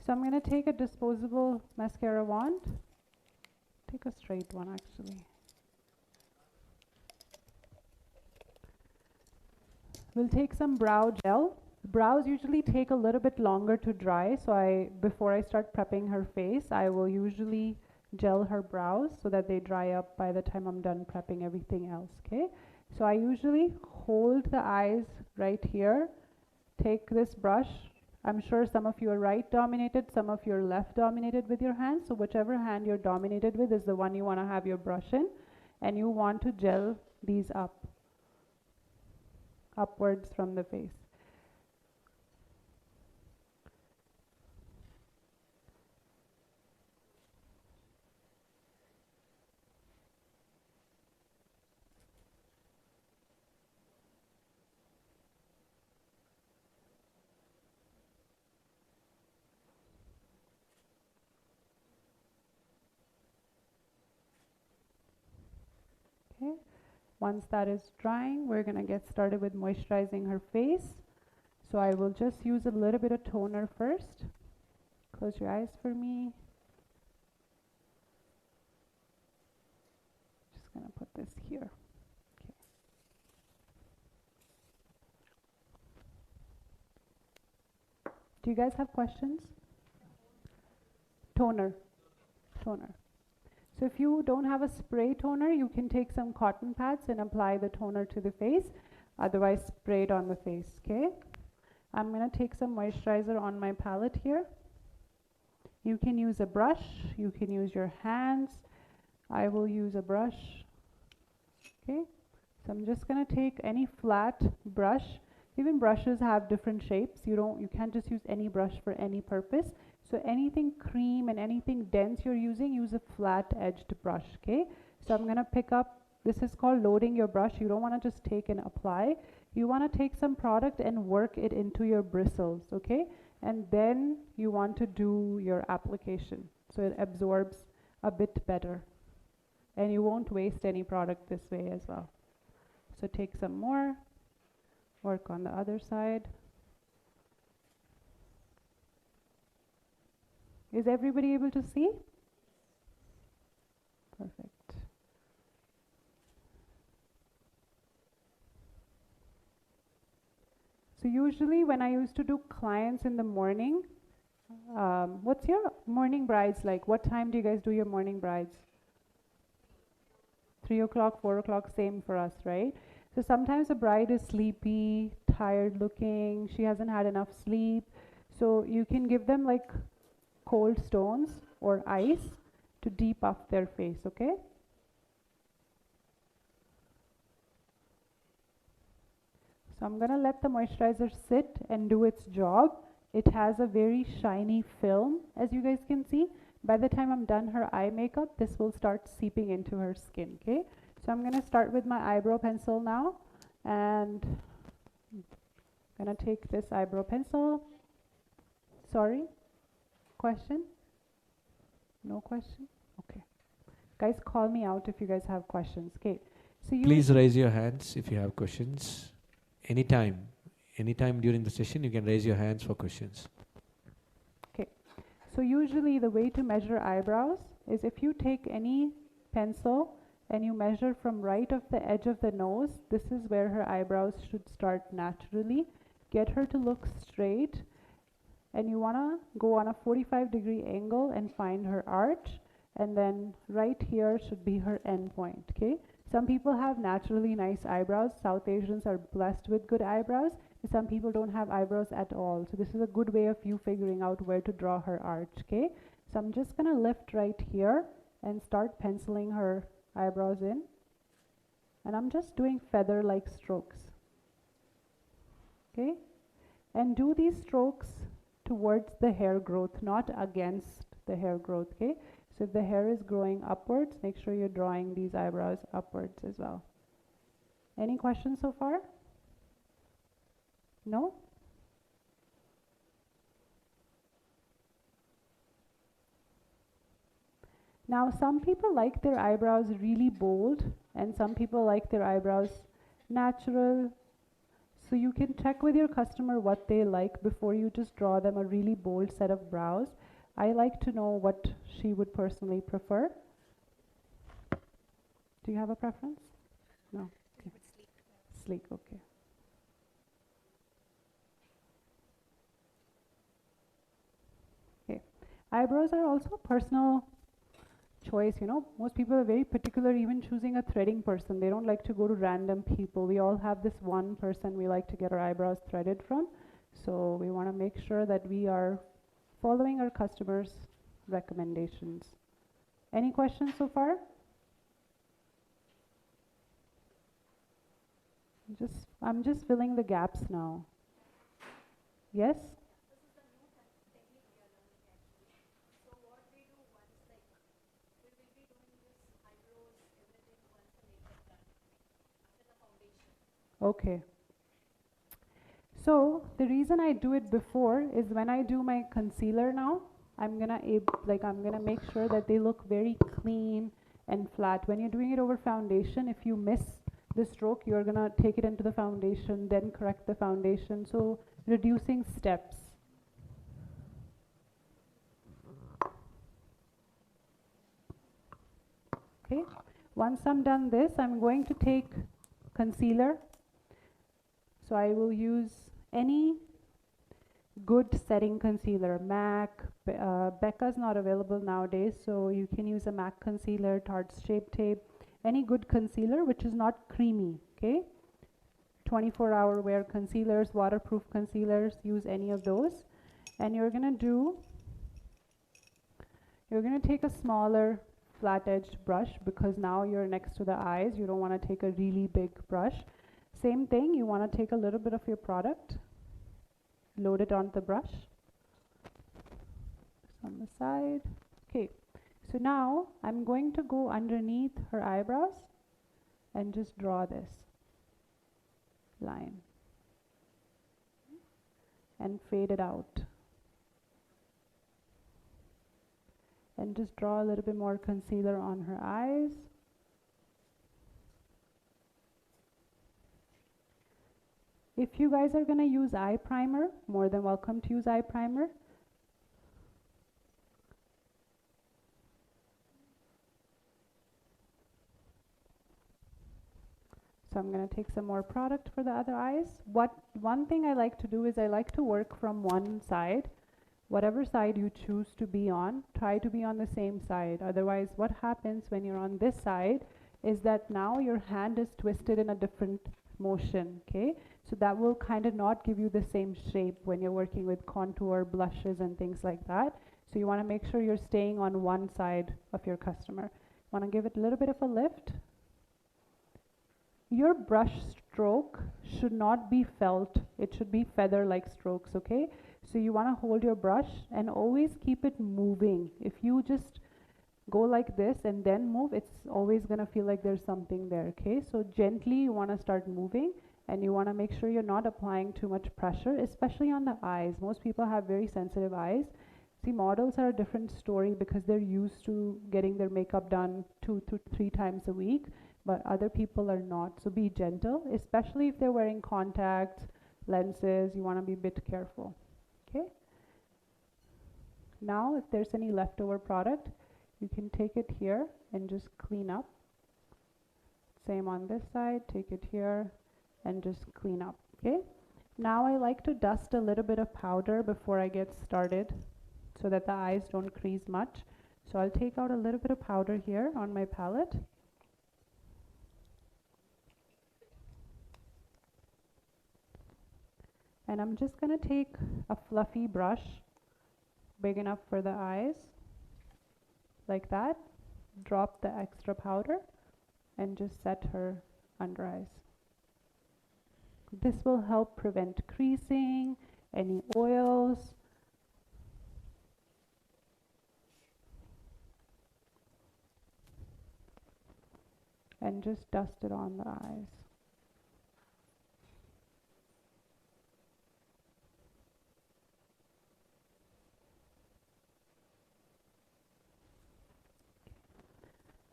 [SPEAKER 2] So I'm going to take a disposable mascara wand. Take a straight one, actually. We'll take some brow gel. Brows usually take a little bit longer to dry, so before I start prepping her face, I will usually gel her brows so that they dry up by the time I'm done prepping everything else, okay? So I usually hold the eyes right here, take this brush. I'm sure some of you are right dominated, some of you are left dominated with your hands, so whichever hand you're dominated with is the one you want to have your brush in, and you want to gel these upwards from the face. Okay. Once that is drying, we're going to get started with moisturizing her face. So I will just use a little bit of toner first. Close your eyes for me. Just going to put this here. Okay. Do you guys have questions? Toner. Toner. So if you don't have a spray toner, you can take some cotton pads and apply the toner to the face. Otherwise, spray it on the face, okay? I'm going to take some moisturizer on my palette here. You can use a brush. You can use your hands. I will use a brush, okay? So I'm just going to take any flat brush. Even brushes have different shapes. You can't just use any brush for any purpose. So anything cream and anything dense you're using, use a flat-edged brush, okay? So I'm going to pick up, this is called loading your brush. You don't want to just take and apply. You want to take some product and work it into your bristles, okay? And then you want to do your application, so it absorbs a bit better. And you won't waste any product this way as well. So take some more, work on the other side. Is everybody able to see? Perfect. So usually when I used to do clients in the morning, what's your morning brides like? What time do you guys do your morning brides? 3 o'clock, 4 o'clock, same for us, right? So sometimes a bride is sleepy, tired looking, she hasn't had enough sleep. So you can give them like cold stones or ice to depuff their face, okay? So I'm gonna let the moisturizer sit and do its job. It has a very shiny film, as you guys can see. By the time I'm done her eye makeup, this will start seeping into her skin, okay? So I'm gonna start with my eyebrow pencil now, and I'm gonna take this eyebrow pencil. Sorry? Question? No question? Okay. Guys, call me out if you guys have questions, okay? So you
[SPEAKER 1] Please raise your hands if you have questions. Anytime during the session, you can raise your hands for questions.
[SPEAKER 2] Okay. So usually the way to measure eyebrows is if you take any pencil and you measure from right of the edge of the nose, this is where her eyebrows should start naturally. Get her to look straight, and you want to go on a 45-degree angle and find her arch, and then right here should be her end point, okay? Some people have naturally nice eyebrows. South Asians are blessed with good eyebrows. Some people don't have eyebrows at all. So this is a good way of you figuring out where to draw her arch, okay? So I'm just gonna lift right here and start penciling her eyebrows in. And I'm just doing feather-like strokes, okay? And do these strokes towards the hair growth, not against the hair growth, okay? So if the hair is growing upwards, make sure you're drawing these eyebrows upwards as well. Any questions so far? No? Now, some people like their eyebrows really bold, and some people like their eyebrows natural. So you can check with your customer what they like before you just draw them a really bold set of brows. I like to know what she would personally prefer. Do you have a preference? No? Okay. Sleek, okay. Okay. Eyebrows are also personal choice, you know. Most people are very particular even choosing a threading person. They don't like to go to random people. We all have this one person we like to get our eyebrows threaded from. So we want to make sure that we are following our customers' recommendations. Any questions so far? I'm just filling the gaps now. Yes? Okay. So the reason I do it before is when I do my concealer now, I'm gonna make sure that they look very clean and flat. When you're doing it over foundation, if you miss the stroke, you're gonna take it into the foundation, then correct the foundation. So reducing steps. Okay. Once I'm done this, I'm going to take concealer. So I will use any good setting concealer. MAC, Becca's not available nowadays, so you can use a MAC concealer, Tarte's Shape Tape, any good concealer which is not creamy, okay? 24-hour wear concealers, waterproof concealers, use any of those. And you're gonna take a smaller flat-edged brush because now you're next to the eyes. You don't want to take a really big brush. Same thing, you want to take a little bit of your product, load it on the brush, on the side. Okay, so now I'm going to go underneath her eyebrows and just draw this line and fade it out. And just draw a little bit more concealer on her eyes. If you guys are going to use eye primer, more than welcome to use eye primer. So I'm going to take some more product for the other eyes. One thing I like to do is I like to work from one side. Whatever side you choose to be on, try to be on the same side. Otherwise, what happens when you're on this side is that now your hand is twisted in a different motion, okay? So that will kind of not give you the same shape when you're working with contour, blushes, and things like that. So you want to make sure you're staying on one side of your customer. Want to give it a little bit of a lift. Your brush stroke should not be felt. It should be feather-like strokes, okay? So you want to hold your brush and always keep it moving. If you just go like this and then move, it's always going to feel like there's something there, okay? So gently you want to start moving, and you want to make sure you're not applying too much pressure, especially on the eyes. Most people have very sensitive eyes. See, models are a different story because they're used to getting their makeup done 2 to 3 times a week, but other people are not. So be gentle, especially if they're wearing contacts, lenses. You want to be a bit careful, okay? Now, if there's any leftover product, you can take it here and just clean up. Same on this side, take it here and just clean up, okay? Now I like to dust a little bit of powder before I get started so that the eyes don't crease much. So I'll take out a little bit of powder here on my palette. And I'm just going to take a fluffy brush, big enough for the eyes, like that. Drop the extra powder and just set her under eyes. This will help prevent creasing, any oils. And just dust it on the eyes.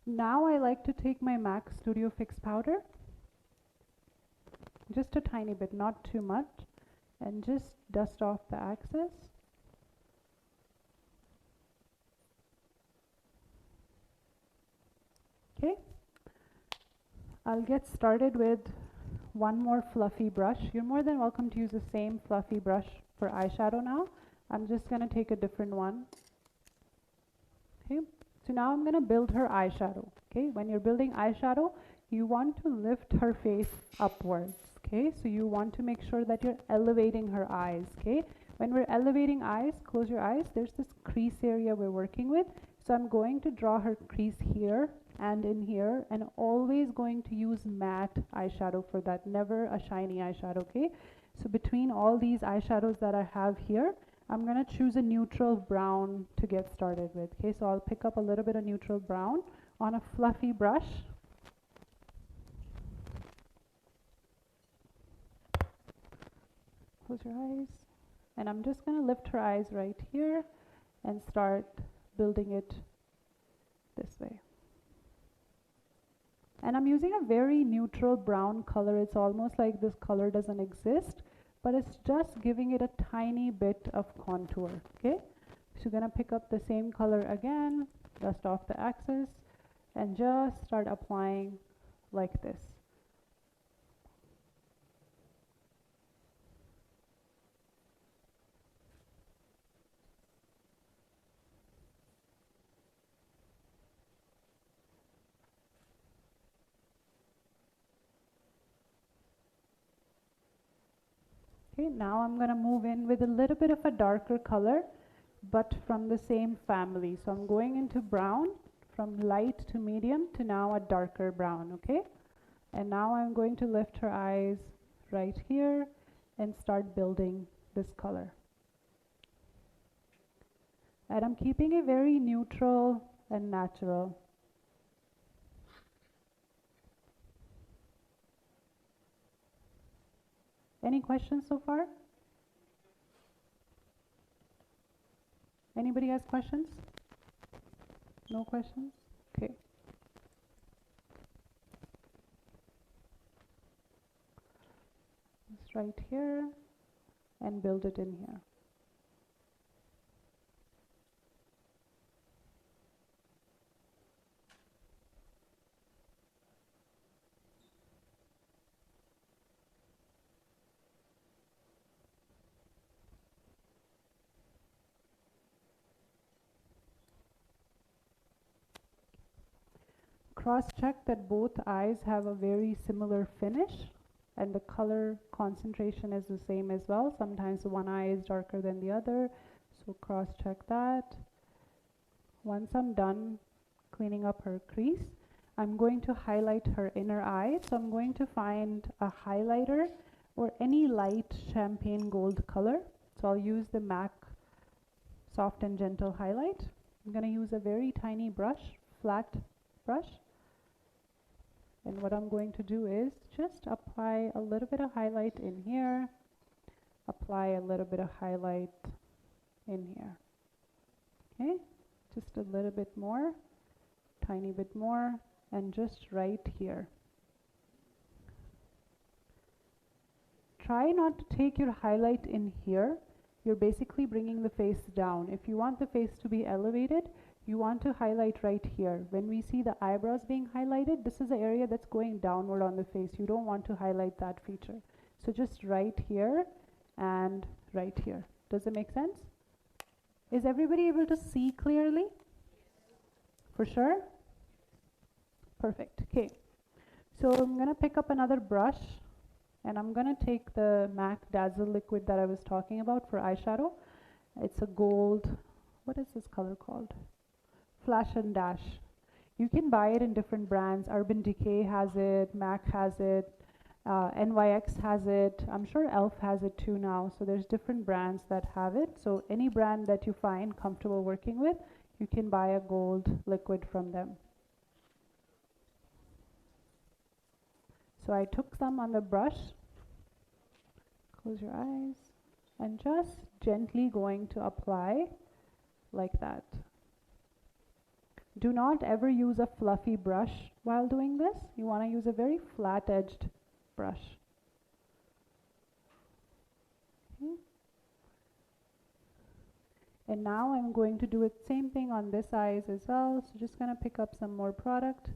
[SPEAKER 2] Now I like to take my MAC Studio Fix powder, just a tiny bit, not too much, and just dust off the excess. Okay, I'll get started with one more fluffy brush. You're more than welcome to use the same fluffy brush for eyeshadow now. I'm just going to take a different one. Okay. So now I'm going to build her eyeshadow, okay? When you're building eyeshadow, you want to lift her face upwards, okay? So you want to make sure that you're elevating her eyes, okay? When we're elevating eyes, close your eyes, there's this crease area we're working with. So I'm going to draw her crease here and in here, and always going to use matte eyeshadow for that, never a shiny eyeshadow, okay? So between all these eyeshadows that I have here, I'm going to choose a neutral brown to get started with. Okay, so I'll pick up a little bit of neutral brown on a fluffy brush. Close your eyes. And I'm just going to lift her eyes right here and start building it this way. And I'm using a very neutral brown color. It's almost like this color doesn't exist, but it's just giving it a tiny bit of contour, okay? So you're gonna pick up the same color again, dust off the excess, and just start applying like this. Okay, now I'm going to move in with a little bit of a darker color, but from the same family. So I'm going into brown, from light to medium to now a darker brown, okay? And now I'm going to lift her eyes right here and start building this color. And I'm keeping it very neutral and natural. Any questions so far? Anybody has questions? No questions? Okay. Just right here and build it in here. cross-check that both eyes have a very similar finish and the color concentration is the same as well. Sometimes one eye is darker than the other, so cross-check that. Once I'm done cleaning up her crease, I'm going to highlight her inner eye. So I'm going to find a highlighter or any light champagne gold color. So I'll use the MAC Soft and Gentle Highlight. I'm going to use a very tiny brush, flat brush. And what I'm going to do is just apply a little bit of highlight in here, apply a little bit of highlight in here. Okay, just a little bit more, tiny bit more, and just right here. Try not to take your highlight in here. You're basically bringing the face down. If you want the face to be elevated, you want to highlight right here. When we see the eyebrows being highlighted, this is the area that's going downward on the face. You don't want to highlight that feature. So just right here and right here. Does it make sense? Is everybody able to see clearly? For sure? Perfect. Okay. So I'm going to pick up another brush and I'm going to take the MAC Dazzle liquid that I was talking about for eyeshadow. It's a gold, what is this color called? Flash and Dash. You can buy it in different brands. Urban Decay has it, MAC has it, NYX has it. I'm sure ELF has it too now. So there's different brands that have it. So any brand that you find comfortable working with, you can buy a gold liquid from them. So I took some on the brush, close your eyes, and just gently going to apply like that. Do not ever use a fluffy brush while doing this. You want to use a very flat-edged brush. Okay. And now I'm going to do it same thing on this eyes as well. So just going to pick up some more product.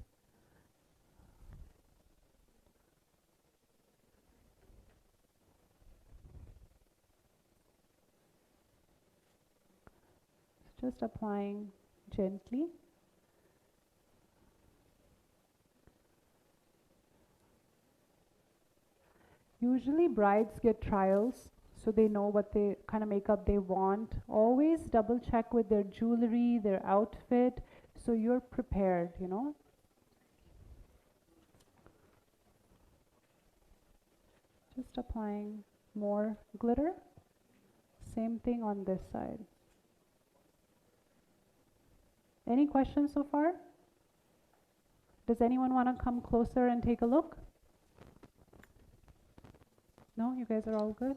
[SPEAKER 2] Just applying gently. Usually brides get trials, so they know what they kind of makeup they want. Always double check with their jewelry, their outfit, so you're prepared, you know. Just applying more glitter. Same thing on this side. Any questions so far? Does anyone want to come closer and take a look? No, you guys are all good?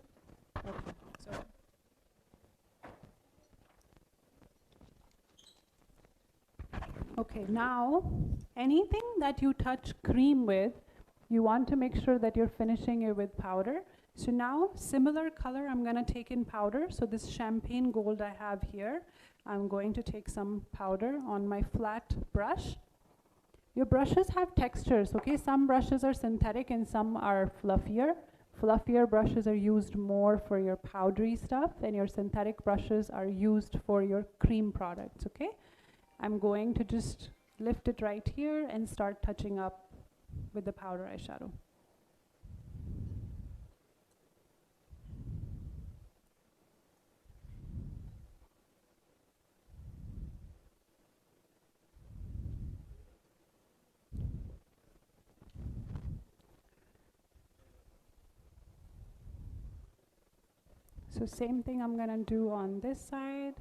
[SPEAKER 2] Okay, so okay, now anything that you touch cream with, you want to make sure that you're finishing it with powder. So now, similar color I'm going to take in powder. So this champagne gold I have here, I'm going to take some powder on my flat brush. Your brushes have textures, okay? Some brushes are synthetic and some are fluffier. Fluffier brushes are used more for your powdery stuff, and your synthetic brushes are used for your cream products, okay? I'm going to just lift it right here and start touching up with the powder eyeshadow. So same thing I'm going to do on this side.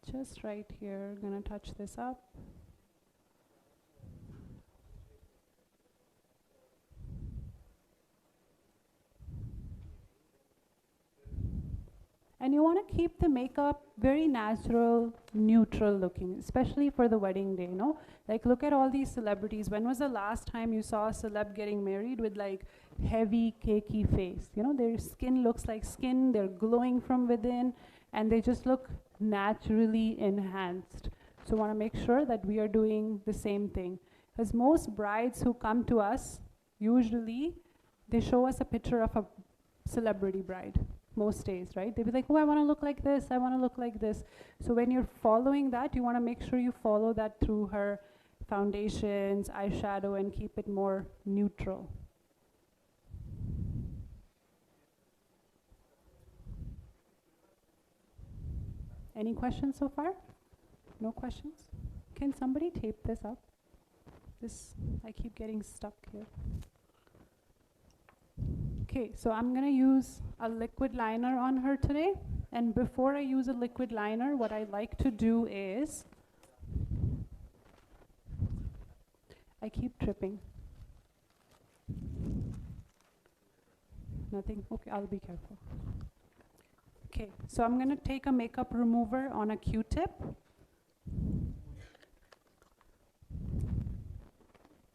[SPEAKER 2] Just right here, I'm going to touch this up. And you want to keep the makeup very natural, neutral looking, especially for the wedding day, you know? Like, look at all these celebrities. When was the last time you saw a celeb getting married with like heavy, cakey face? You know, their skin looks like skin, they're glowing from within, and they just look naturally enhanced. So want to make sure that we are doing the same thing. Because most brides who come to us, usually, they show us a picture of a celebrity bride. Most days, right? They'll be like, oh, I want to look like this, I want to look like this. So when you're following that, you want to make sure you follow that through her foundations, eyeshadow, and keep it more neutral. Any questions so far? No questions? Can somebody tape this up? I keep getting stuck here. Okay, so I'm gonna use a liquid liner on her today. And before I use a liquid liner, what I like to do is, I keep tripping. Nothing? Okay, I'll be careful. Okay, so I'm gonna take a makeup remover on a Q-tip.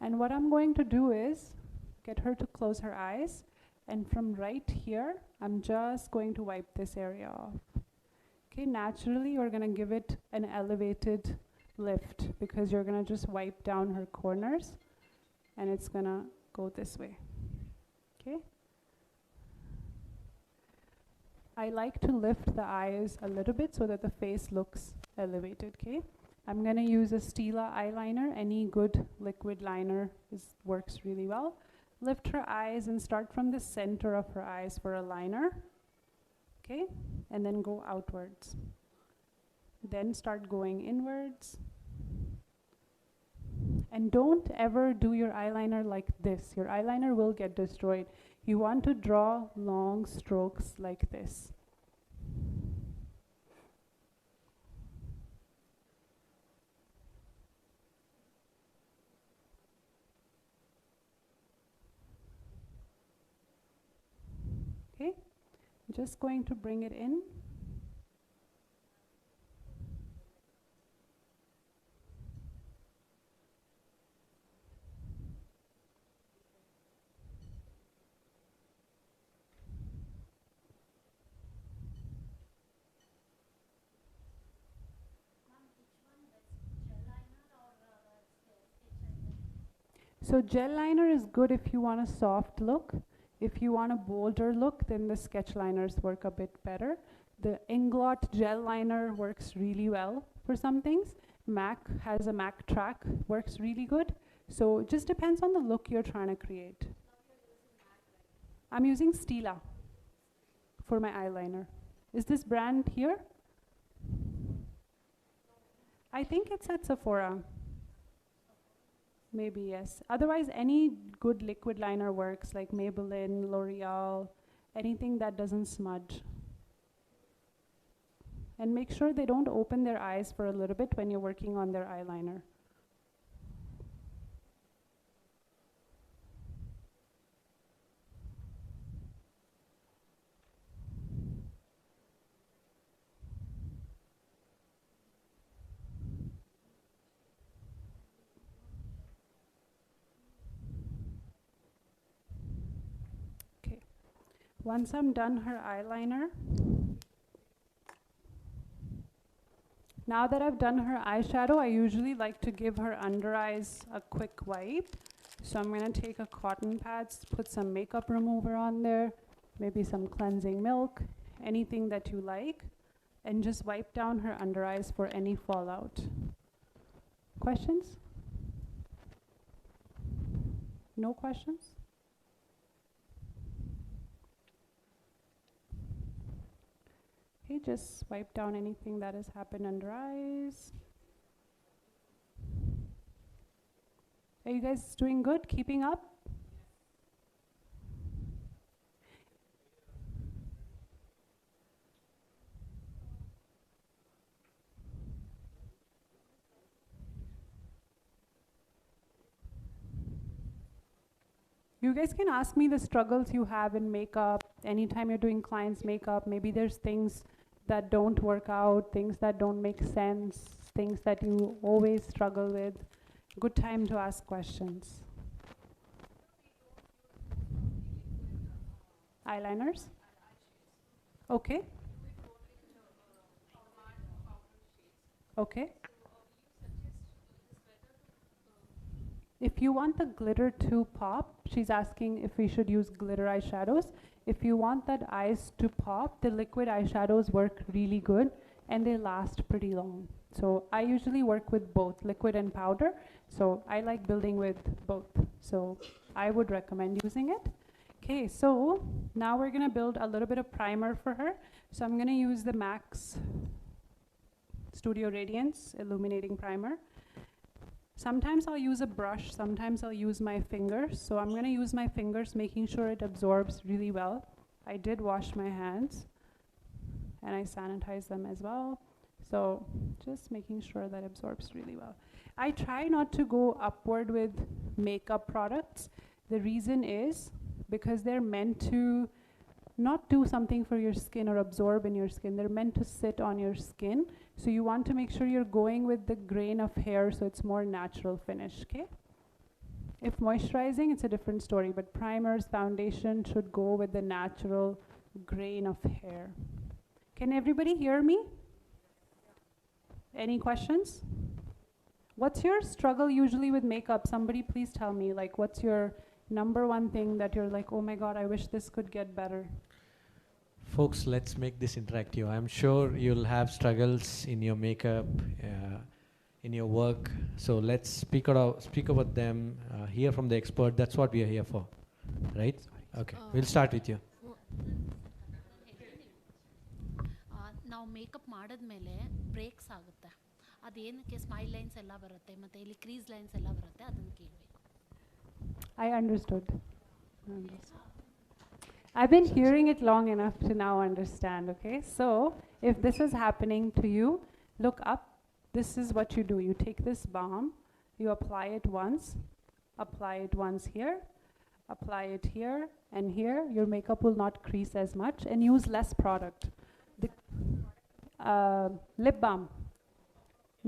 [SPEAKER 2] And what I'm going to do is get her to close her eyes. And from right here, I'm just going to wipe this area off. Okay, naturally, you're gonna give it an elevated lift because you're gonna just wipe down her corners and it's gonna go this way. Okay? I like to lift the eyes a little bit so that the face looks elevated, okay? I'm gonna use a Stila eyeliner. Any good liquid liner works really well. Lift her eyes and start from the center of her eyes for a liner, okay? And then go outwards. Then start going inwards. And don't ever do your eyeliner like this. Your eyeliner will get destroyed. You want to draw long strokes like this. Okay, I'm just going to bring it in. So gel liner is good if you want a soft look. If you want a bolder look, then the sketch liners work a bit better. The Inglot gel liner works really well for some things. MAC has a MAC track, works really good. So it just depends on the look you're trying to create. I'm using Stila for my eyeliner. Is this brand here? I think it's at Sephora. Maybe, yes. Otherwise, any good liquid liner works, like Maybelline, L'Oreal, anything that doesn't smudge. And make sure they don't open their eyes for a little bit when you're working on their eyeliner. Once I'm done her eyeliner, now that I've done her eyeshadow, I usually like to give her under eyes a quick wipe. So I'm gonna take a cotton pad, put some makeup remover on there, maybe some cleansing milk, anything that you like, and just wipe down her under eyes for any fallout. Questions? No questions? Okay, just wipe down anything that has happened under eyes. Are you guys doing good? Keeping up? You guys can ask me the struggles you have in makeup. Anytime you're doing clients' makeup, maybe there's things that don't work out, things that don't make sense, things that you always struggle with. Good time to ask questions. Eyeliners? Okay. Okay. If you want the glitter to pop, she's asking if we should use glitter eyeshadows. If you want that eyes to pop, the liquid eyeshadows work really good and they last pretty long. So I usually work with both liquid and powder. So I like building with both. So I would recommend using it. Okay, so now we're gonna build a little bit of primer for her. So I'm gonna use the MAC Studio Radiance Illuminating Primer. Sometimes I'll use a brush, sometimes I'll use my fingers. So I'm gonna use my fingers, making sure it absorbs really well. I did wash my hands and I sanitize them as well. So just making sure that absorbs really well. I try not to go upward with makeup products. The reason is because they're meant to not do something for your skin or absorb in your skin. They're meant to sit on your skin. So you want to make sure you're going with the grain of hair so it's more natural finish, okay? If moisturizing, it's a different story, but primers, foundation should go with the natural grain of hair. Can everybody hear me? Any questions? What's your struggle usually with makeup? Somebody please tell me, like, what's your number one thing that you're like, oh my God, I wish this could get better?
[SPEAKER 1] Folks, let's make this interactive. I'm sure you'll have struggles in your makeup, in your work. So let's speak about them, hear from the expert. That's what we are here for, right? Okay, we'll start with you.
[SPEAKER 8] ನಾವು makeup ಮಾಡಿದ್ಮೇಲೆ breaks ಆಗುತ್ತೆ, ಅದೇನಕ್ಕೆ smile lines ಎಲ್ಲ ಬರುತ್ತೆ ಮತ್ತು ಇಲ್ಲಿ crease lines ಎಲ್ಲ ಬರುತ್ತೆ, ಅದನ್ನು ಕೇಳಬೇಕು.
[SPEAKER 2] I understood. I've been hearing it long enough to now understand, okay? So if this is happening to you, look up. This is what you do. You take this balm, you apply it once here, apply it here and here. Your makeup will not crease as much, and use less product. The lip balm,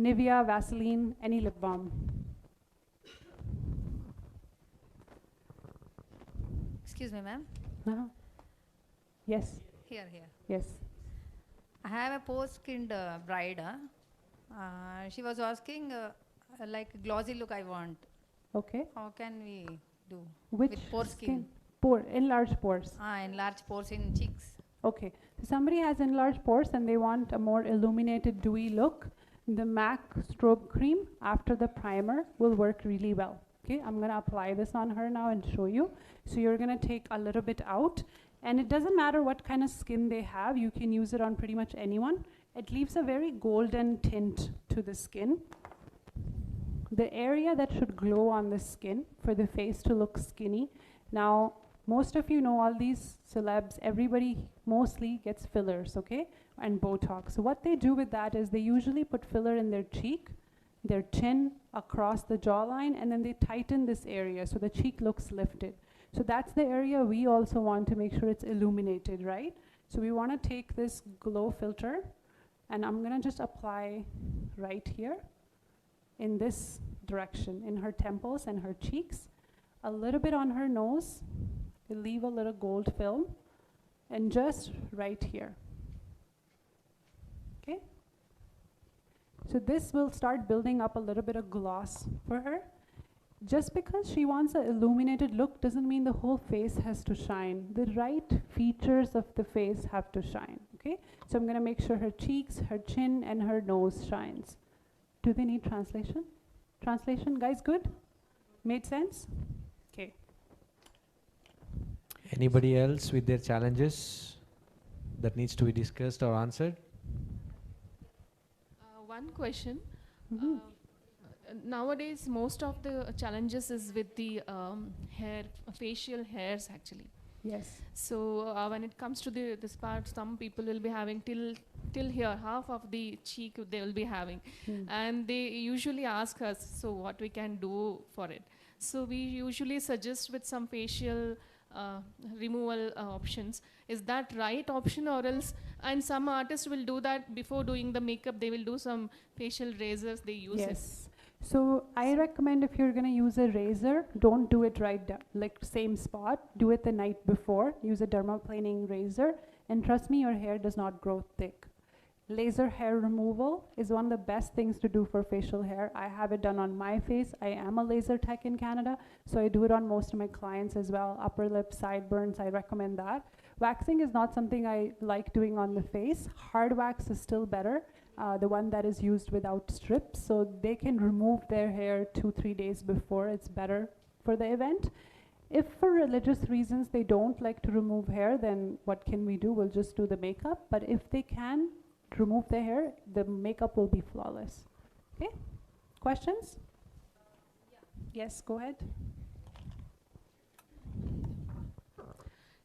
[SPEAKER 2] Nivea, Vaseline, any lip balm.
[SPEAKER 7] Excuse me, ma'am.
[SPEAKER 2] Yes.
[SPEAKER 7] Here.
[SPEAKER 2] Yes.
[SPEAKER 7] I have a post-skinned bride. She was asking, like glossy look I want.
[SPEAKER 2] Okay.
[SPEAKER 7] How can we do?
[SPEAKER 2] Which
[SPEAKER 7] with pore skin?
[SPEAKER 2] Enlarged pores.
[SPEAKER 7] Enlarged pores in cheeks.
[SPEAKER 2] Okay. So somebody has enlarged pores and they want a more illuminated, dewy look. The MAC strobe cream after the primer will work really well. Okay, I'm gonna apply this on her now and show you. So you're gonna take a little bit out, and it doesn't matter what kind of skin they have, you can use it on pretty much anyone. It leaves a very golden tint to the skin. The area that should glow on the skin for the face to look skinny. Now, most of you know all these celebs, everybody mostly gets fillers, okay, and Botox. So what they do with that is they usually put filler in their cheek, their chin, across the jawline, and then they tighten this area so the cheek looks lifted. So that's the area we also want to make sure it's illuminated, right? So we want to take this glow filter, and I'm going to just apply right here in this direction, in her temples and her cheeks, a little bit on her nose, leave a little gold film, and just right here. Okay? So this will start building up a little bit of gloss for her. Just because she wants an illuminated look doesn't mean the whole face has to shine. The right features of the face have to shine, okay? So I'm gonna make sure her cheeks, her chin, and her nose shines. Do they need translation? Translation, guys, good? Made sense? Okay.
[SPEAKER 1] Anybody else with their challenges that needs to be discussed or answered?
[SPEAKER 5] One question. Nowadays, most of the challenges is with the hair, facial hairs actually.
[SPEAKER 2] Yes.
[SPEAKER 5] So when it comes to this part, some people will be having till here, half of the cheek they will be having. And they usually ask us, so what we can do for it. So we usually suggest with some facial removal options. Is that right option, or else? And some artists will do that before doing the makeup. They will do some facial razors. They use it.
[SPEAKER 2] Yes. So I recommend if you're going to use a razor, don't do it right like same spot. Do it the night before. Use a dermaplaning razor, and trust me, your hair does not grow thick. Laser hair removal is one of the best things to do for facial hair. I have it done on my face. I am a laser tech in Canada, so I do it on most of my clients as well. Upper lip, sideburns, I recommend that. Waxing is not something I like doing on the face. Hard wax is still better. the one that is used without strips, so they can remove their hair 2-3 days before. It's better for the event. If for religious reasons they don't like to remove hair, then what can we do? We'll just do the makeup. But if they can remove their hair, the makeup will be flawless. Okay? Questions? Yes, go ahead.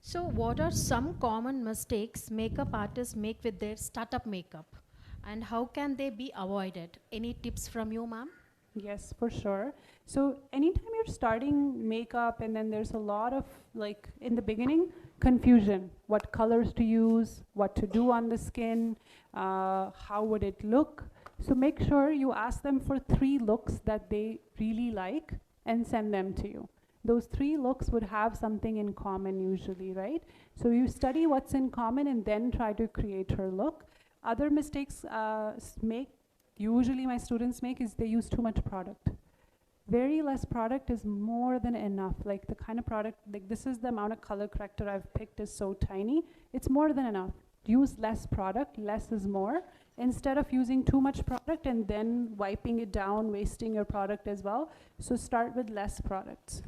[SPEAKER 9] So what are some common mistakes makeup artists make with their startup makeup? And how can they be avoided? Any tips from you, ma'am?
[SPEAKER 2] Yes, for sure. So anytime you're starting makeup and then there's a lot of, like, in the beginning, confusion. What colors to use, what to do on the skin, how would it look. So make sure you ask them for 3 looks that they really like and send them to you. Those 3 looks would have something in common usually, right? So you study what's in common and then try to create her look. Other mistakes usually my students make is they use too much product. Very less product is more than enough. Like the kind of product, like this is the amount of color corrector I've picked is so tiny. It's more than enough. Use less product, less is more. Instead of using too much product and then wiping it down, wasting your product as well. So start with less products.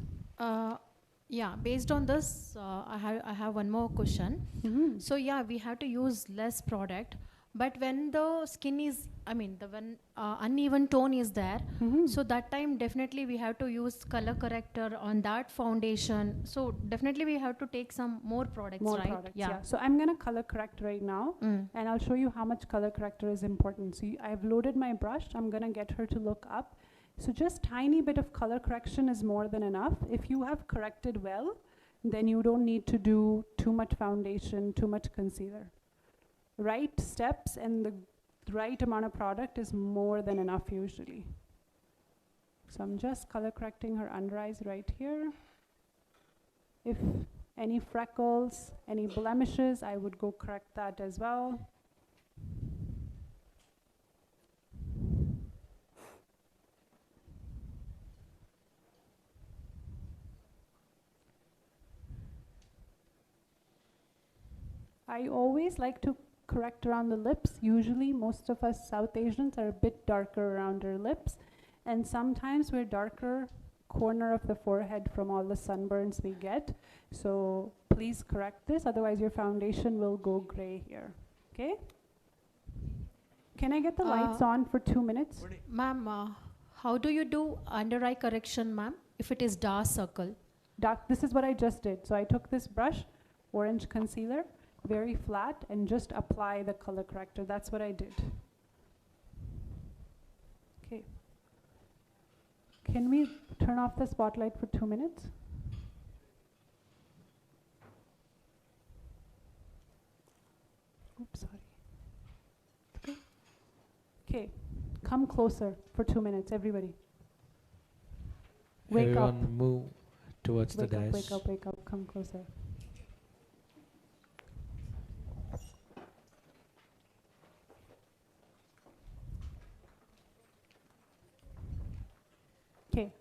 [SPEAKER 9] Yeah, based on this, I have one more question.
[SPEAKER 2] Mm-hmm.
[SPEAKER 9] So yeah, we have to use less product, but when the skin is, when uneven tone is there,
[SPEAKER 2] Mm-hmm.
[SPEAKER 9] so that time definitely we have to use color corrector on that foundation. So definitely we have to take some more products,
[SPEAKER 2] More
[SPEAKER 9] right?
[SPEAKER 2] products, yeah. So I'm gonna color correct right now, and I'll show you how much color corrector is important. So I've loaded my brush. I'm gonna get her to look up. So just tiny bit of color correction is more than enough. If you have corrected well, then you don't need to do too much foundation, too much concealer. Right steps and the right amount of product is more than enough usually. So I'm just color correcting her under eyes right here. If any freckles, any blemishes, I would go correct that as well. I always like to correct around the lips. Usually most of us South Asians are a bit darker around our lips, and sometimes we're darker corner of the forehead from all the sunburns we get. So please correct this, otherwise your foundation will go gray here. Okay? Can I get the lights on for 2 minutes?
[SPEAKER 9] Ma'am, how do you do under eye correction, ma'am, if it is dark circle?
[SPEAKER 2] This is what I just did. So I took this brush, orange concealer, very flat, and just apply the color corrector. That's what I did. Okay. Can we turn off the spotlight for 2 minutes? Oops, sorry. Okay, come closer for 2 minutes, everybody. Wake
[SPEAKER 1] Everyone
[SPEAKER 2] up.
[SPEAKER 1] move towards
[SPEAKER 2] Wake
[SPEAKER 1] the
[SPEAKER 2] up,
[SPEAKER 1] dash.
[SPEAKER 2] wake up, wake up, come closer. Okay,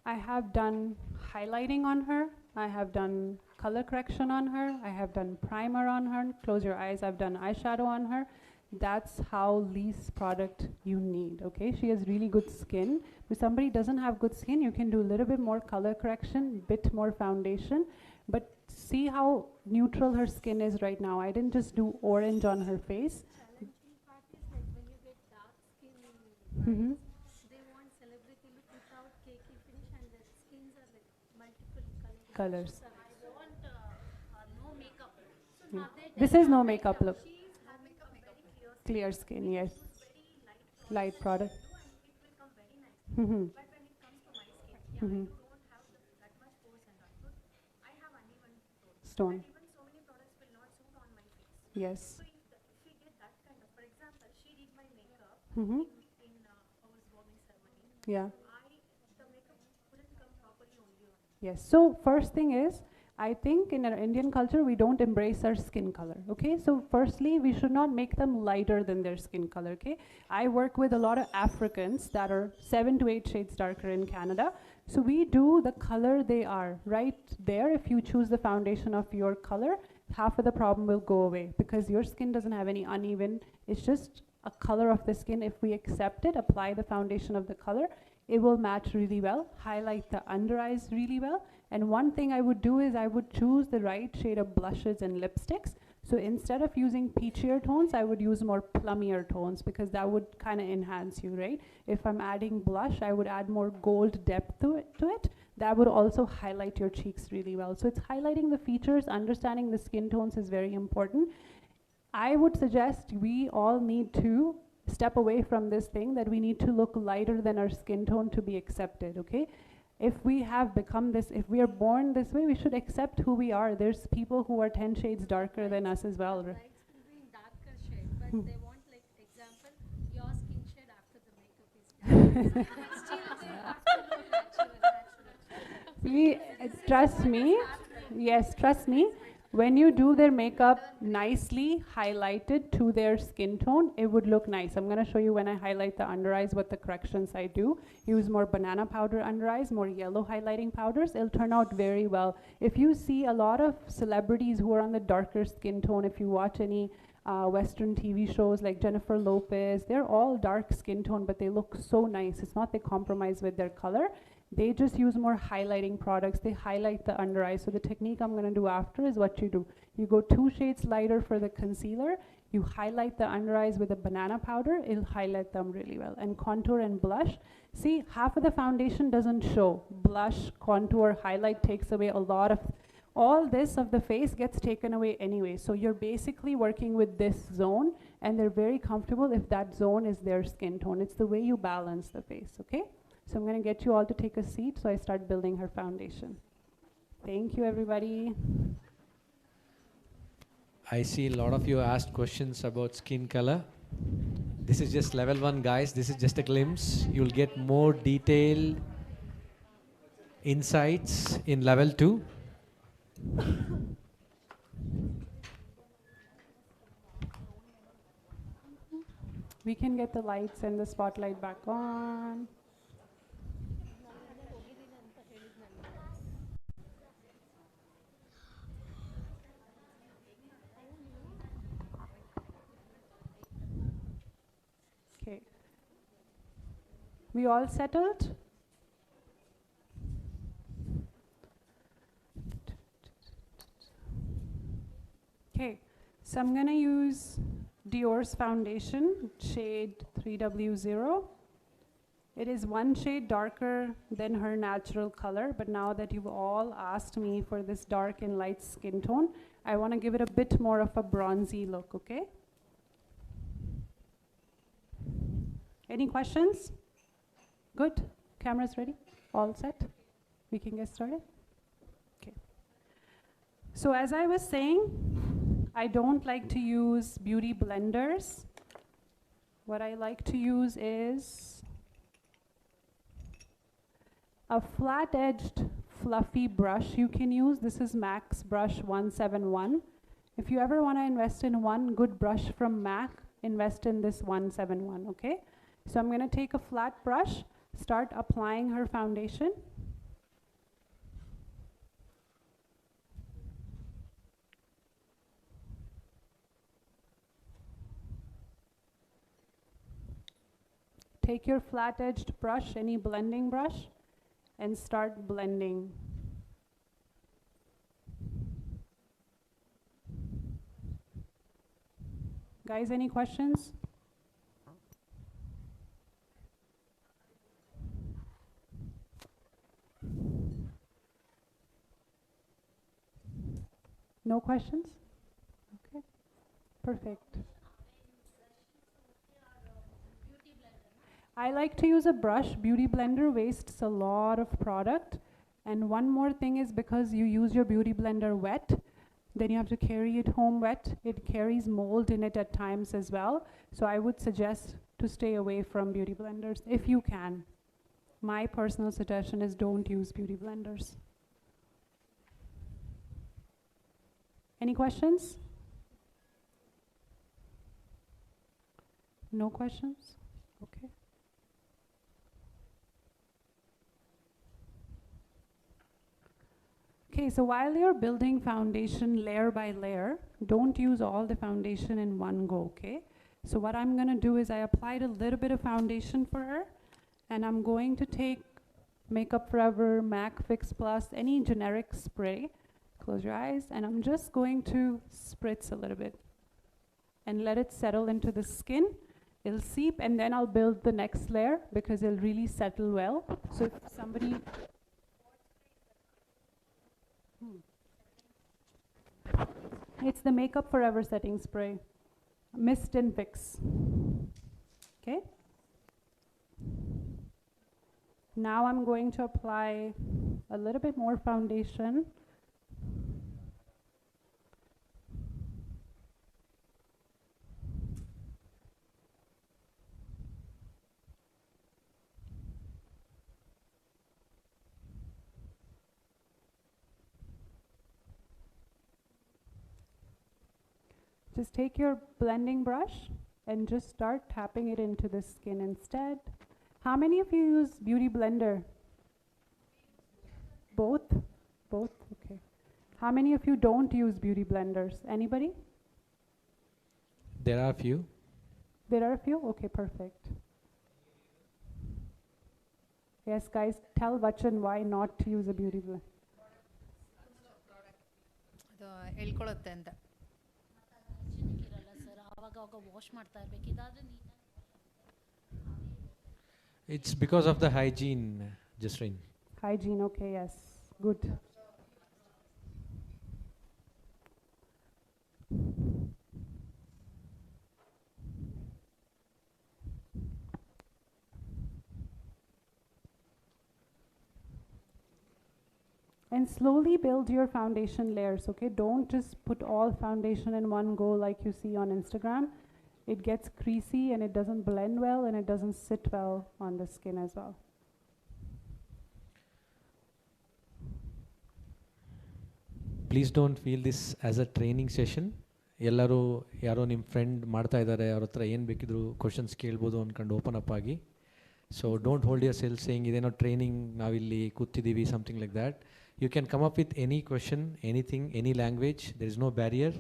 [SPEAKER 2] I have done highlighting on her, I have done color correction on her, I have done primer on her, close your eyes, I've done eyeshadow on her. That's how least product you need, okay? She has really good skin. If somebody doesn't have good skin, you can do a little bit more color correction, bit more foundation, but see how neutral her skin is right now. I didn't just do orange on her face.
[SPEAKER 8] Challenging part is like when you get dark skin,
[SPEAKER 2] Mm-hmm.
[SPEAKER 8] they want celebrity look without cakey finish, and their skins are like multiple
[SPEAKER 2] Colors.
[SPEAKER 8] So I want no makeup look. So
[SPEAKER 2] Yeah.
[SPEAKER 8] now they
[SPEAKER 2] This
[SPEAKER 8] tell
[SPEAKER 2] is no
[SPEAKER 8] her
[SPEAKER 2] makeup look.
[SPEAKER 8] she's having a very clear skin.
[SPEAKER 2] Clear skin, yes.
[SPEAKER 8] Use very
[SPEAKER 2] Light product.
[SPEAKER 8] do and it will come very nice.
[SPEAKER 2] Mm-hmm.
[SPEAKER 8] But when it comes to my skin, yeah,
[SPEAKER 2] Mm-hmm.
[SPEAKER 8] you don't have that much pores and all. So I have uneven tone.
[SPEAKER 2] Stone.
[SPEAKER 8] And even so many products will not suit on my face.
[SPEAKER 2] Yes.
[SPEAKER 8] So if we get that kind of, for example, she did my makeup
[SPEAKER 2] Mm-hmm.
[SPEAKER 8] in our warming ceremony.
[SPEAKER 2] Yeah.
[SPEAKER 8] The makeup couldn't come properly only on me.
[SPEAKER 2] Yes. So first thing is, I think in our Indian culture, we don't embrace our skin color, okay? So firstly, we should not make them lighter than their skin color, okay? I work with a lot of Africans that are 7 to 8 shades darker in Canada. So we do the color they are. Right there, if you choose the foundation of your color, half of the problem will go away because your skin doesn't have any uneven, it's just a color of the skin. If we accept it, apply the foundation of the color, it will match really well, highlight the under eyes really well. And one thing I would do is I would choose the right shade of blushes and lipsticks. So instead of using peachier tones, I would use more plummier tones because that would kind of enhance you, right? If I'm adding blush, I would add more gold depth to it. That would also highlight your cheeks really well. So it's highlighting the features, understanding the skin tones is very important. I would suggest we all need to step away from this thing that we need to look lighter than our skin tone to be accepted, okay? If we have become this, if we are born this way, we should accept who we are. There's people who are 10 shades darker than us as well.
[SPEAKER 9] Brides will be in darker shade, but they want, like, example, your skin shade after the makeup is done. Still they have to look natural.
[SPEAKER 2] See, trust me, yes, trust me. When you do their makeup nicely highlighted to their skin tone, it would look nice. I'm going to show you when I highlight the under eyes what the corrections I do. Use more banana powder under eyes, more yellow highlighting powders. It'll turn out very well. If you see a lot of celebrities who are on the darker skin tone, if you watch any Western TV shows like Jennifer Lopez, they're all dark skin tone, but they look so nice. It's not they compromise with their color. They just use more highlighting products. They highlight the under eye. So the technique I'm going to do after is what you do. You go 2 shades lighter for the concealer. You highlight the under eyes with a banana powder. It'll highlight them really well. And contour and blush. See, half of the foundation doesn't show. Blush, contour, highlight takes away a lot of, all this of the face gets taken away anyway. So you're basically working with this zone, and they're very comfortable if that zone is their skin tone. It's the way you balance the face, okay? So I'm going to get you all to take a seat so I start building her foundation. Thank you, everybody.
[SPEAKER 1] I see a lot of you asked questions about skin color. This is just level 1, guys. This is just a glimpse. You'll get more detailed insights in level 2.
[SPEAKER 2] We can get the lights and the spotlight back on. Okay. We all settled? Okay, so I'm going to use Dior's foundation, shade 3W0. It is 1 shade darker than her natural color, but now that you've all asked me for this dark and light skin tone, I want to give it a bit more of a bronzy look, okay? Any questions? Good. Cameras ready? All set? We can get started? Okay. So as I was saying, I don't like to use beauty blenders. What I like to use is a flat-edged, fluffy brush you can use. This is MAC's brush 171. If you ever want to invest in one good brush from MAC, invest in this 171, okay? So I'm going to take a flat brush, start applying her foundation. Take your flat-edged brush, any blending brush, and start blending. Guys, any questions? No questions? Okay, perfect. I like to use a brush. Beauty blender wastes a lot of product. And one more thing is because you use your beauty blender wet, then you have to carry it home wet. It carries mold in it at times as well. So I would suggest to stay away from beauty blenders if you can. My personal suggestion is don't use beauty blenders. Any questions? No questions? Okay. Okay, so while you're building foundation layer by layer, don't use all the foundation in one go, okay? So what I'm going to do is I applied a little bit of foundation for her, and I'm going to take Makeup Forever, MAC Fix Plus, any generic spray. Close your eyes, and I'm just going to spritz a little bit and let it settle into the skin. It'll seep, and then I'll build the next layer because it'll really settle well. So if somebody... It's the Makeup Forever setting spray. Mist and Fix. Okay? Now I'm going to apply a little bit more foundation. Just take your blending brush and just start tapping it into the skin instead. How many of you use Beauty Blender? Both? Both? Okay. How many of you don't use Beauty Blenders? Anybody?
[SPEAKER 1] There are a few.
[SPEAKER 2] There are a few? Okay, perfect. Yes, guys, tell Vachan why not to use a Beauty Blender.
[SPEAKER 7] ಹೇಳ್ಕೊಳುತ್ತೆ ಅಂತ.
[SPEAKER 1] It's because of the hygiene, Jasreen.
[SPEAKER 2] Hygiene, okay, yes. Good. And slowly build your foundation layers, okay? Don't just put all foundation in one go like you see on Instagram. It gets creasy and it doesn't blend well and it doesn't sit well on the skin as well.
[SPEAKER 1] Please don't feel this as a training session. ಎಲ್ಲರೂ ಯಾರೋ ನಿಮ್ಮ friend ಮಾಡ್ತಾ ಇದ್ದಾರೆ, ಅವ್ರ ಹತ್ರ ಏನು ಬೇಕಿದ್ರು questions ಕೇಳ್ಬೋದು ಅಂದ್ಕೊಂಡು ಓಪನ್ ಅಪ್ ಆಗಿ. So don't hold yourself saying ಇದೇನೋ ಟ್ರೈನಿಂಗ್, ನಾವಿಲ್ಲಿ ಕೂತಿದ್ದೀವಿ, something like that. You can come up with any question, anything, any language. There is no barrier.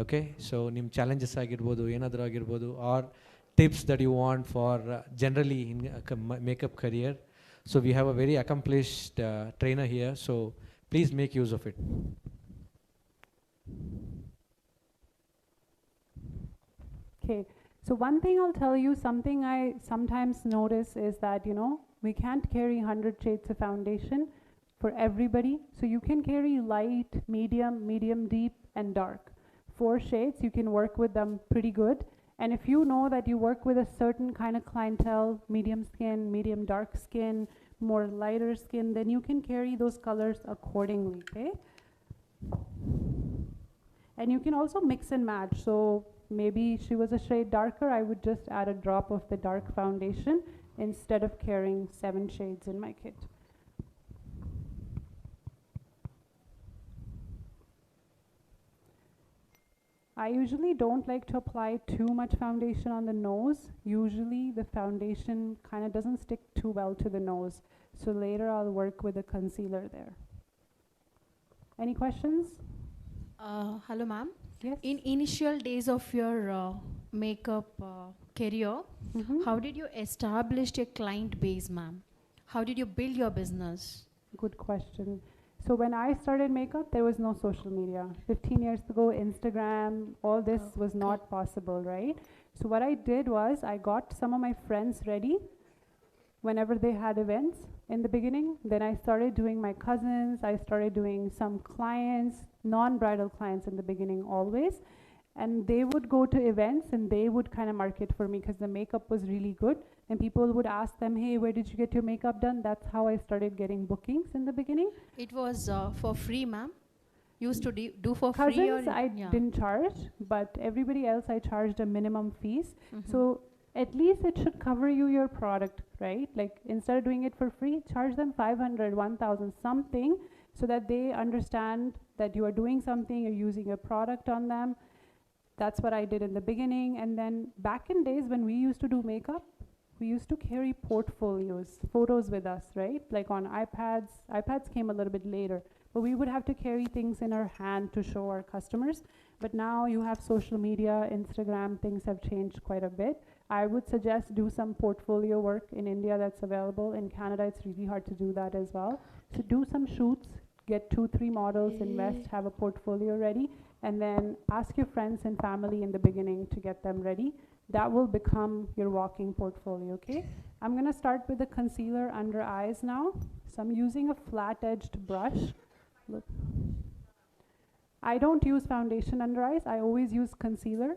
[SPEAKER 1] Okay, so nim challenges agirbodu, enadru agirbodu, or tips that you want for generally in makeup career. So we have a very accomplished trainer here, so please make use of it.
[SPEAKER 2] Okay, so one thing I'll tell you, something I sometimes notice is that, you know, we can't carry 100 shades of foundation for everybody. So you can carry light, medium, medium deep, and dark. 4 shades, you can work with them pretty good. And if you know that you work with a certain kind of clientele, medium skin, medium dark skin, more lighter skin, then you can carry those colors accordingly, okay? And you can also mix and match. So maybe she was a shade darker, I would just add a drop of the dark foundation instead of carrying 7 shades in my kit. I usually don't like to apply too much foundation on the nose. Usually the foundation kind of doesn't stick too well to the nose. So later I'll work with a concealer there. Any questions?
[SPEAKER 14] Hello ma'am.
[SPEAKER 2] Yes.
[SPEAKER 14] In initial days of your makeup career, how did you establish a client base, ma'am? How did you build your business?
[SPEAKER 2] Good question. So when I started makeup, there was no social media. 15 years ago, Instagram, all this was not possible, right? So what I did was I got some of my friends ready whenever they had events in the beginning. Then I started doing my cousins. I started doing some clients, non-bridal clients in the beginning always. And they would go to events and they would kind of market for me because the makeup was really good. And people would ask them, hey, where did you get your makeup done? That's how I started getting bookings in the beginning.
[SPEAKER 14] It was for free, ma'am? Used to do for
[SPEAKER 2] Cousins,
[SPEAKER 14] free? Or
[SPEAKER 2] I didn't charge, but everybody else I charged a minimum fees. So at least it should cover you your product, right? Like instead of doing it for free, charge them 500, 1,000, something, so that they understand that you are doing something, you're using a product on them. That's what I did in the beginning. And then back in days when we used to do makeup, we used to carry portfolios, photos with us, right? Like on iPads. iPads came a little bit later, but we would have to carry things in our hand to show our customers. But now you have social media, Instagram, things have changed quite a bit. I would suggest do some portfolio work in India that's available. In Canada, it's really hard to do that as well. So do some shoots, get 2-3 models, invest, have a portfolio ready, and then ask your friends and family in the beginning to get them ready. That will become your walking portfolio, okay? I'm gonna start with the concealer under eyes now. So I'm using a flat-edged brush. Look. I don't use foundation under eyes, I always use concealer.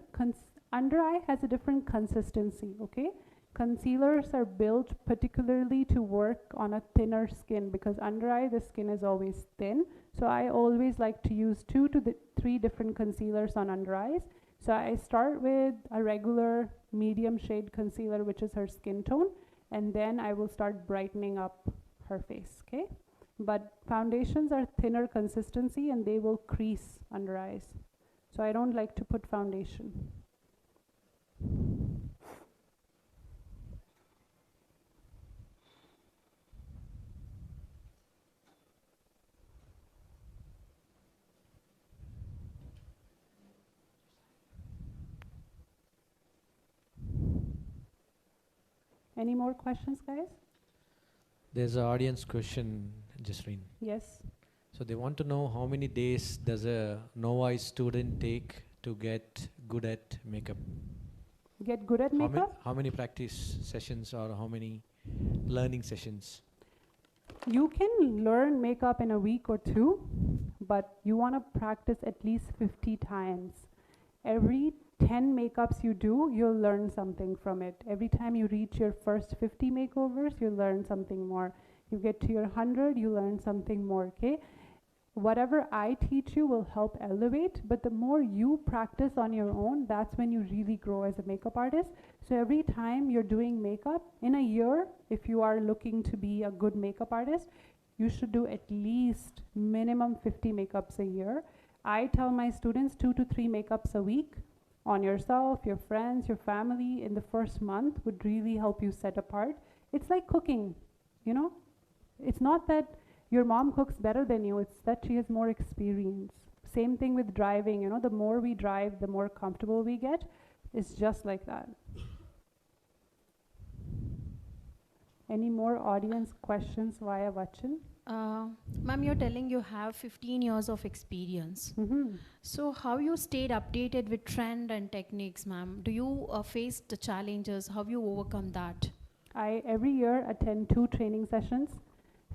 [SPEAKER 2] Under eye has a different consistency, okay? Concealers are built particularly to work on a thinner skin because under eye the skin is always thin. So I always like to use 2 to 3 different concealers on under eyes. So I start with a regular medium shade concealer, which is her skin tone, and then I will start brightening up her face, okay? But foundations are thinner consistency and they will crease under eyes. So I don't like to put foundation. Any more questions, guys?
[SPEAKER 1] There's an audience question, Jasreen.
[SPEAKER 2] Yes.
[SPEAKER 1] So they want to know how many days does a novice student take to get good at makeup?
[SPEAKER 2] Get good at makeup?
[SPEAKER 1] How many practice sessions or how many learning sessions?
[SPEAKER 2] You can learn makeup in a week or 2, but you want to practice at least 50 times. Every 10 makeups you do, you'll learn something from it. Every time you reach your first 50 makeovers, you'll learn something more. You get to your 100, you learn something more, okay? Whatever I teach you will help elevate, but the more you practice on your own, that's when you really grow as a makeup artist. So every time you're doing makeup, in a year, if you are looking to be a good makeup artist, you should do at least minimum 50 makeups a year. I tell my students 2 to 3 makeups a week on yourself, your friends, your family in the first month would really help you set apart. It's like cooking, you know? It's not that your mom cooks better than you, it's that she has more experience. Same thing with driving, you know, the more we drive, the more comfortable we get. It's just like that. Any more audience questions via Vachan?
[SPEAKER 14] Ma'am, you're telling you have 15 years of experience. So how you stayed updated with trend and techniques, ma'am? Do you face the challenges? How you overcome that?
[SPEAKER 2] I every year attend 2 training sessions,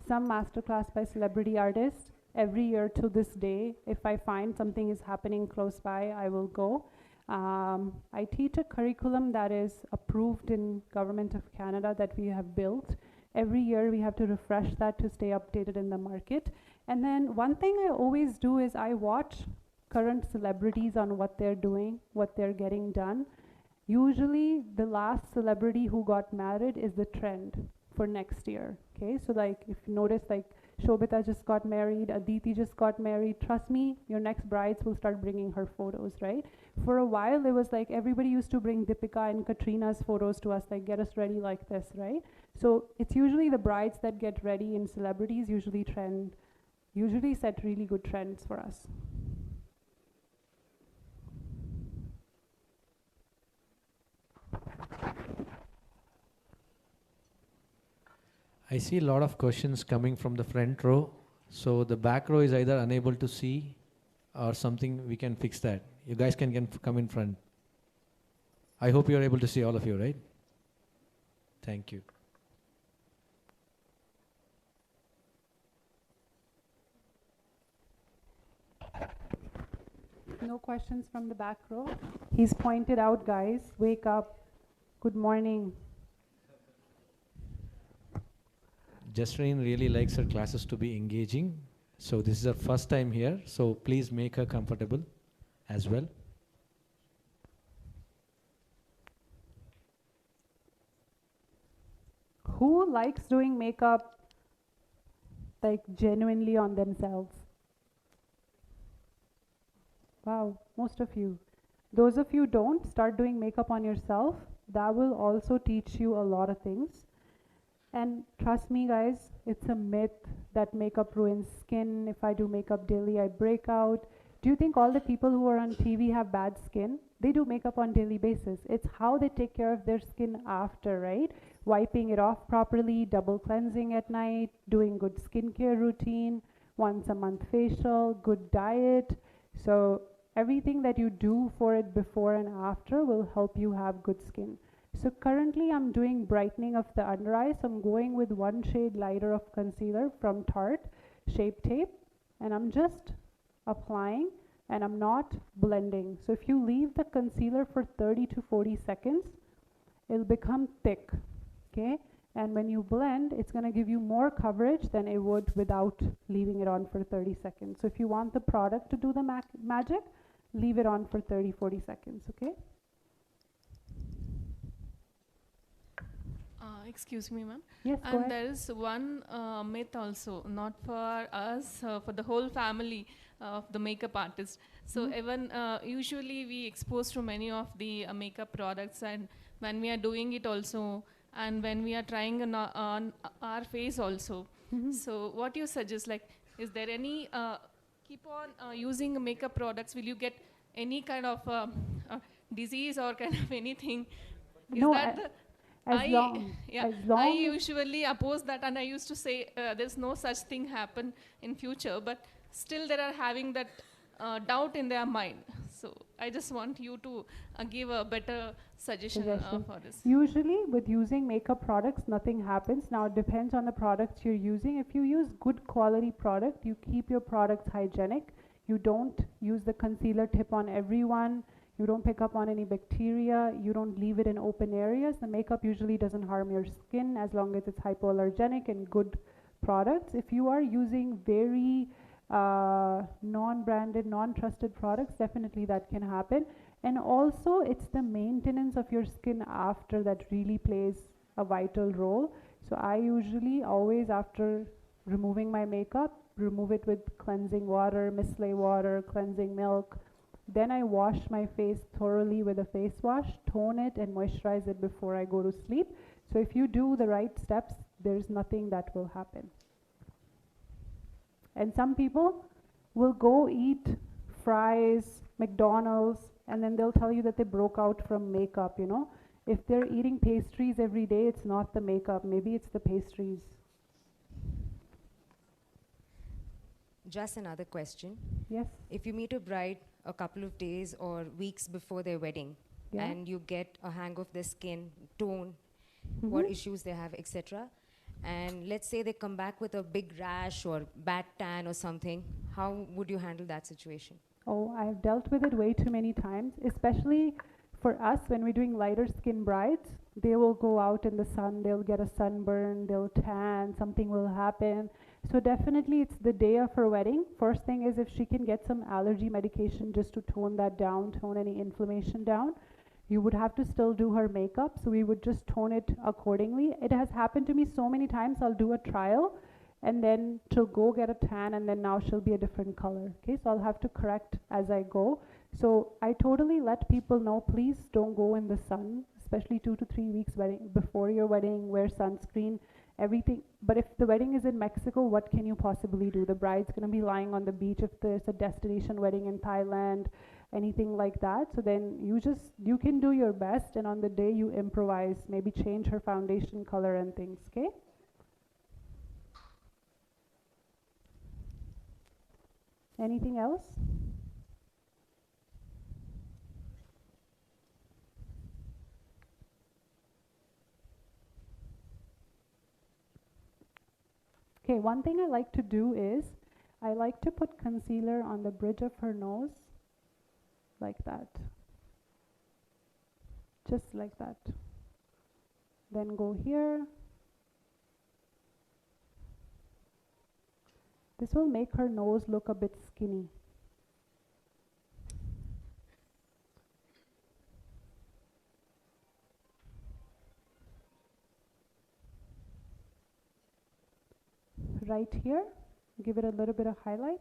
[SPEAKER 2] some masterclass by celebrity artists. Every year to this day, if I find something is happening close by, I will go. I teach a curriculum that is approved in Government of Canada that we have built. Every year we have to refresh that to stay updated in the market. And then one thing I always do is I watch current celebrities on what they're doing, what they're getting done. Usually the last celebrity who got married is the trend for next year. Okay, so like if you notice, like Shobita just got married, Aditi just got married, trust me, your next brides will start bringing her photos, right? For a while it was like everybody used to bring Deepika and Katrina's photos to us, like get us ready like this, right? So it's usually the brides that get ready, and celebrities usually set really good trends for us.
[SPEAKER 1] I see a lot of questions coming from the front row. So the back row is either unable to see or something, we can fix that. You guys can come in front. I hope you're able to see all of you, right? Thank you.
[SPEAKER 2] No questions from the back row? He's pointed out, guys, wake up. Good morning.
[SPEAKER 1] Jasreen really likes her classes to be engaging. So this is her first time here. So please make her comfortable as well.
[SPEAKER 2] Who likes doing makeup like genuinely on themselves? Wow, most of you. Those of you don't, start doing makeup on yourself. That will also teach you a lot of things. And trust me guys, it's a myth that makeup ruins skin. If I do makeup daily, I break out. Do you think all the people who are on TV have bad skin? They do makeup on daily basis. It's how they take care of their skin after, right? Wiping it off properly, double cleansing at night, doing good skincare routine, once a month facial, good diet. So everything that you do for it before and after will help you have good skin. So currently I'm doing brightening of the under eye. So I'm going with one shade lighter of concealer from Tarte, Shape Tape, and I'm just applying and I'm not blending. So if you leave the concealer for 30 to 40 seconds, it'll become thick, okay? And when you blend, it's gonna give you more coverage than it would without leaving it on for 30 seconds. So if you want the product to do the magic, leave it on for 30, 40 seconds, okay?
[SPEAKER 5] Excuse me, ma'am.
[SPEAKER 2] Yes, go
[SPEAKER 5] and
[SPEAKER 2] ahead.
[SPEAKER 5] there is one myth also, not for us, for the whole family of the makeup artist. So even usually we expose to many of the makeup products, and when we are doing it also, and when we are trying on our face also. So what you suggest, like, is there any, keep on using makeup products, will you get any kind of disease or kind of anything? Is
[SPEAKER 2] No,
[SPEAKER 5] that the
[SPEAKER 2] as long
[SPEAKER 5] I usually oppose that, and I used to say there's no such thing happen in future, but still they are having that doubt in their mind. So I just want you to give a better suggestion for this.
[SPEAKER 2] Usually with using makeup products, nothing happens. Now it depends on the products you're using. If you use good quality product, you keep your products hygienic. You don't use the concealer tip on everyone. You don't pick up on any bacteria. You don't leave it in open areas. The makeup usually doesn't harm your skin as long as it's hypoallergenic and good products. If you are using very non-branded, non-trusted products, definitely that can happen. And also it's the maintenance of your skin after that really plays a vital role. So I usually always, after removing my makeup, remove it with cleansing water, micellar water, cleansing milk. Then I wash my face thoroughly with a face wash, tone it and moisturize it before I go to sleep. So if you do the right steps, there's nothing that will happen. And some people will go eat fries, McDonald's, and then they'll tell you that they broke out from makeup, you know. If they're eating pastries every day, it's not the makeup, maybe it's the pastries.
[SPEAKER 15] Just another question.
[SPEAKER 2] Yes.
[SPEAKER 15] If you meet a bride a couple of days or weeks before their wedding, and you get a hang of their skin tone, what issues they have, etc., and let's say they come back with a big rash or bad tan or something, how would you handle that situation?
[SPEAKER 2] Oh, I've dealt with it way too many times, especially for us when we're doing lighter skin brides. They will go out in the sun, they'll get a sunburn, they'll tan, something will happen. So definitely it's the day of her wedding. First thing is if she can get some allergy medication just to tone that down, tone any inflammation down. You would have to still do her makeup, so we would just tone it accordingly. It has happened to me so many times. I'll do a trial and then she'll go get a tan and then now she'll be a different color. Okay, so I'll have to correct as I go. So I totally let people know, please don't go in the sun, especially 2 to 3 weeks before your wedding. Wear sunscreen, everything. But if the wedding is in Mexico, what can you possibly do? The bride's going to be lying on the beach if there's a destination wedding in Thailand, anything like that. So then you can do your best, and on the day you improvise, maybe change her foundation color and things, okay? Anything else? Okay, one thing I like to do is I like to put concealer on the bridge of her nose like that. Just like that. Then go here. This will make her nose look a bit skinny. Right here, give it a little bit of highlight.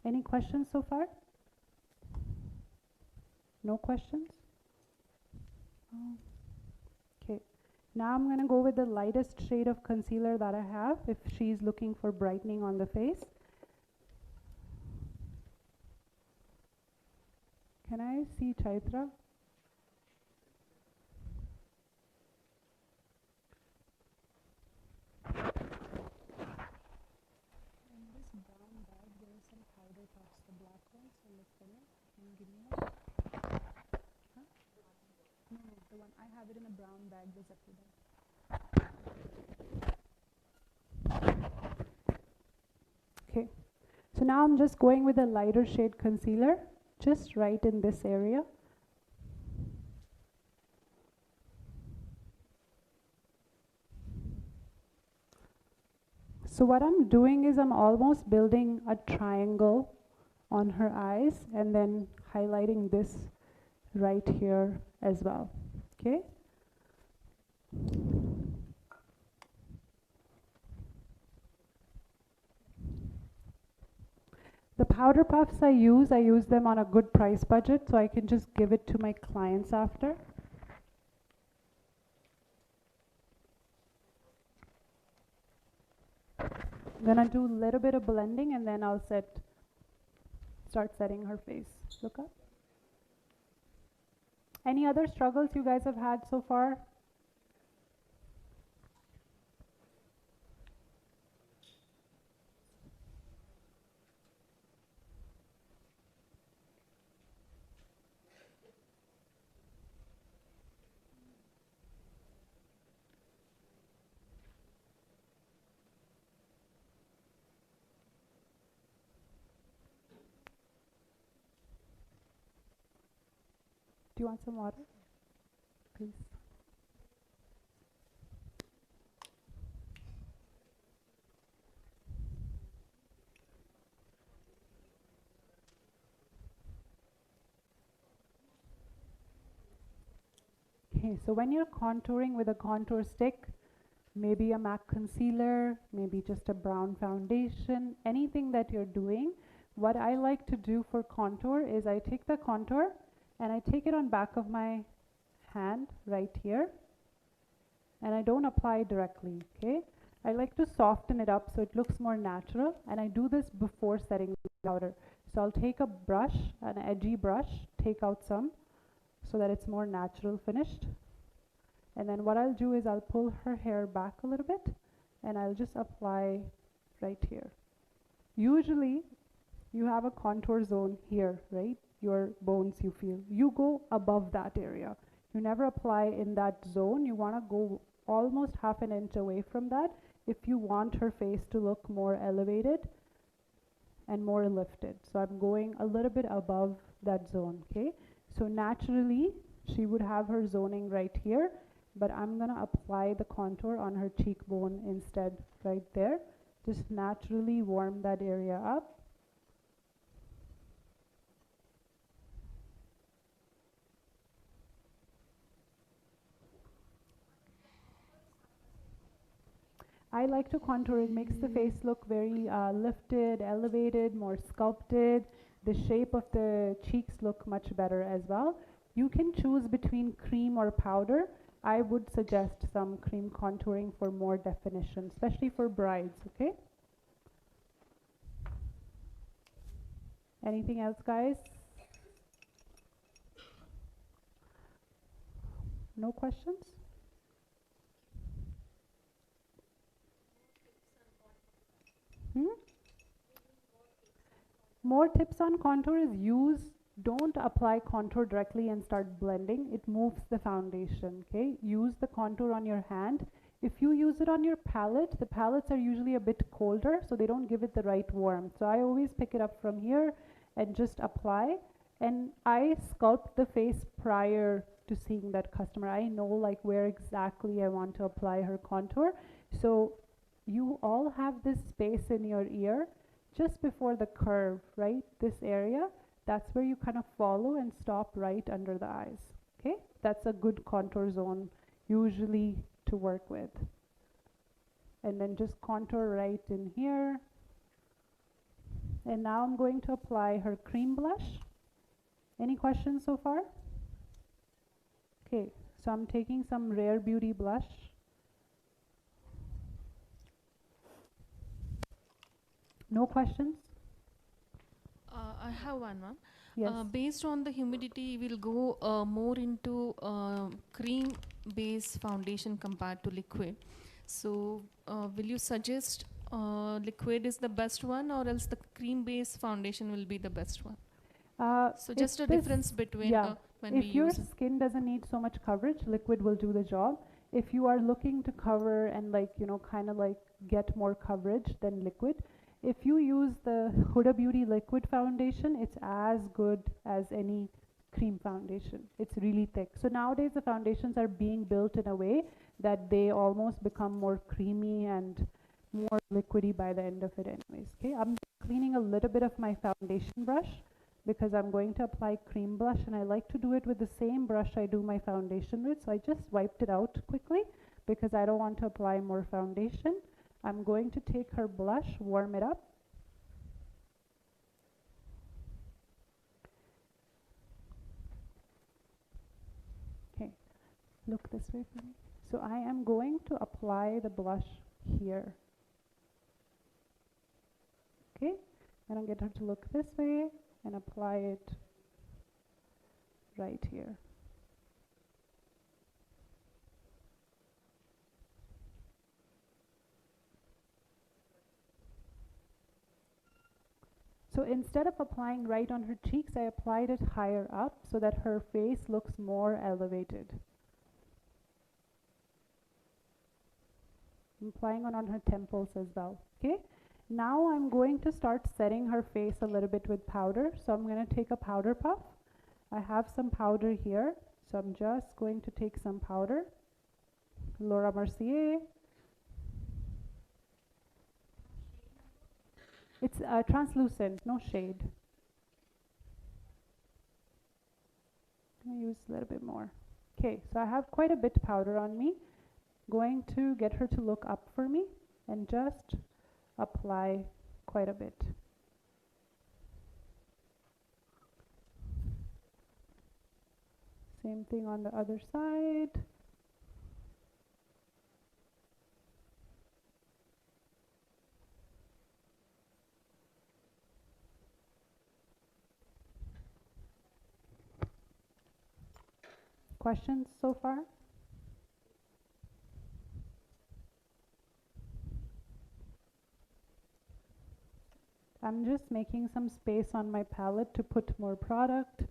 [SPEAKER 2] Any questions so far? No questions? Okay. Now I'm gonna go with the lightest shade of concealer that I have if she's looking for brightening on the face. Can I see Chaitra? In this brown bag, there are some powder puffs, the black ones on the thinner. Can you give me one? Huh? No, the one I have it in a brown bag, the Ziploc bag. Okay, so now I'm just going with a lighter shade concealer, just right in this area. So what I'm doing is I'm almost building a triangle on her eyes and then highlighting this right here as well, okay? The powder puffs I use them on a good price budget so I can just give it to my clients after. I'm gonna do a little bit of blending and then I'll start setting her face. Look up. Any other struggles you guys have had so far? Do you want some water? Please. Okay, so when you're contouring with a contour stick, maybe a MAC concealer, maybe just a brown foundation, anything that you're doing, what I like to do for contour is I take the contour and I take it on back of my hand right here and I don't apply directly, okay? I like to soften it up so it looks more natural and I do this before setting the powder. So I'll take a brush, an edgy brush, take out some so that it's more natural finished. And then what I'll do is I'll pull her hair back a little bit and I'll just apply right here. Usually you have a contour zone here, right? Your bones you feel. You go above that area. You never apply in that zone. You want to go almost half an inch away from that if you want her face to look more elevated and more lifted. So I'm going a little bit above that zone, okay? So naturally she would have her zoning right here, but I'm gonna apply the contour on her cheekbone instead right there. Just naturally warm that area up. I like to contour. It makes the face look very lifted, elevated, more sculpted. The shape of the cheeks look much better as well. You can choose between cream or powder. I would suggest some cream contouring for more definition, especially for brides, okay? Anything else, guys? No questions? More tips on contour is don't apply contour directly and start blending. It moves the foundation, okay? Use the contour on your hand. If you use it on your palette, the palettes are usually a bit colder, so they don't give it the right warmth. So I always pick it up from here and just apply. And I sculpt the face prior to seeing that customer. I know like where exactly I want to apply her contour. So you all have this space in your ear just before the curve, right? This area, that's where you kind of follow and stop right under the eyes, okay? That's a good contour zone usually to work with. And then just contour right in here. And now I'm going to apply her cream blush. Any questions so far? Okay, So I'm taking some Rare Beauty blush. No questions?
[SPEAKER 5] I have one, ma'am.
[SPEAKER 2] Yes.
[SPEAKER 5] Based on the humidity, we'll go more into cream-based foundation compared to liquid. So, will you suggest liquid is the best one, or else the cream-based foundation will be the best one? So, just a difference between when we
[SPEAKER 2] if your
[SPEAKER 5] use it.
[SPEAKER 2] skin doesn't need so much coverage, liquid will do the job. If you are looking to cover and kind of get more coverage, then liquid. If you use the Huda Beauty liquid foundation, it's as good as any cream foundation. It's really thick. So nowadays the foundations are being built in a way that they almost become more creamy and more liquidy by the end of it anyways. Okay, I'm cleaning a little bit of my foundation brush because I'm going to apply cream blush, and I like to do it with the same brush I do my foundation with. So I just wiped it out quickly because I don't want to apply more foundation. I'm going to take her blush, warm it up. Okay, look this way for me. So I am going to apply the blush here. Okay, and I'll get her to look this way and apply it right here. So instead of applying right on her cheeks, I applied it higher up so that her face looks more elevated. I'm applying it on her temples as well. Okay. Now I'm going to start setting her face a little bit with powder. So I'm going to take a powder puff. I have some powder here. So I'm just going to take some powder. Laura Mercier. It's translucent, no shade. I'm going to use a little bit more. Okay, so I have quite a bit powder on me. Going to get her to look up for me and just apply quite a bit. Same thing on the other side. Questions so far? I'm just making some space on my palette to put more product.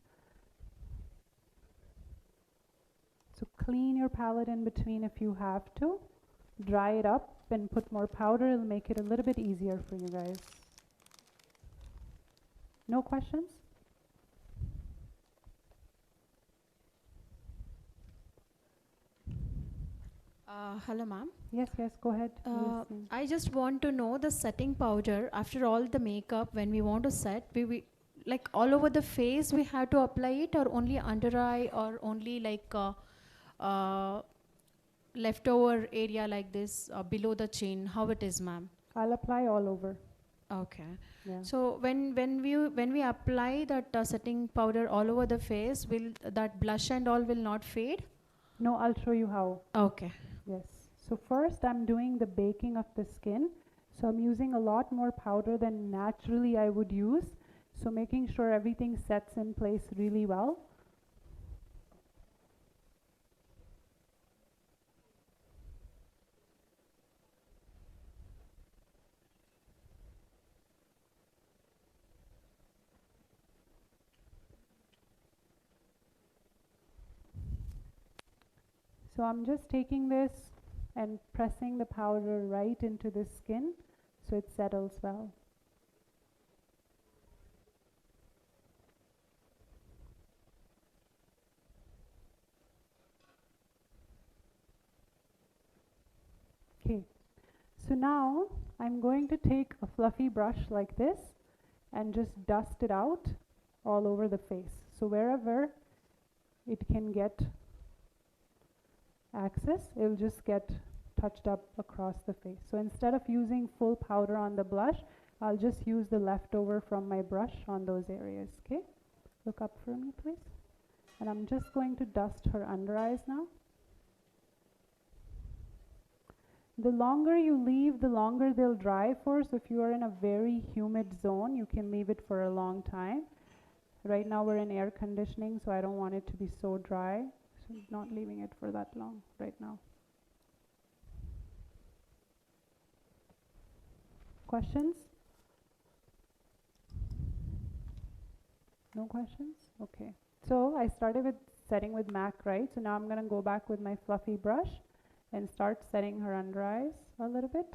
[SPEAKER 2] So clean your palette in between if you have to. Dry it up and put more powder. It'll make it a little bit easier for you guys. No questions?
[SPEAKER 14] Hello, ma'am.
[SPEAKER 2] Yes, go ahead.
[SPEAKER 14] I just want to know the setting powder after all the makeup. When we want to set, we like all over the face we have to apply it, or only under eye, or only leftover area like this below the chin. How it is, ma'am?
[SPEAKER 2] I'll apply all over.
[SPEAKER 14] Okay.
[SPEAKER 2] Yeah.
[SPEAKER 14] So when we apply that setting powder all over the face, will that blush and all will not fade?
[SPEAKER 2] No, I'll show you how.
[SPEAKER 14] Okay.
[SPEAKER 2] Yes. So first I'm doing the baking of the skin. So I'm using a lot more powder than naturally I would use. So making sure everything sets in place really well. So I'm just taking this and pressing the powder right into the skin so it settles well. Okay, so now I'm going to take a fluffy brush like this and just dust it out all over the face. So wherever it can get access, it will just get touched up across the face. So instead of using full powder on the blush, I'll just use the leftover from my brush on those areas. Okay, look up for me please. And I'm just going to dust her under eyes now. The longer you leave, the longer they'll dry for. So if you are in a very humid zone, you can leave it for a long time. Right now we're in air conditioning, so I don't want it to be so dry. So I'm not leaving it for that long right now. Questions? No questions? Okay. So I started with setting with MAC, right? So now I'm going to go back with my fluffy brush and start setting her under eyes a little bit.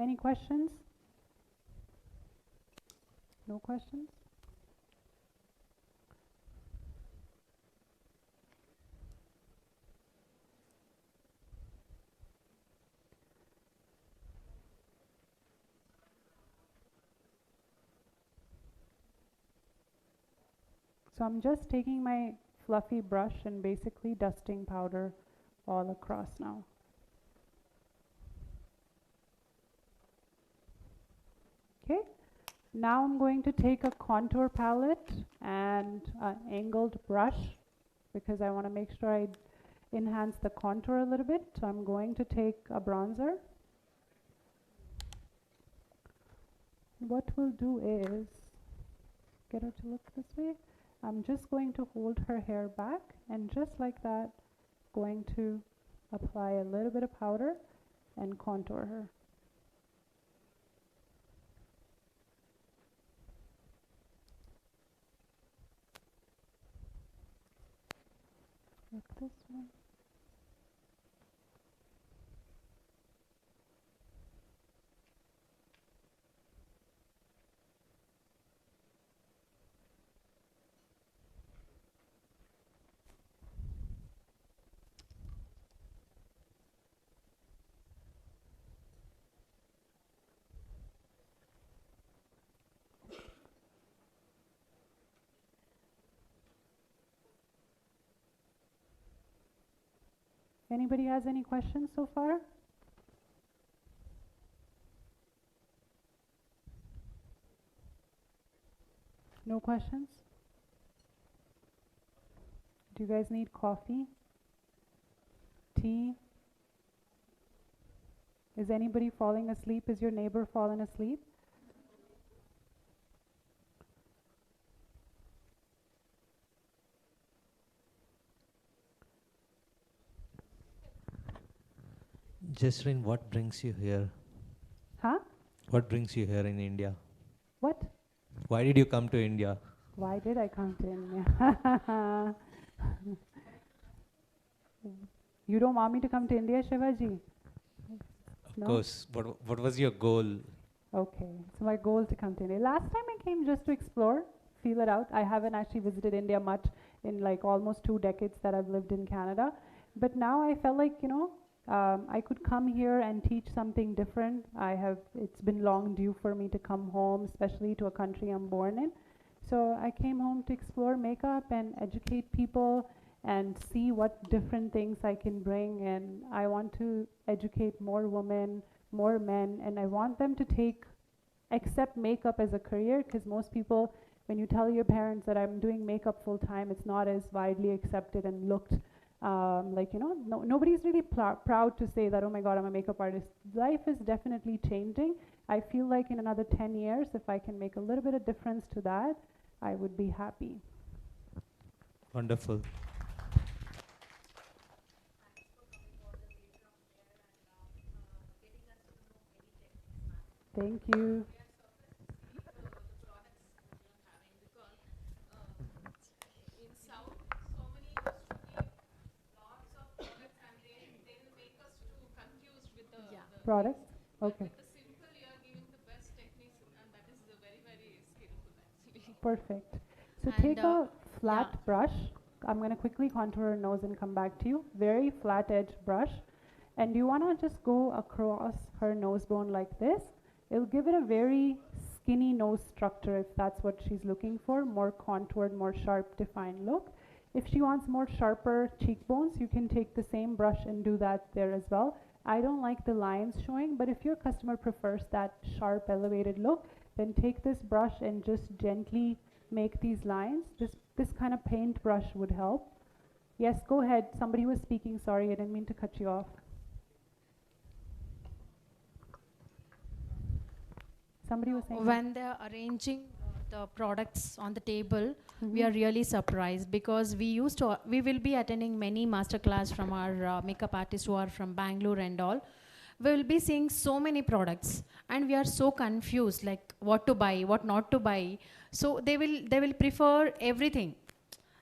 [SPEAKER 2] Any questions? No questions? So I'm just taking my fluffy brush and basically dusting powder all across now. Okay, now I'm going to take a contour palette and an angled brush because I want to make sure I enhance the contour a little bit. So I'm going to take a bronzer. What we'll do is get her to look this way. I'm just going to hold her hair back and just like that, going to apply a little bit of powder and contour her. Like this one. Anybody has any questions so far? No questions? Do you guys need coffee? Tea? Is anybody falling asleep? Is your neighbor falling asleep?
[SPEAKER 1] Jasreen, what brings you here?
[SPEAKER 2] Huh?
[SPEAKER 1] What brings you here in India?
[SPEAKER 2] What?
[SPEAKER 1] Why did you come to India?
[SPEAKER 2] Why did I come to India? You don't want me to come to India, Shivaji?
[SPEAKER 1] Of course. What was your goal?
[SPEAKER 2] Okay, so my goal to come to India. Last time I came just to explore, feel it out. I haven't actually visited India much in like almost 2 decades that I've lived in Canada. But now I felt like, I could come here and teach something different. It's been long due for me to come home, especially to a country I'm born in. So I came home to explore makeup and educate people and see what different things I can bring. And I want to educate more women, more men, and I want them to accept makeup as a career, because most people, when you tell your parents that I'm doing makeup full time, it's not as widely accepted and looked nobody's really proud to say that, oh my God, I'm a makeup artist. Life is definitely changing. I feel like in another 10 years, if I can make a little bit of difference to that, I would be happy.
[SPEAKER 1] Wonderful.
[SPEAKER 2] Thank you. Products? Okay.
[SPEAKER 5] With the simple, you are giving the best techniques, and that is very, very skillful actually.
[SPEAKER 2] Perfect. So
[SPEAKER 14] And,
[SPEAKER 2] take a flat brush. I'm going to quickly contour her nose and come back to you. Very flat edge brush. And you want to just go across her nose bone like this. It'll give it a very skinny nose structure if that's what she's looking for, more contoured, more sharp, defined look. If she wants more sharper cheekbones, you can take the same brush and do that there as well. I don't like the lines showing, but if your customer prefers that sharp, elevated look, then take this brush and just gently make these lines. This kind of paint brush would help. Yes, go ahead. Somebody was speaking. Sorry, I didn't mean to cut you off. Somebody was saying.
[SPEAKER 14] When they're arranging the products on the table, we are really surprised because we will be attending many masterclass from our makeup artists who are from Bangalore and all. We will be seeing so many products and we are so confused like what to buy, what not to buy. So they will prefer everything.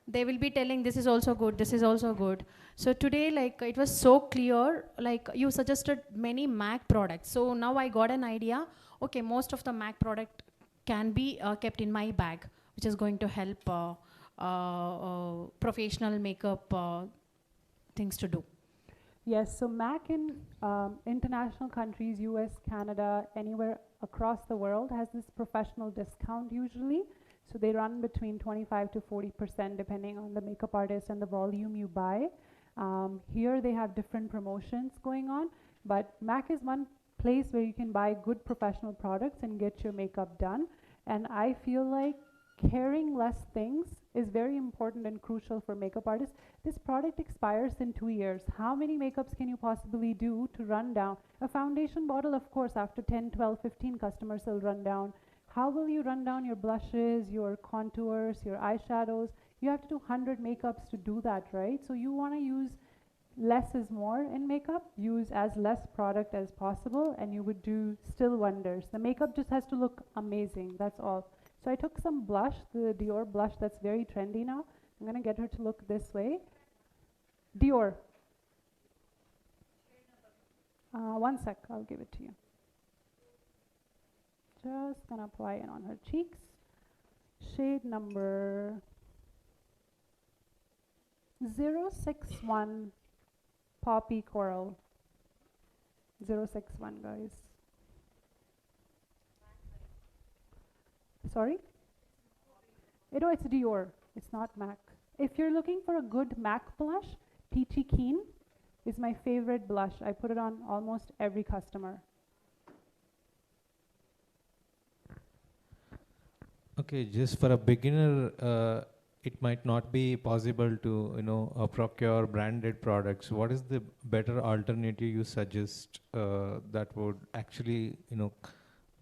[SPEAKER 14] They will be telling this is also good, this is also good. So today, like, it was so clear, like you suggested many MAC products. So now I got an idea, okay, most of the MAC product can be kept in my bag, which is going to help professional makeup things to do.
[SPEAKER 2] Yes, so MAC in international countries, US, Canada, anywhere across the world has this professional discount usually. So they run between 25 to 40% depending on the makeup artist and the volume you buy. Here they have different promotions going on, but MAC is one place where you can buy good professional products and get your makeup done. And I feel like carrying less things is very important and crucial for makeup artists. This product expires in 2 years. How many makeups can you possibly do to run down? A foundation bottle, of course, after 10, 12, 15 customers will run down. How will you run down your blushes, your contours, your eyeshadows? You have to do 100 makeups to do that, right? So you want to use less is more in makeup. Use as less product as possible and you would do still wonders. The makeup just has to look amazing, that's all. So I took some blush, the Dior blush that's very trendy now. I'm going to get her to look this way. Dior. One sec, I'll give it to you. Just gonna apply it on her cheeks. Shade number 061 Poppy Coral. 061, guys. Sorry? It's Dior. It's not MAC. If you're looking for a good MAC blush, Peachy Keen is my favorite blush. I put it on almost every customer.
[SPEAKER 1] Okay, just for a beginner, it might not be possible to procure branded products. What is the better alternative you suggest that would actually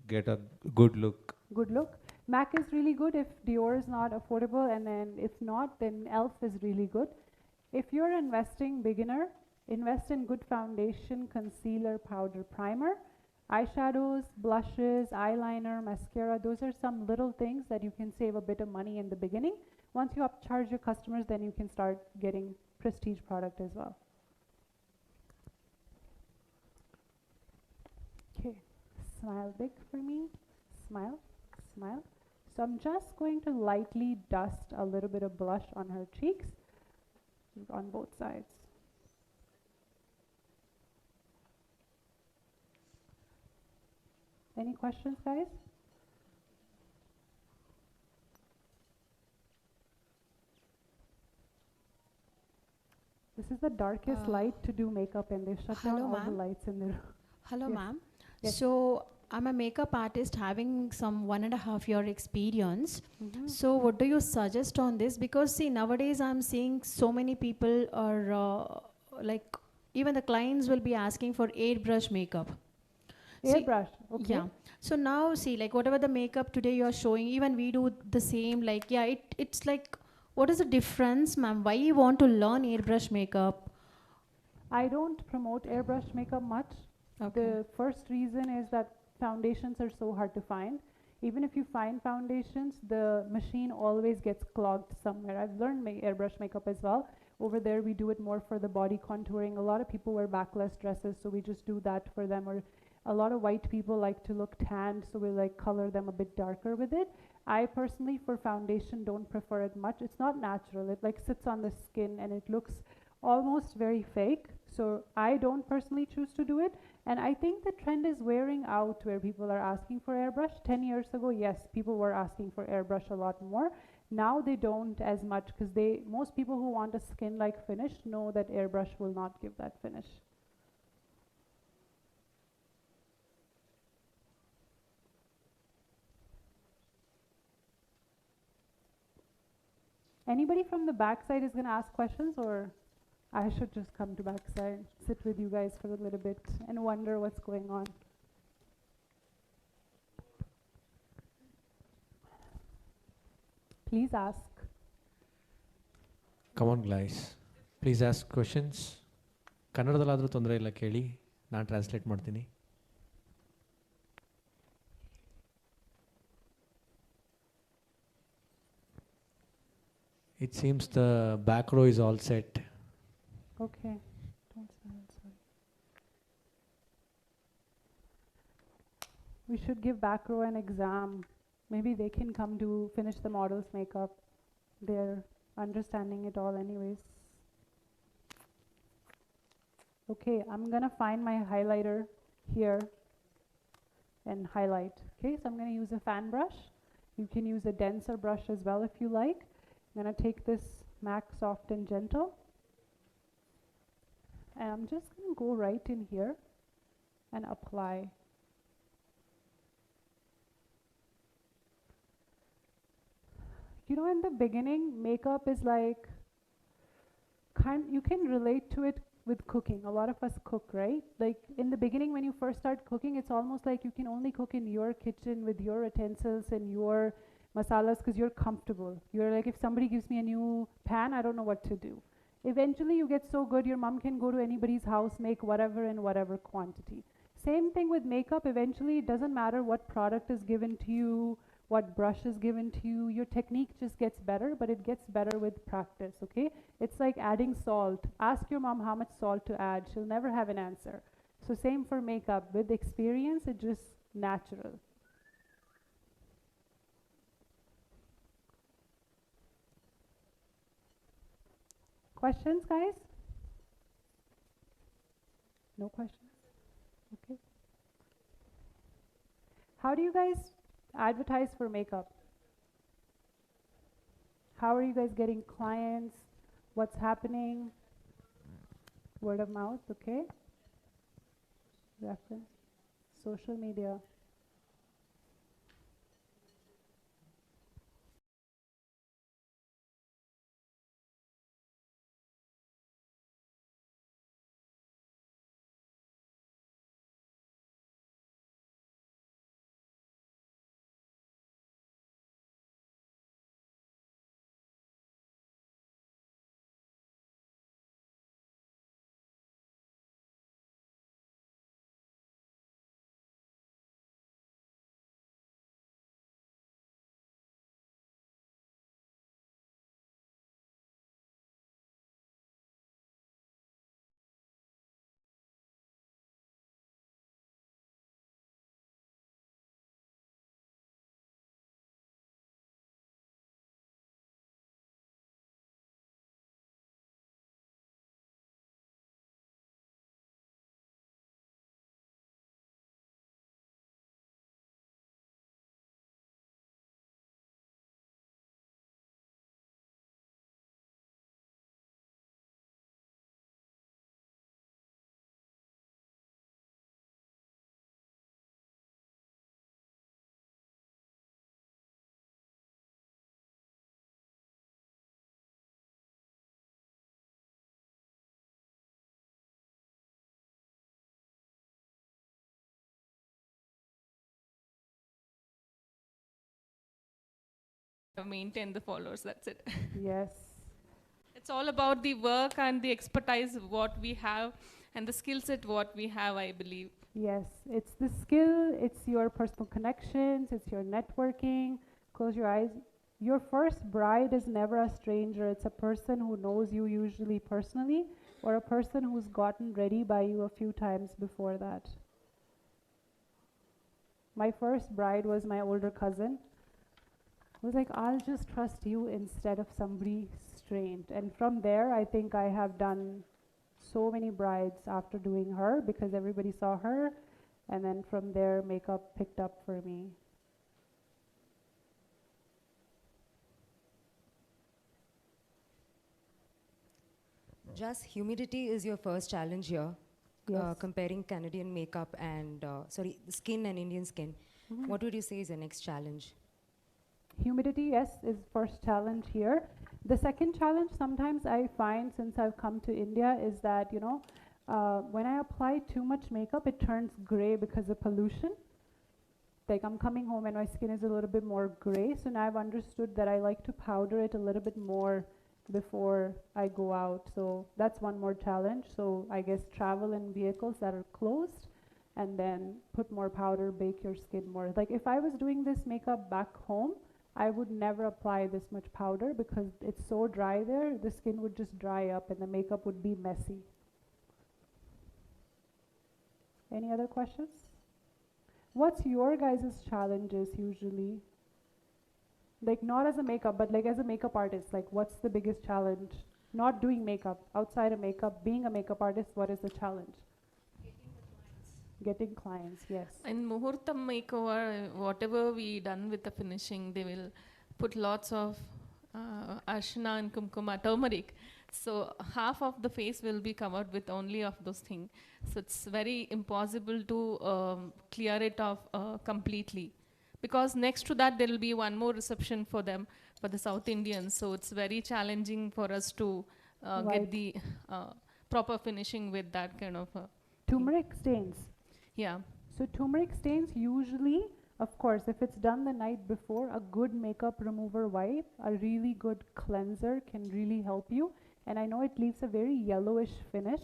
[SPEAKER 1] get a good look?
[SPEAKER 2] Good look. MAC is really good if Dior is not affordable, and then if not, then ELF is really good. If you're investing beginner, invest in good foundation, concealer, powder, primer. Eyeshadows, blushes, eyeliner, mascara, those are some little things that you can save a bit of money in the beginning. Once you upcharge your customers, then you can start getting prestige product as well. Okay, smile big for me. Smile, smile. So I'm just going to lightly dust a little bit of blush on her cheeks on both sides. Any questions, guys? This is the darkest light to do makeup in. They've shut down all the lights in the room.
[SPEAKER 14] Hello,
[SPEAKER 2] Yes.
[SPEAKER 14] ma'am.
[SPEAKER 2] Yes.
[SPEAKER 14] So I'm a makeup artist having some 1.5 year experience. So what do you suggest on this? Because see, nowadays I'm seeing so many people are like, even the clients will be asking for airbrush makeup.
[SPEAKER 2] Airbrush, okay.
[SPEAKER 14] Yeah. So now see, like whatever the makeup today you are showing, even we do the same. Like, yeah, it's like, what is the difference, ma'am? Why you want to learn airbrush makeup?
[SPEAKER 2] I don't promote airbrush makeup much. The first reason is that foundations are so hard to find. Even if you find foundations, the machine always gets clogged somewhere. I've learned airbrush makeup as well. Over there, we do it more for the body contouring. A lot of people wear backless dresses, so we just do that for them. Or a lot of white people like to look tanned, so we like color them a bit darker with it. I personally, for foundation, don't prefer it much. It's not natural. It like sits on the skin and it looks almost very fake. So I don't personally choose to do it. And I think the trend is wearing out where people are asking for airbrush. 10 years ago, yes, people were asking for airbrush a lot more. Now they don't as much because most people who want a skin-like finish know that airbrush will not give that finish. Anybody from the backside is going to ask questions, or I should just come to backside, sit with you guys for a little bit and wonder what's going on? Please ask.
[SPEAKER 1] Come on, guys. Please ask questions. ಕನ್ನಡದಲ್ಲಾದರೂ ತೊಂದರೆ ಇಲ್ಲ ಕೇಳಿ, ನಾನು translate ಮಾಡ್ತೀನಿ. It seems the back row is all set.
[SPEAKER 2] Okay. Don't smile, sorry. We should give back row an exam. Maybe they can come to finish the model's makeup. They're understanding it all anyways. Okay, I'm gonna find my highlighter here and highlight. Okay, so I'm gonna use a fan brush. You can use a denser brush as well if you like. I'm gonna take this MAC Soft and Gentle. And I'm just gonna go right in here and apply. You know, in the beginning, makeup is like, you can relate to it with cooking. A lot of us cook, right? Like in the beginning, when you first start cooking, it's almost like you can only cook in your kitchen with your utensils and your masalas because you're comfortable. You're like, if somebody gives me a new pan, I don't know what to do. Eventually, you get so good, your mom can go to anybody's house, make whatever in whatever quantity. Same thing with makeup. Eventually, it doesn't matter what product is given to you, what brush is given to you, your technique just gets better, but it gets better with practice, okay? It's like adding salt. Ask your mom how much salt to add. She'll never have an answer. So same for makeup. With experience, it's just natural. Questions, guys? No questions? Okay. How do you guys advertise for makeup? How are you guys getting clients? What's happening? Word of mouth, okay. Reference. Social media.
[SPEAKER 5] Maintain the followers, that's it.
[SPEAKER 2] Yes.
[SPEAKER 5] It's all about the work and the expertise what we have and the skill set what we have, I believe.
[SPEAKER 2] Yes, it's the skill, it's your personal connections, it's your networking. Close your eyes. Your first bride is never a stranger. It's a person who knows you usually personally, or a person who's gotten ready by you a few times before that. My first bride was my older cousin. I was like, I'll just trust you instead of somebody strange. And from there, I think I have done so many brides after doing her because everybody saw her, and then from there makeup picked up for me.
[SPEAKER 15] Just humidity is your first challenge here.
[SPEAKER 2] Yes.
[SPEAKER 15] Comparing Canadian makeup and, sorry, skin and Indian skin.
[SPEAKER 2] Mhm.
[SPEAKER 15] What would you say is your next challenge?
[SPEAKER 2] Humidity, yes, is first challenge here. The second challenge sometimes I find since I've come to India is that, you know, when I apply too much makeup, it turns gray because of pollution. Like I'm coming home and my skin is a little bit more gray, so now I've understood that I like to powder it a little bit more before I go out. So that's one more challenge. So I guess travel in vehicles that are closed and then put more powder, bake your skin more. Like if I was doing this makeup back home, I would never apply this much powder because it's so dry there, the skin would just dry up and the makeup would be messy. Any other questions? What's your guys' challenges usually? Like not as a makeup, but like as a makeup artist, like what's the biggest challenge? Not doing makeup, outside of makeup, being a makeup artist, what is the challenge? Getting clients, yes.
[SPEAKER 5] In Muhurtam makeover, whatever we done with the finishing, they will put lots of arshana and kumkuma, turmeric. So half of the face will be covered with only of those things. So it's very impossible to clear it off completely. Because next to that, there will be one more reception for them, for the South Indians. So it's very challenging for us to get the proper finishing with that kind of
[SPEAKER 2] Turmeric stains.
[SPEAKER 5] Yeah.
[SPEAKER 2] So turmeric stains usually, of course, if it's done the night before, a good makeup remover wipe, a really good cleanser can really help you. And I know it leaves a very yellowish finish.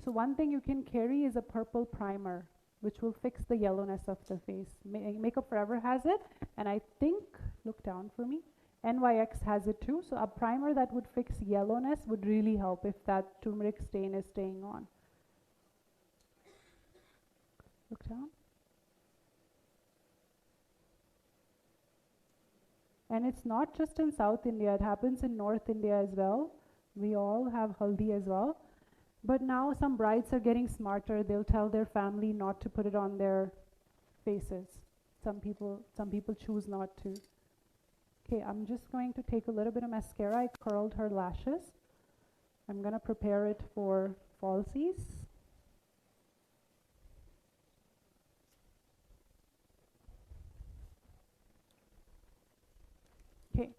[SPEAKER 2] So one thing you can carry is a purple primer, which will fix the yellowness of the face. Makeup Forever has it, and I think, look down for me, NYX has it too. So a primer that would fix yellowness would really help if that turmeric stain is staying on. Look down. And it's not just in South India, it happens in North India as well. We all have haldi as well. But now some brides are getting smarter. They'll tell their family not to put it on their faces. Some people choose not to. Okay, I'm just going to take a little bit of mascara. I curled her lashes. I'm gonna prepare it for falsies. Okay,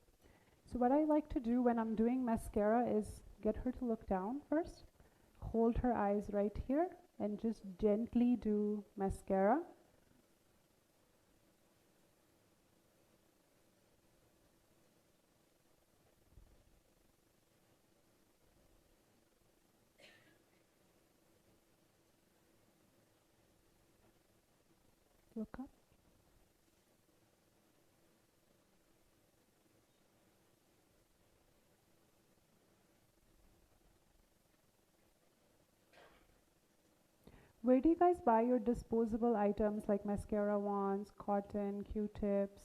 [SPEAKER 2] so what I like to do when I'm doing mascara is get her to look down first, hold her eyes right here, and just gently do mascara. Look up. Where do you guys buy your disposable items like mascara wands, cotton, Q-tips?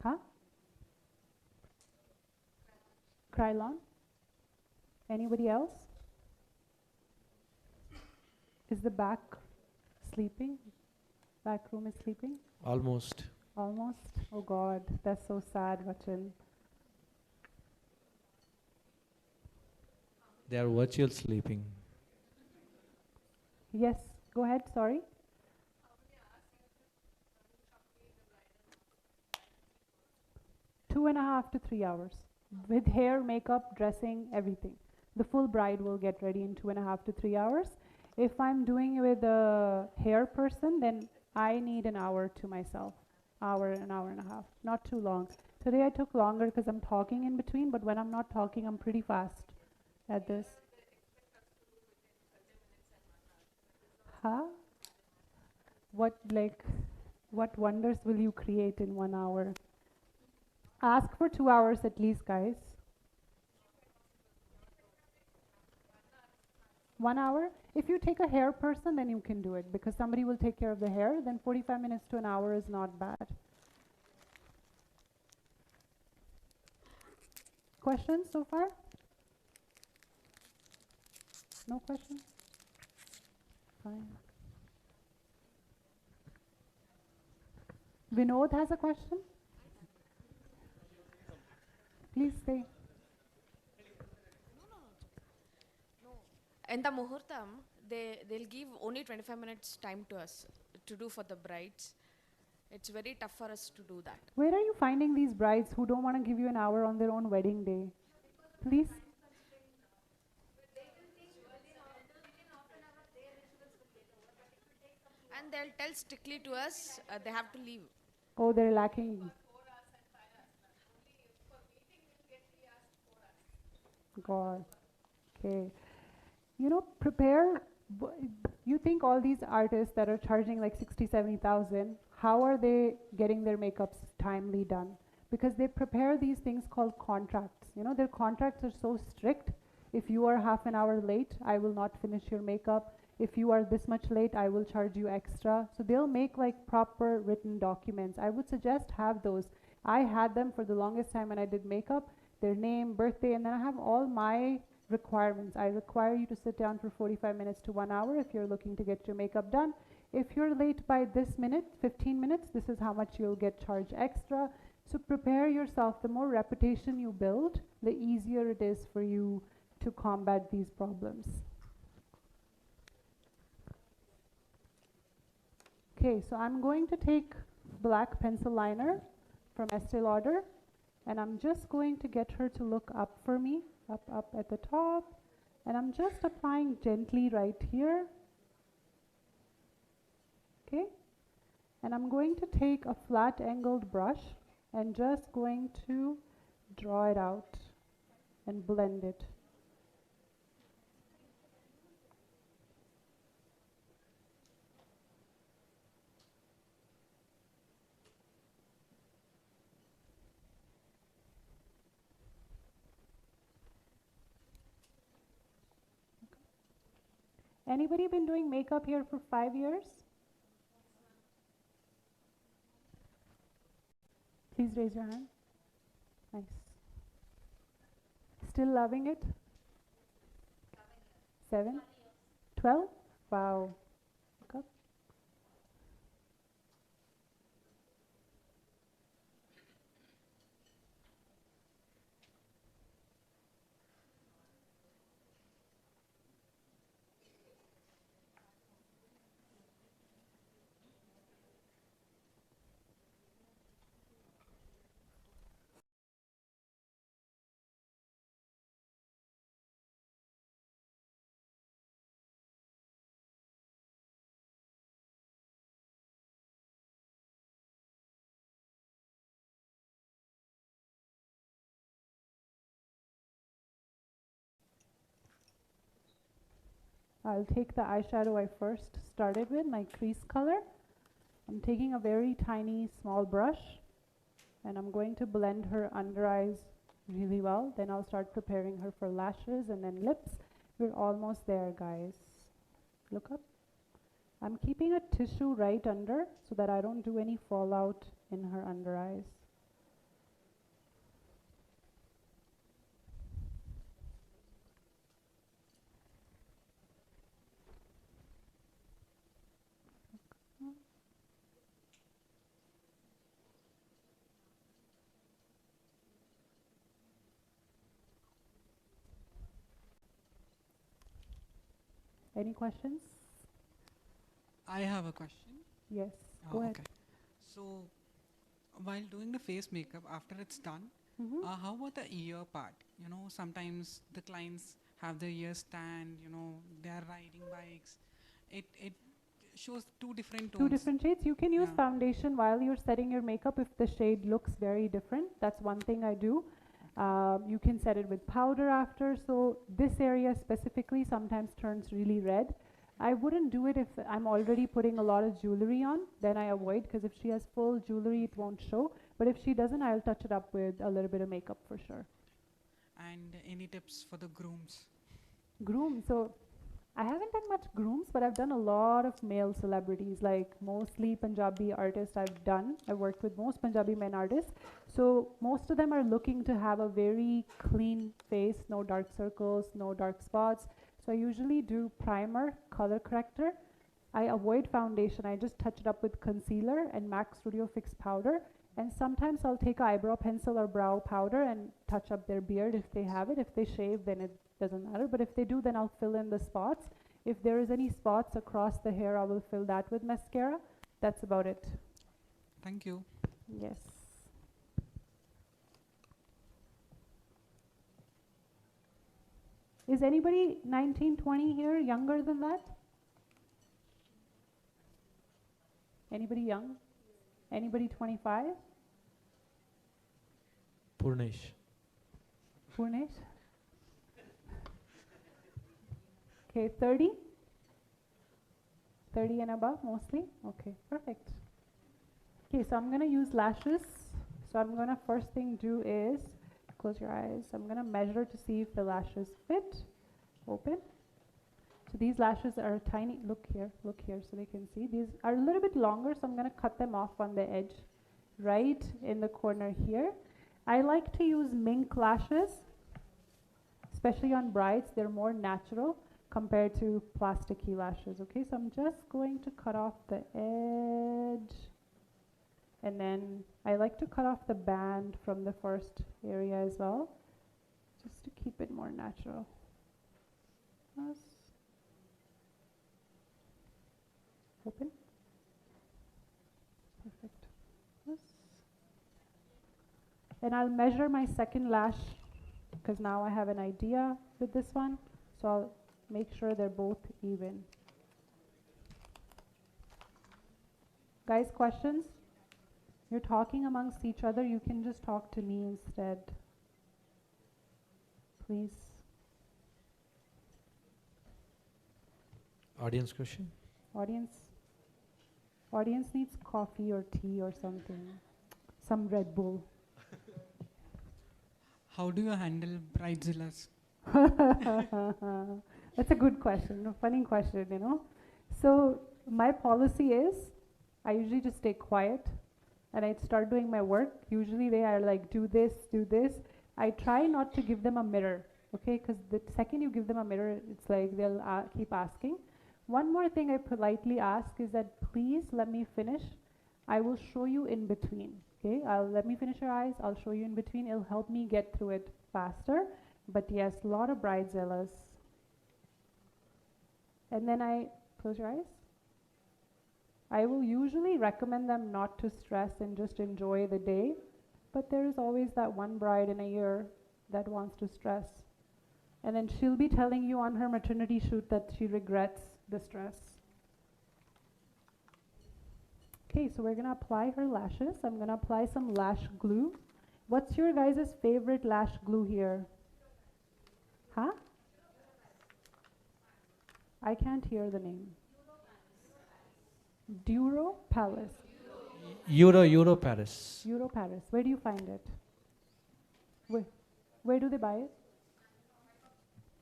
[SPEAKER 2] Huh? Krylon? Anybody else? Is the back sleeping? Back room is sleeping?
[SPEAKER 1] Almost.
[SPEAKER 2] Almost? Oh God, that's so sad, Vachan.
[SPEAKER 1] They are virtual sleeping.
[SPEAKER 2] Yes, go ahead, sorry. Two and a half to 3 hours. With hair, makeup, dressing, everything. The full bride will get ready in 2.5 to 3 hours. If I'm doing it with a hair person, then I need an hour to myself. An hour and a half. Not too long. Today I took longer because I'm talking in between, but when I'm not talking, I'm pretty fast at this. Huh? What wonders will you create in 1 hour? Ask for 2 hours at least, guys. 1 hour? If you take a hair person, then you can do it because somebody will take care of the hair. Then 45 minutes to an hour is not bad. Questions so far? No questions? Fine. Vinod has a question? Please say.
[SPEAKER 16] In the muhurtam, they'll give only 25 minutes time to us to do for the brides. It's very tough for us to do that.
[SPEAKER 2] Where are you finding these brides who don't want to give you an hour on their own wedding day? Please.
[SPEAKER 16] And they'll tell strictly to us, they have to leave.
[SPEAKER 2] Oh, they're lacking. God. Okay. You know, prepare. You think all these artists that are charging like 60, 70,000, how are they getting their makeups timely done? Because they prepare these things called contracts. You know, their contracts are so strict. If you are half an hour late, I will not finish your makeup. If you are this much late, I will charge you extra. So they'll make like proper written documents. I would suggest have those. I had them for the longest time when I did makeup, their name, birthday, and then I have all my requirements. I require you to sit down for 45 minutes to 1 hour if you're looking to get your makeup done. If you're late by this minute, 15 minutes, this is how much you'll get charged extra. So prepare yourself. The more reputation you build, the easier it is for you to combat these problems. Okay, so I'm going to take black pencil liner from Estee Lauder, and I'm just going to get her to look up for me, up at the top, and I'm just applying gently right here. Okay, and I'm going to take a flat angled brush and just going to draw it out and blend it. Anybody been doing makeup here for 5 years? Please raise your hand. Nice. Still loving it? 7? 12? Wow. Look up. I'll take the eyeshadow I first started with, my crease color. I'm taking a very tiny small brush and I'm going to blend her under eyes really well. Then I'll start preparing her for lashes and then lips. We're almost there, guys. Look up. I'm keeping a tissue right under so that I don't do any fallout in her under eyes. Any questions?
[SPEAKER 6] I have a question.
[SPEAKER 2] Yes, go ahead.
[SPEAKER 6] Okay. So, while doing the face makeup, after it's done, how about the ear part? You know, sometimes the clients have their ears tanned, you know, they are riding bikes. It shows two different tones.
[SPEAKER 2] Two different shades. You can use foundation while you're setting your makeup if the shade looks very different. That's one thing I do. You can set it with powder after. So this area specifically sometimes turns really red. I wouldn't do it if I'm already putting a lot of jewelry on. Then I avoid, because if she has full jewelry, it won't show. But if she doesn't, I'll touch it up with a little bit of makeup for sure.
[SPEAKER 6] And any tips for the grooms?
[SPEAKER 2] Groom. So I haven't done much grooms, but I've done a lot of male celebrities, like mostly Punjabi artists I've worked with most Punjabi men artists. So most of them are looking to have a very clean face, no dark circles, no dark spots. So I usually do primer, color corrector. I avoid foundation. I just touch it up with concealer and MAC Studio Fix powder. And sometimes I'll take an eyebrow pencil or brow powder and touch up their beard if they have it. If they shave, then it doesn't matter. But if they do, then I'll fill in the spots. If there is any spots across the hair, I will fill that with mascara. That's about it.
[SPEAKER 6] Thank you.
[SPEAKER 2] Yes. Is anybody 19, 20 here, younger than that? Anybody young? Anybody 25?
[SPEAKER 1] Purnesh.
[SPEAKER 2] Purnesh? Okay, 30? 30 and above mostly? Okay, perfect. Okay, so I'm going to use lashes. So I'm going to first thing do is close your eyes. I'm going to measure to see if the lashes fit. Open. So these lashes are tiny. Look here so they can see. These are a little bit longer, so I'm going to cut them off on the edge right in the corner here. I like to use mink lashes, especially on brides. They're more natural compared to plasticky lashes. Okay, so I'm just going to cut off the edge. And then I like to cut off the band from the first area as well, just to keep it more natural. Yes. Open. Perfect. Yes. And I'll measure my second lash because now I have an idea with this one. So I'll make sure they're both even. Guys, questions? You're talking amongst each other. You can just talk to me instead. Please.
[SPEAKER 1] Audience question?
[SPEAKER 2] Audience needs coffee or tea or something. Some Red Bull.
[SPEAKER 6] How do you handle bridezillas?
[SPEAKER 2] That's a good question, a funny question, you know. So my policy is I usually just stay quiet and I start doing my work. Usually they are like, do this, do this. I try not to give them a mirror, okay? Because the second you give them a mirror, it's like they'll keep asking. One more thing I politely ask is that please let me finish. I will show you in between, okay? Let me finish your eyes. I'll show you in between. It'll help me get through it faster. But yes, a lot of bridezillas. And then I close your eyes. I will usually recommend them not to stress and just enjoy the day. But there is always that one bride in a year that wants to stress. And then she'll be telling you on her maternity shoot that she regrets the stress. Okay, so we're going to apply her lashes. I'm going to apply some lash glue. What's your guys' favorite lash glue here? Huh? I can't hear the name. Duro Palace.
[SPEAKER 1] Euro Paris.
[SPEAKER 2] Euro Paris. Where do you find it? Where do they buy it?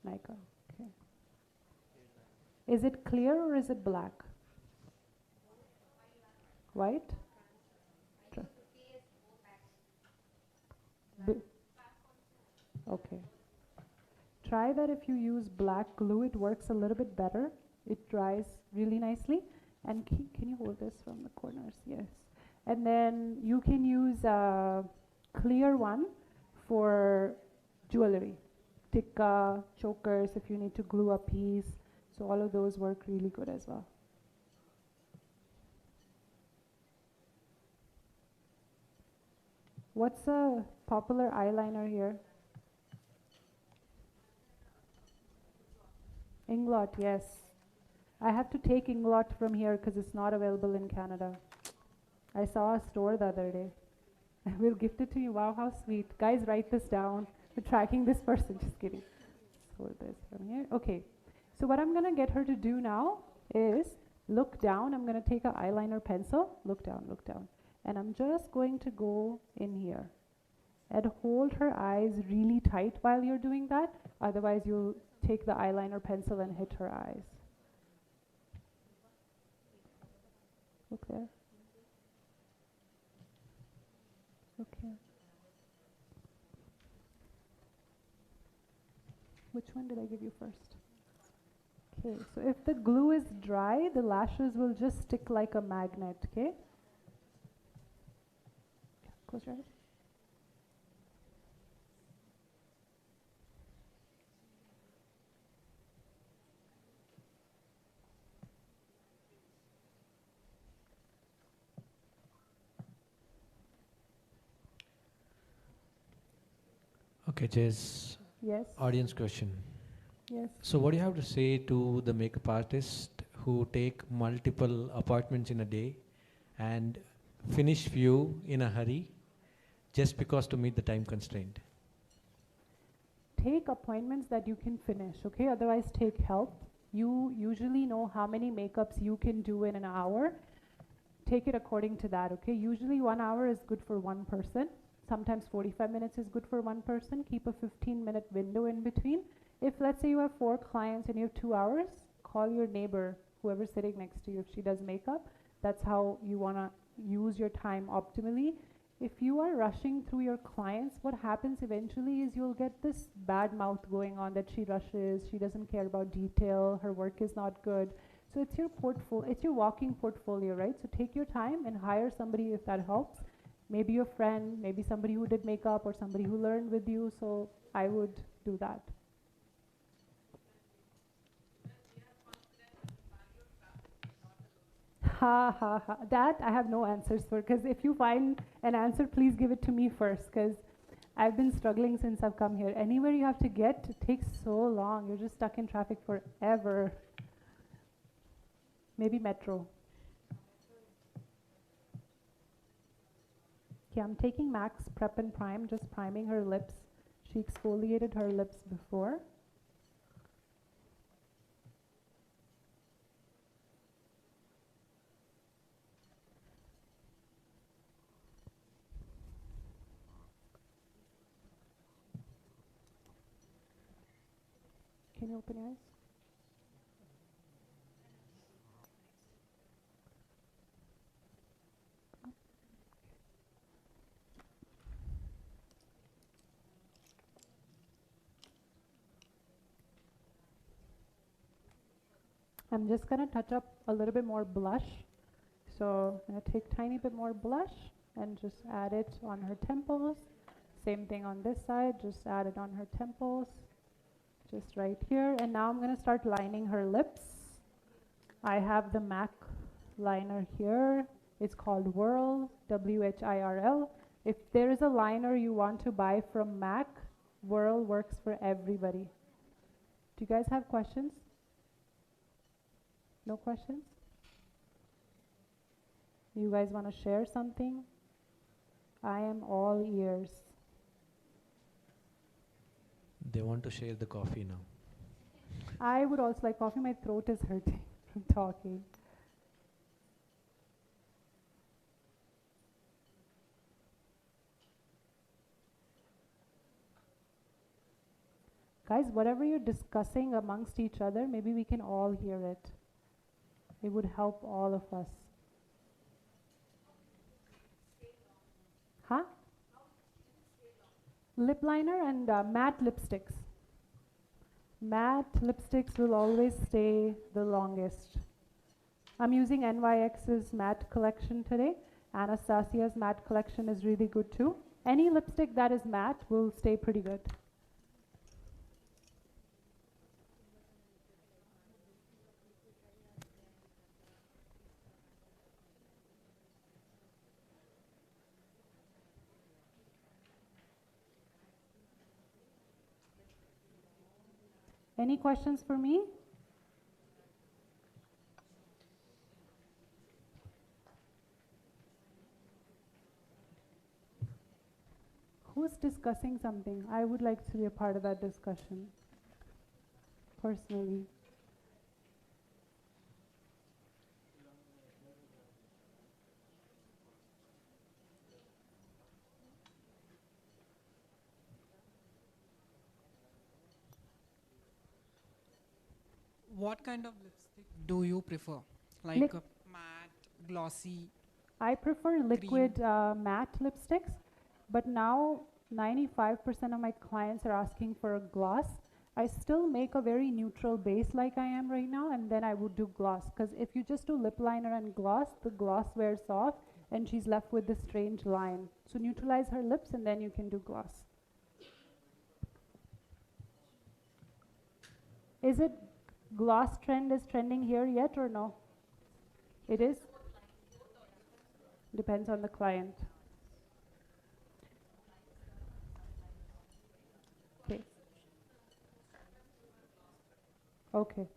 [SPEAKER 2] Nika. Okay. Is it clear or is it black? White? Okay. Try that if you use black glue. It works a little bit better. It dries really nicely. And can you hold this from the corners? Yes. And then you can use a clear one for jewelry. Tikka, chokers, if you need to glue a piece. So all of those work really good as well. What's a popular eyeliner here? Inglot, yes. I have to take Inglot from here because it's not available in Canada. I saw a store the other day. I will gift it to you. Wow, how sweet. Guys, write this down. We're tracking this person. Just kidding. Let's hold this from here. Okay. So what I'm going to get her to do now is look down. I'm going to take an eyeliner pencil. Look down, look down. And I'm just going to go in here and hold her eyes really tight while you're doing that. Otherwise, you'll take the eyeliner pencil and hit her eyes. Look there. Look here. Which one did I give you first? Okay, so if the glue is dry, the lashes will just stick like a magnet, okay? Close your eyes.
[SPEAKER 1] Okay, Jess.
[SPEAKER 2] Yes.
[SPEAKER 1] Audience question.
[SPEAKER 2] Yes.
[SPEAKER 1] So what do you have to say to the makeup artist who take multiple appointments in a day and finish few in a hurry just because to meet the time constraint?
[SPEAKER 2] Take appointments that you can finish, okay? Otherwise, take help. You usually know how many makeups you can do in an hour. Take it according to that, okay? Usually 1 hour is good for one person. Sometimes 45 minutes is good for one person. Keep a 15-minute window in between. If let's say you have 4 clients and you have 2 hours, call your neighbor, whoever's sitting next to you, if she does makeup. That's how you want to use your time optimally. If you are rushing through your clients, what happens eventually is you'll get this bad mouth going on that she rushes, she doesn't care about detail, her work is not good. So it's your portfolio, it's your walking portfolio, right? So take your time and hire somebody if that helps. Maybe your friend, maybe somebody who did makeup or somebody who learned with you. So I would do that. Ha ha ha. That I have no answers for, because if you find an answer, please give it to me first, because I've been struggling since I've come here. Anywhere you have to get, it takes so long. You're just stuck in traffic forever. Maybe metro. Okay, I'm taking MAC's Prep and Prime, just priming her lips. She exfoliated her lips before. Can you open your eyes? I'm just going to touch up a little bit more blush. So I'm going to take a tiny bit more blush and just add it on her temples. Same thing on this side, just add it on her temples. Just right here. And now I'm going to start lining her lips. I have the MAC liner here. It's called Whirl, W-H-I-R-L. If there is a liner you want to buy from MAC, Whirl works for everybody. Do you guys have questions? No questions? You guys want to share something? I am all ears.
[SPEAKER 1] They want to share the coffee now.
[SPEAKER 2] I would also like coffee. My throat is hurting from talking. Guys, whatever you're discussing amongst each other, maybe we can all hear it. It would help all of us. Huh? Lip liner and matte lipsticks. Matte lipsticks will always stay the longest. I'm using NYX's matte collection today. Anastasia's matte collection is really good too. Any lipstick that is matte will stay pretty good. Any questions for me? Who's discussing something? I would like to be a part of that discussion, personally.
[SPEAKER 6] What kind of lipstick do you prefer? Like a matte, glossy?
[SPEAKER 2] I prefer liquid matte lipsticks, but now 95% of my clients are asking for a gloss. I still make a very neutral base like I am right now, and then I would do gloss. Because if you just do lip liner and gloss, the gloss wears off and she's left with this strange line. So neutralize her lips and then you can do gloss. Is it gloss trend is trending here yet or no? It is? Depends on the client. Okay. Okay.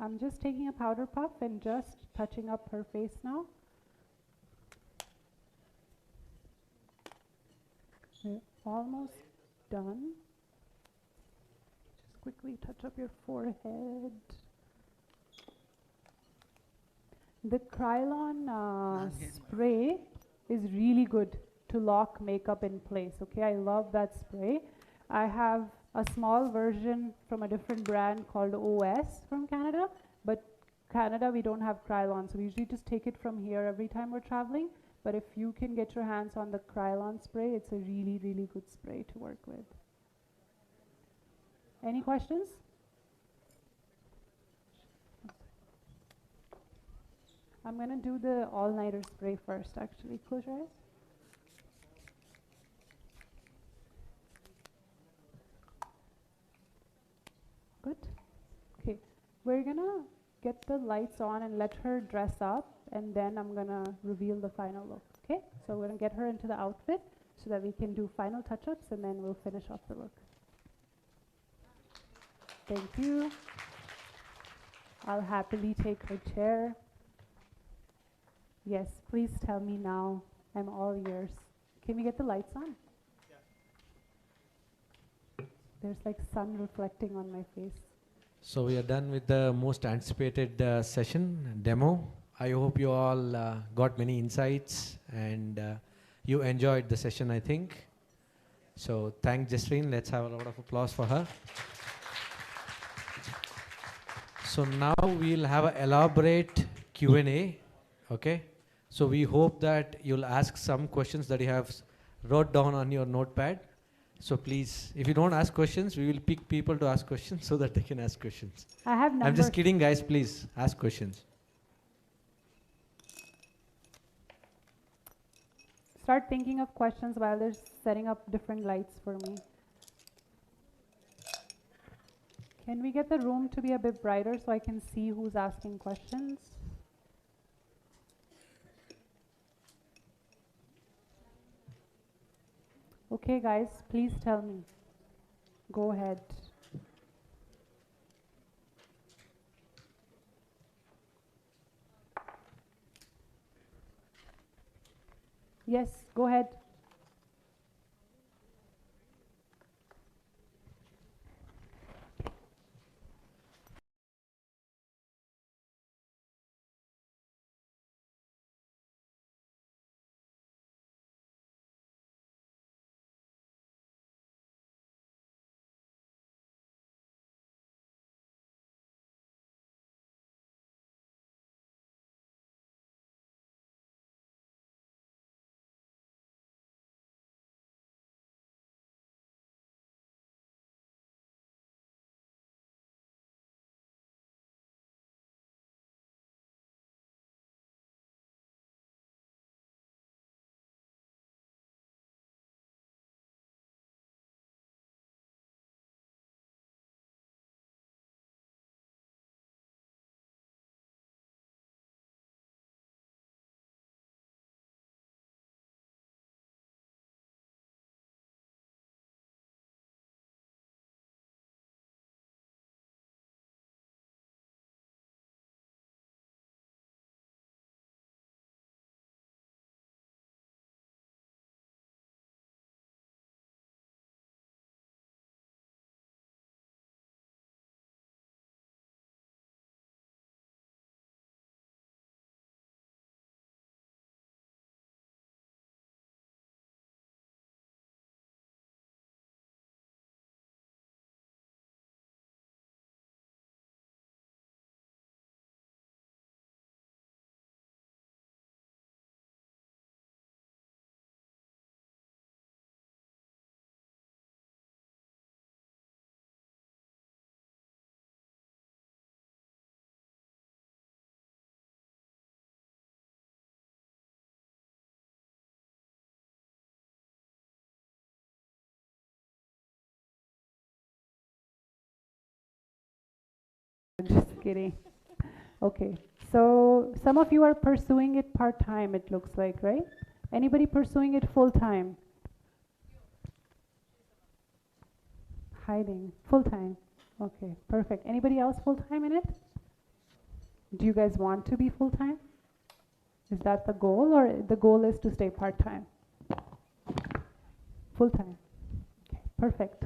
[SPEAKER 2] I'm just taking a powder puff and just touching up her face now. We're almost done. Just quickly touch up your forehead. The Krylon spray is really good to lock makeup in place. Okay, I love that spray. I have a small version from a different brand called OS from Canada, but Canada we don't have Krylon, so we usually just take it from here every time we're traveling. But if you can get your hands on the Krylon spray, it's a really, really good spray to work with. Any questions? I'm going to do the all-nighter spray first, actually. Close your eyes. Good. Okay. We're going to get the lights on and let her dress up, and then I'm going to reveal the final look. Okay? So we're going to get her into the outfit so that we can do final touch-ups, and then we'll finish off the look. Thank you. I'll happily take her chair. Yes, please tell me now. I'm all ears. Can we get the lights on? Yeah. There's like sun reflecting on my face.
[SPEAKER 1] So we are done with the most anticipated session, demo. I hope you all got many insights and you enjoyed the session, I think. So thank Jasreen. Let's have a lot of applause for her. So now we'll have an elaborate Q&A, okay? So we hope that you'll ask some questions that you have wrote down on your notepad. So please, if you don't ask questions, we will pick people to ask questions so that they can ask questions.
[SPEAKER 2] I have numbers.
[SPEAKER 1] I'm just kidding, guys. Please ask questions.
[SPEAKER 2] Start thinking of questions while they're setting up different lights for me. Can we get the room to be a bit brighter so I can see who's asking questions? Okay, guys, please tell me. Go ahead. Yes, go ahead. Just kidding. Okay, so some of you are pursuing it part-time, it looks like, right? Anybody pursuing it full-time? Hiding. Full-time. Okay, perfect. Anybody else full-time in it? Do you guys want to be full-time? Is that the goal, or the goal is to stay part-time? Full-time. Okay, perfect.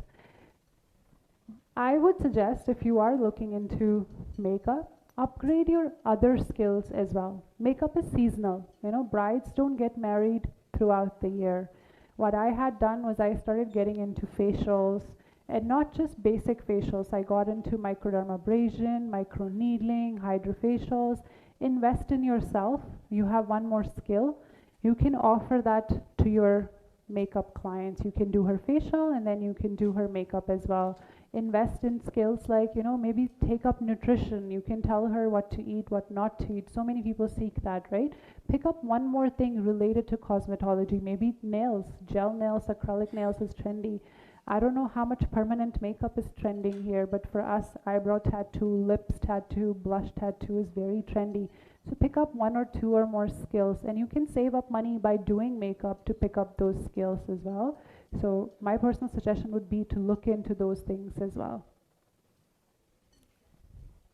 [SPEAKER 2] I would suggest, if you are looking into makeup, upgrade your other skills as well. Makeup is seasonal. You know, brides don't get married throughout the year. What I had done was I started getting into facials, and not just basic facials. I got into microdermabrasion, microneedling, hydrofacials. Invest in yourself. You have one more skill. You can offer that to your makeup clients. You can do her facial, and then you can do her makeup as well. Invest in skills like, you know, maybe take up nutrition. You can tell her what to eat, what not to eat. So many people seek that, right? Pick up one more thing related to cosmetology. Maybe nails, gel nails, acrylic nails is trendy. I don't know how much permanent makeup is trending here, but for us, eyebrow tattoo, lips tattoo, blush tattoo is very trendy. So pick up one or two or more skills, and you can save up money by doing makeup to pick up those skills as well. So my personal suggestion would be to look into those things as well.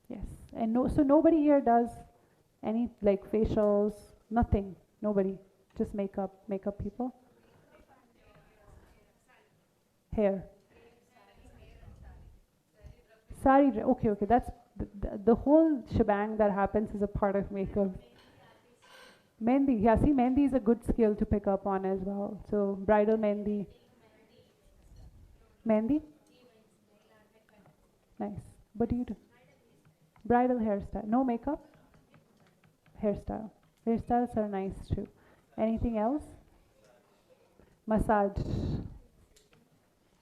[SPEAKER 2] Yes, and so nobody here does any like facials, nothing, nobody, just makeup people. Hair. Sari, okay, that's the whole shebang that happens is a part of makeup. Mehndi, yeah, see, mehndi is a good skill to pick up on as well. So bridal mehndi. Mehndi? Nice. What do you do? Bridal hairstyle. No makeup? Hairstyle. Hairstyles are nice too. Anything else? Massage.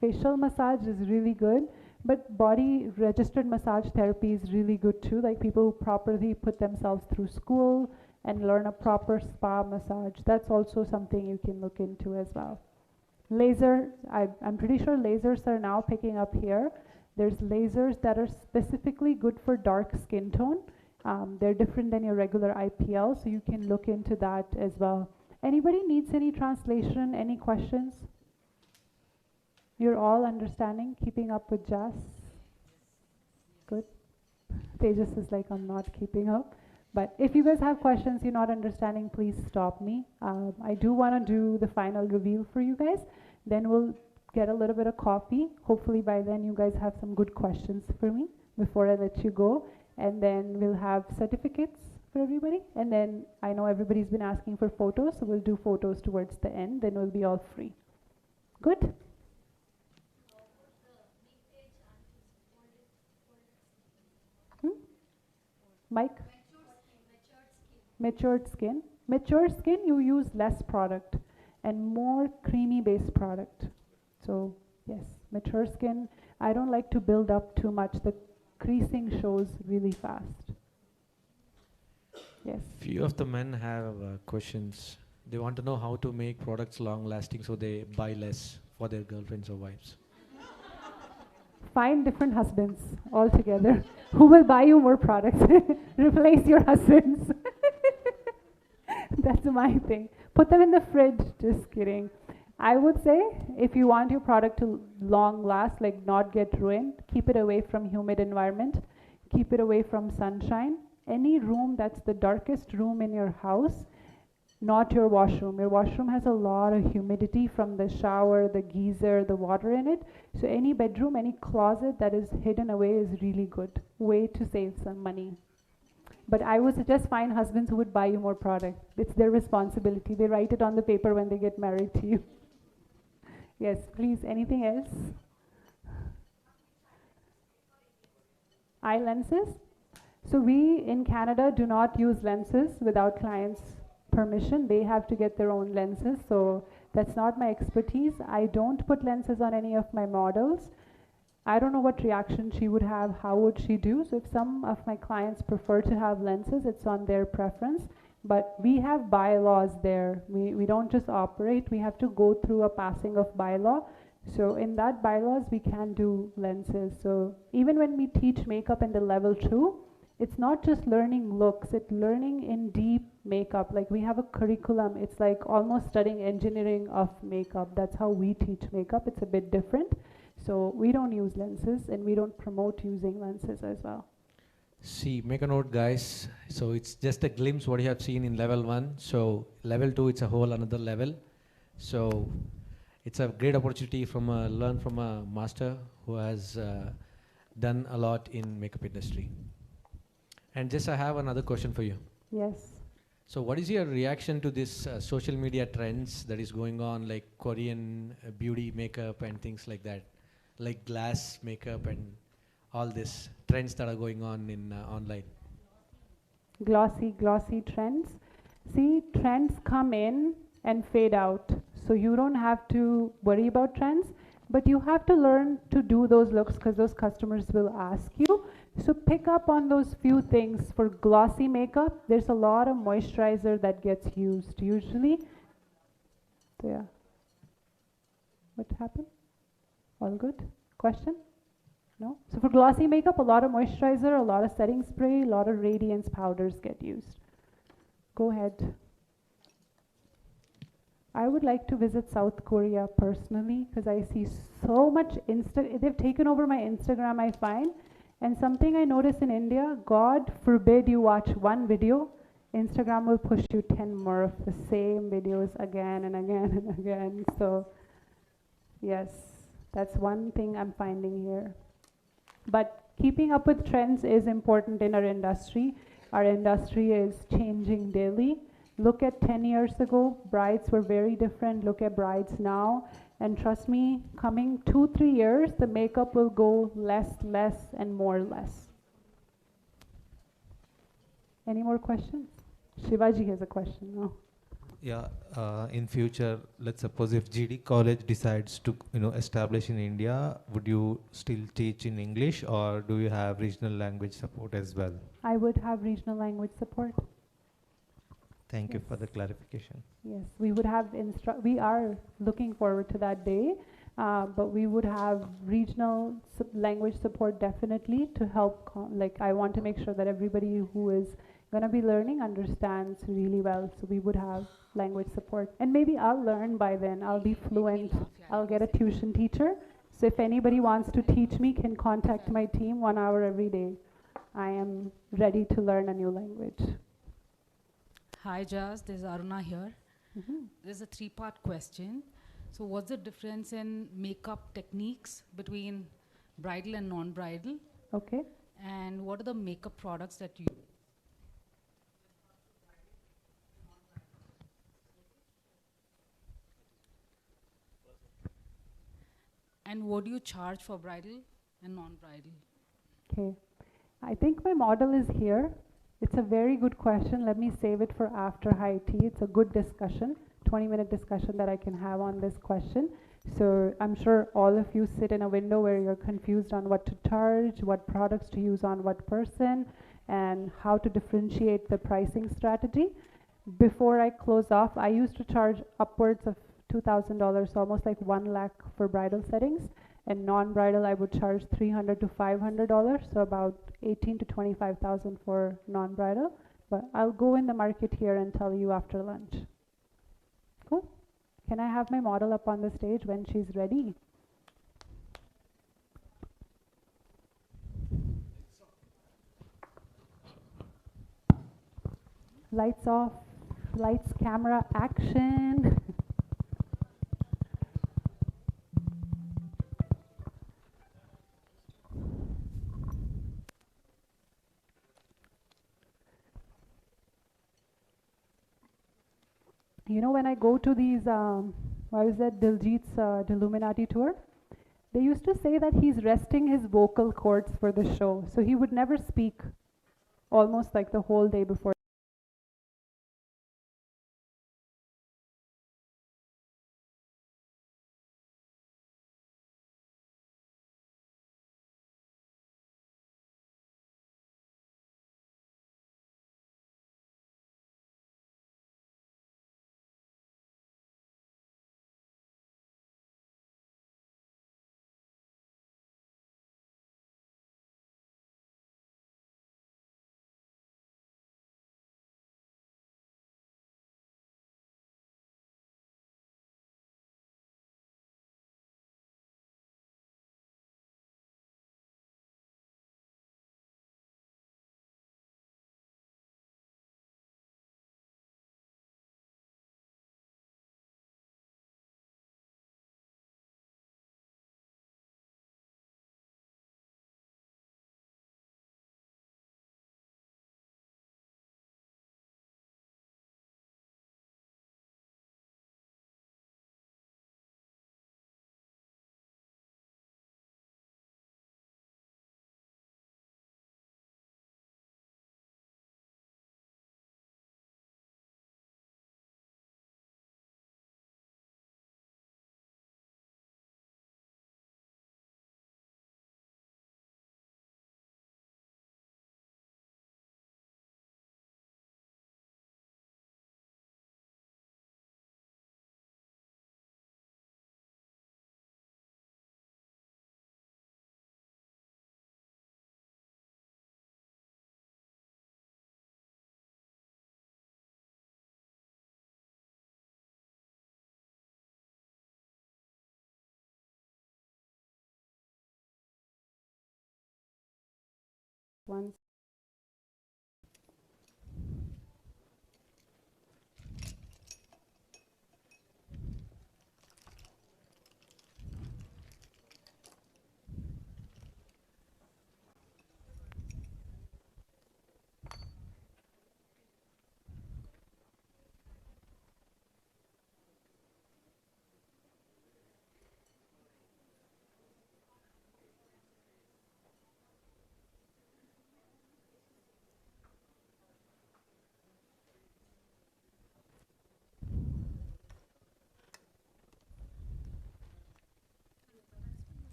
[SPEAKER 2] Facial massage is really good, but body registered massage therapy is really good too. Like people who properly put themselves through school and learn a proper spa massage. That's also something you can look into as well. Laser, I'm pretty sure lasers are now picking up here. There's lasers that are specifically good for dark skin tone. They're different than your regular IPL, so you can look into that as well. Anybody needs any translation, any questions? You're all understanding, keeping up with Jas? Good. Tejas is like, I'm not keeping up. But if you guys have questions you're not understanding, please stop me. I do want to do the final reveal for you guys. Then we'll get a little bit of coffee. Hopefully by then you guys have some good questions for me before I let you go. And then we'll have certificates for everybody. And then I know everybody's been asking for photos, so we'll do photos towards the end. Then we'll be all free. Good? Mike? Matured skin. Mature skin, you use less product and more creamy based product. So yes, mature skin, I don't like to build up too much. The creasing shows really fast. Yes.
[SPEAKER 1] Few of the men have questions. They want to know how to make products long lasting so they buy less for their girlfriends or wives.
[SPEAKER 2] Find different husbands altogether who will buy you more products. Replace your husbands. That's my thing. Put them in the fridge. Just kidding. I would say if you want your product to long last, like not get ruined, keep it away from humid environment. Keep it away from sunshine. Any room that's the darkest room in your house, not your washroom. Your washroom has a lot of humidity from the shower, the geyser, the water in it. So any bedroom, any closet that is hidden away is really good. Way to save some money. But I would suggest find husbands who would buy you more product. It's their responsibility. They write it on the paper when they get married to you. Yes, please, anything else? Eye lenses. So we in Canada do not use lenses without clients' permission. They have to get their own lenses, so that's not my expertise. I don't put lenses on any of my models. I don't know what reaction she would have, how would she do. So if some of my clients prefer to have lenses, it's on their preference. But we have bylaws there. We don't just operate, we have to go through a passing of bylaw. So in that bylaws, we can do lenses. So even when we teach makeup in the level 2, it's not just learning looks, it's learning in deep makeup. Like we have a curriculum, it's like almost studying engineering of makeup. That's how we teach makeup. It's a bit different. So we don't use lenses and we don't promote using lenses as well.
[SPEAKER 1] See, make a note, guys. So it's just a glimpse what you have seen in level 1. So level 2, it's a whole another level. So it's a great opportunity from learn from a master who has done a lot in makeup industry. And just I have another question for you.
[SPEAKER 2] Yes.
[SPEAKER 1] So what is your reaction to this social media trends that is going on, like Korean beauty makeup and things like that, like glass makeup and all these trends that are going on in online?
[SPEAKER 2] Glossy trends. See, trends come in and fade out. So you don't have to worry about trends, but you have to learn to do those looks because those customers will ask you. So pick up on those few things. For glossy makeup, there's a lot of moisturizer that gets used usually. So yeah. What happened? All good? Question? No? So for glossy makeup, a lot of moisturizer, a lot of setting spray, a lot of radiance powders get used. Go ahead. I would like to visit South Korea personally because I see so much they've taken over my Instagram, I find. And something I notice in India, God forbid you watch one video, Instagram will push you 10 more of the same videos again and again and again. So yes, that's one thing I'm finding here. But keeping up with trends is important in our industry. Our industry is changing daily. Look at 10 years ago, brides were very different. Look at brides now. And trust me, coming 2-3 years, the makeup will go less, and more less. Any more questions? Shivaji has a question now.
[SPEAKER 17] Yeah, in future, let's suppose if GD College decides to, establish in India, would you still teach in English or do you have regional language support as well?
[SPEAKER 2] I would have regional language support.
[SPEAKER 17] Thank you for the clarification.
[SPEAKER 2] Yes, we would have we are looking forward to that day, but we would have regional language support definitely to help. I want to make sure that everybody who is going to be learning understands really well. So we would have language support, and maybe I'll learn by then. I'll be fluent. I'll get a tuition teacher. So if anybody wants to teach me, can contact my team 1 hour every day. I am ready to learn a new language.
[SPEAKER 18] Hi Jas, this is Aruna here. There's a 3-part question. So what's the difference in makeup techniques between bridal and non-bridal?
[SPEAKER 2] Okay.
[SPEAKER 18] And what are the makeup products that you use? And what do you charge for bridal and non-bridal?
[SPEAKER 2] Okay. I think my model is here. It's a very good question. Let me save it for after high tea. It's a good discussion, 20-minute discussion that I can have on this question. So I'm sure all of you sit in a window where you're confused on what to charge, what products to use on what person, and how to differentiate the pricing strategy. Before I close off, I used to charge upwards of $2,000, so almost like 1 lakh for bridal settings. And non-bridal, I would charge $300 to $500, so about 18 to 25,000 for non-bridal. But I'll go in the market here and tell you after lunch. Cool. Can I have my model up on the stage when she's ready? Lights off, lights, camera, action. You know, when I go to these, what is that, Diljit's Illuminati tour, they used to say that he's resting his vocal cords for the show. So he would never speak almost like the whole day before. one.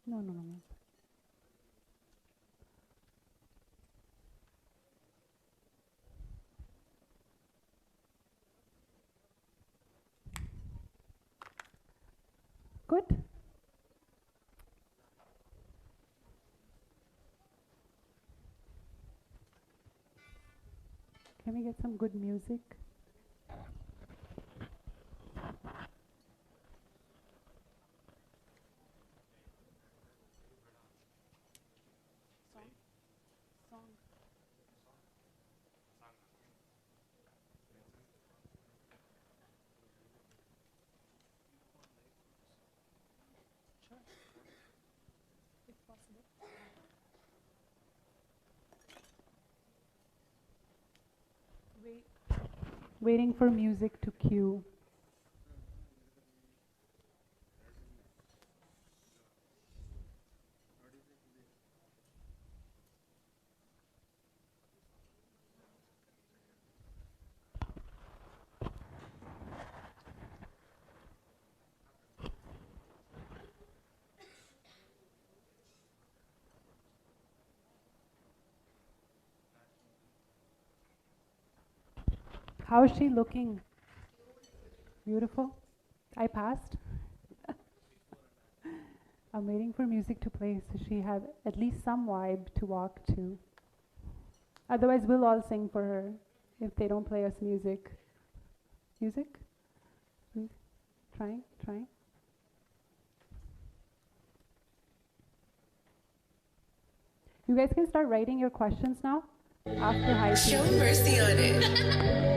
[SPEAKER 2] No, no, no, no. Good. Can we get some good music? Waiting for music to cue. How is she looking? Beautiful? I passed? I'm waiting for music to play so she has at least some vibe to walk to. Otherwise, we'll all sing for her if they don't play us music. Music? Trying, trying. You guys can start writing your questions now after high tea.
[SPEAKER 19] Show mercy on it.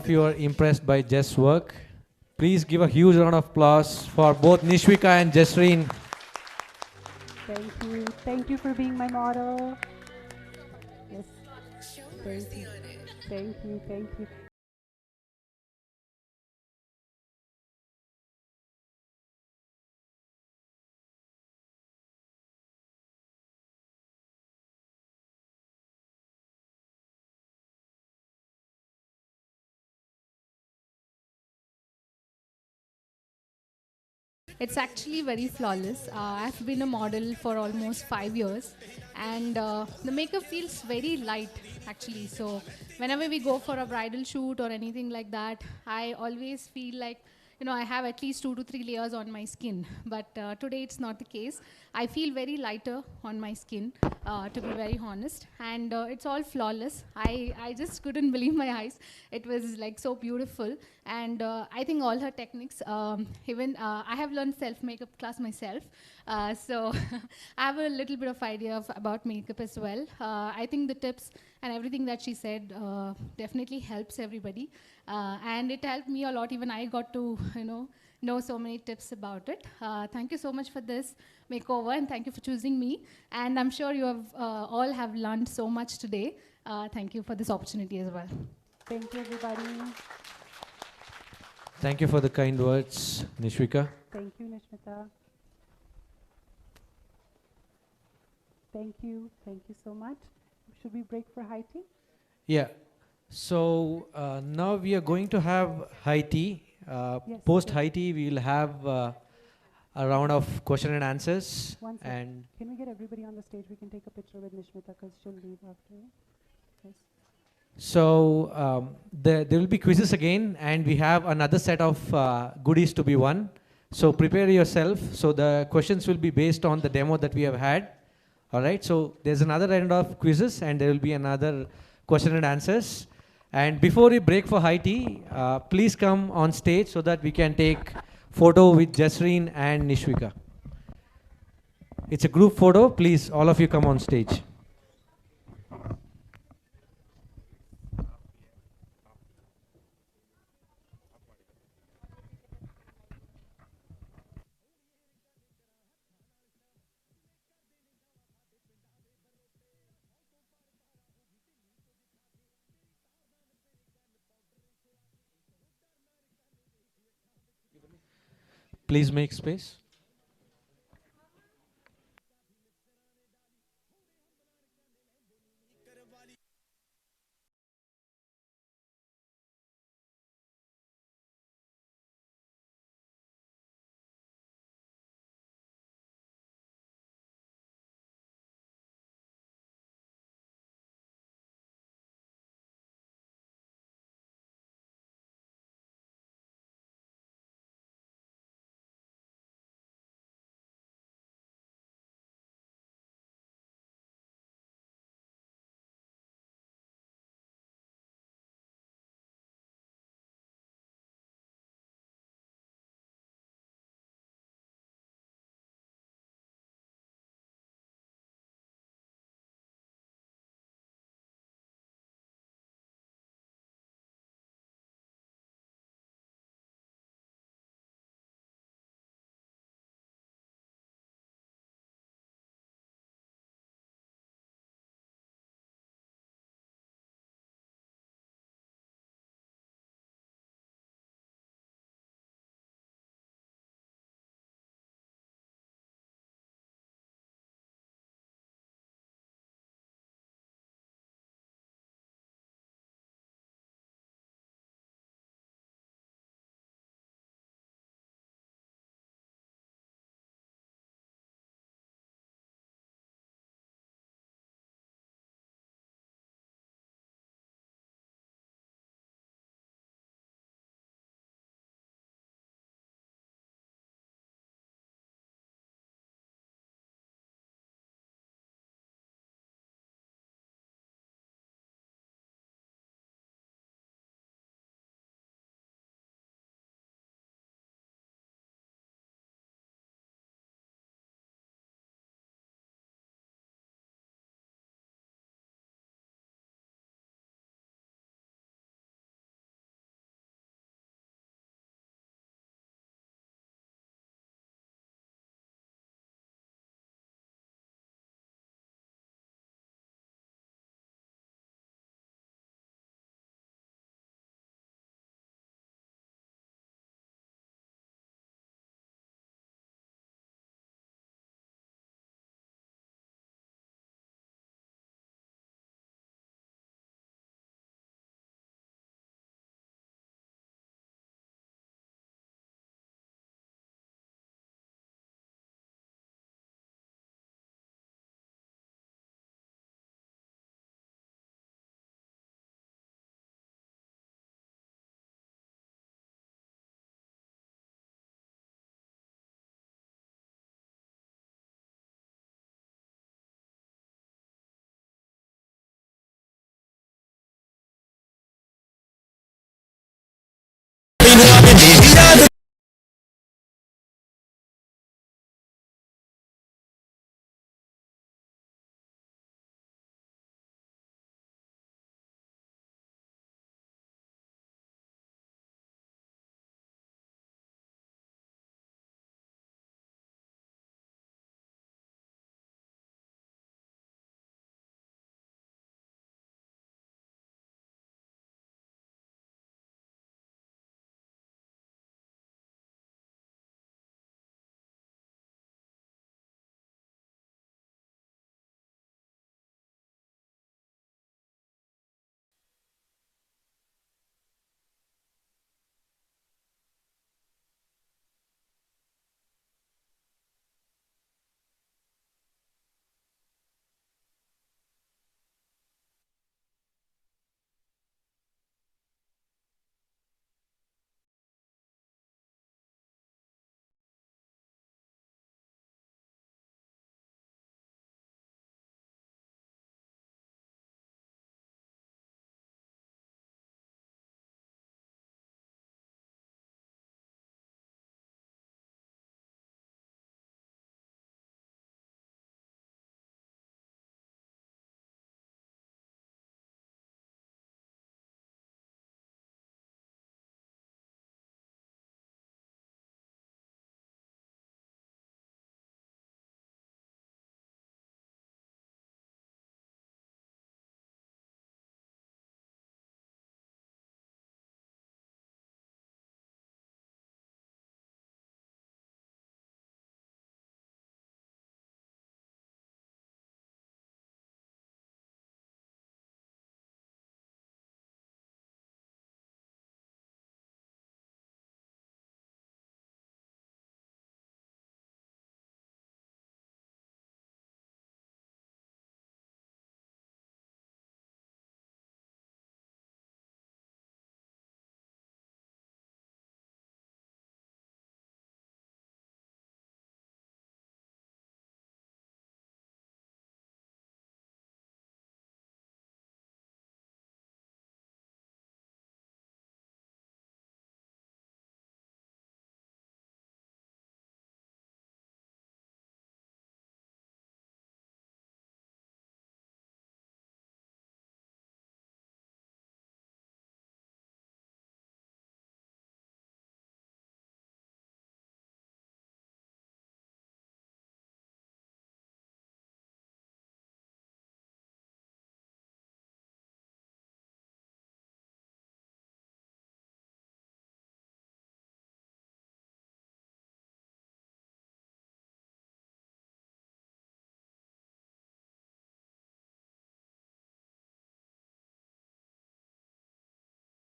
[SPEAKER 1] If you are impressed by Jess' work, please give a huge round of applause for both Nishwika and Jasreen.
[SPEAKER 2] Thank you. Thank you for being my model. Yes. Thank you. Thank you. Thank you.
[SPEAKER 20] It's actually very flawless. I've been a model for almost 5 years, and the makeup feels very light actually. So whenever we go for a bridal shoot or anything like that, I always feel like I have at least 2 to 3 layers on my skin. But today it's not the case. I feel very lighter on my skin, to be very honest. And it's all flawless. I just couldn't believe my eyes. It was like so beautiful. And I think all her techniques, even I have learned self-makeup class myself. So I have a little bit of idea about makeup as well. I think the tips and everything that she said definitely helps everybody. And it helped me a lot. Even I got to, know so many tips about it. Thank you so much for this makeover, and thank you for choosing me. And I'm sure you have all have learned so much today. Thank you for this opportunity as well.
[SPEAKER 2] Thank you, everybody.
[SPEAKER 1] Thank you for the kind words, Nishwika.
[SPEAKER 2] Thank you, Nishmita. Thank you. Thank you so much. Should we break for high tea?
[SPEAKER 1] Yeah. So now we are going to have high tea.
[SPEAKER 2] Yes,
[SPEAKER 1] Post
[SPEAKER 2] yes.
[SPEAKER 1] high tea, we will have a round of question and answers.
[SPEAKER 2] One sec.
[SPEAKER 1] And
[SPEAKER 2] Can we get everybody on the stage? We can take a picture with Nishmita because she'll leave after. Yes.
[SPEAKER 1] so there will be quizzes again, and we have another set of goodies to be won. So prepare yourself. So the questions will be based on the demo that we have had. All right. So there's another round of quizzes, and there will be another question and answers. And before we break for high tea, please come on stage so that we can take photo with Jasreen and Nishwika. It's a group photo. Please, all of you come on stage. Please make space.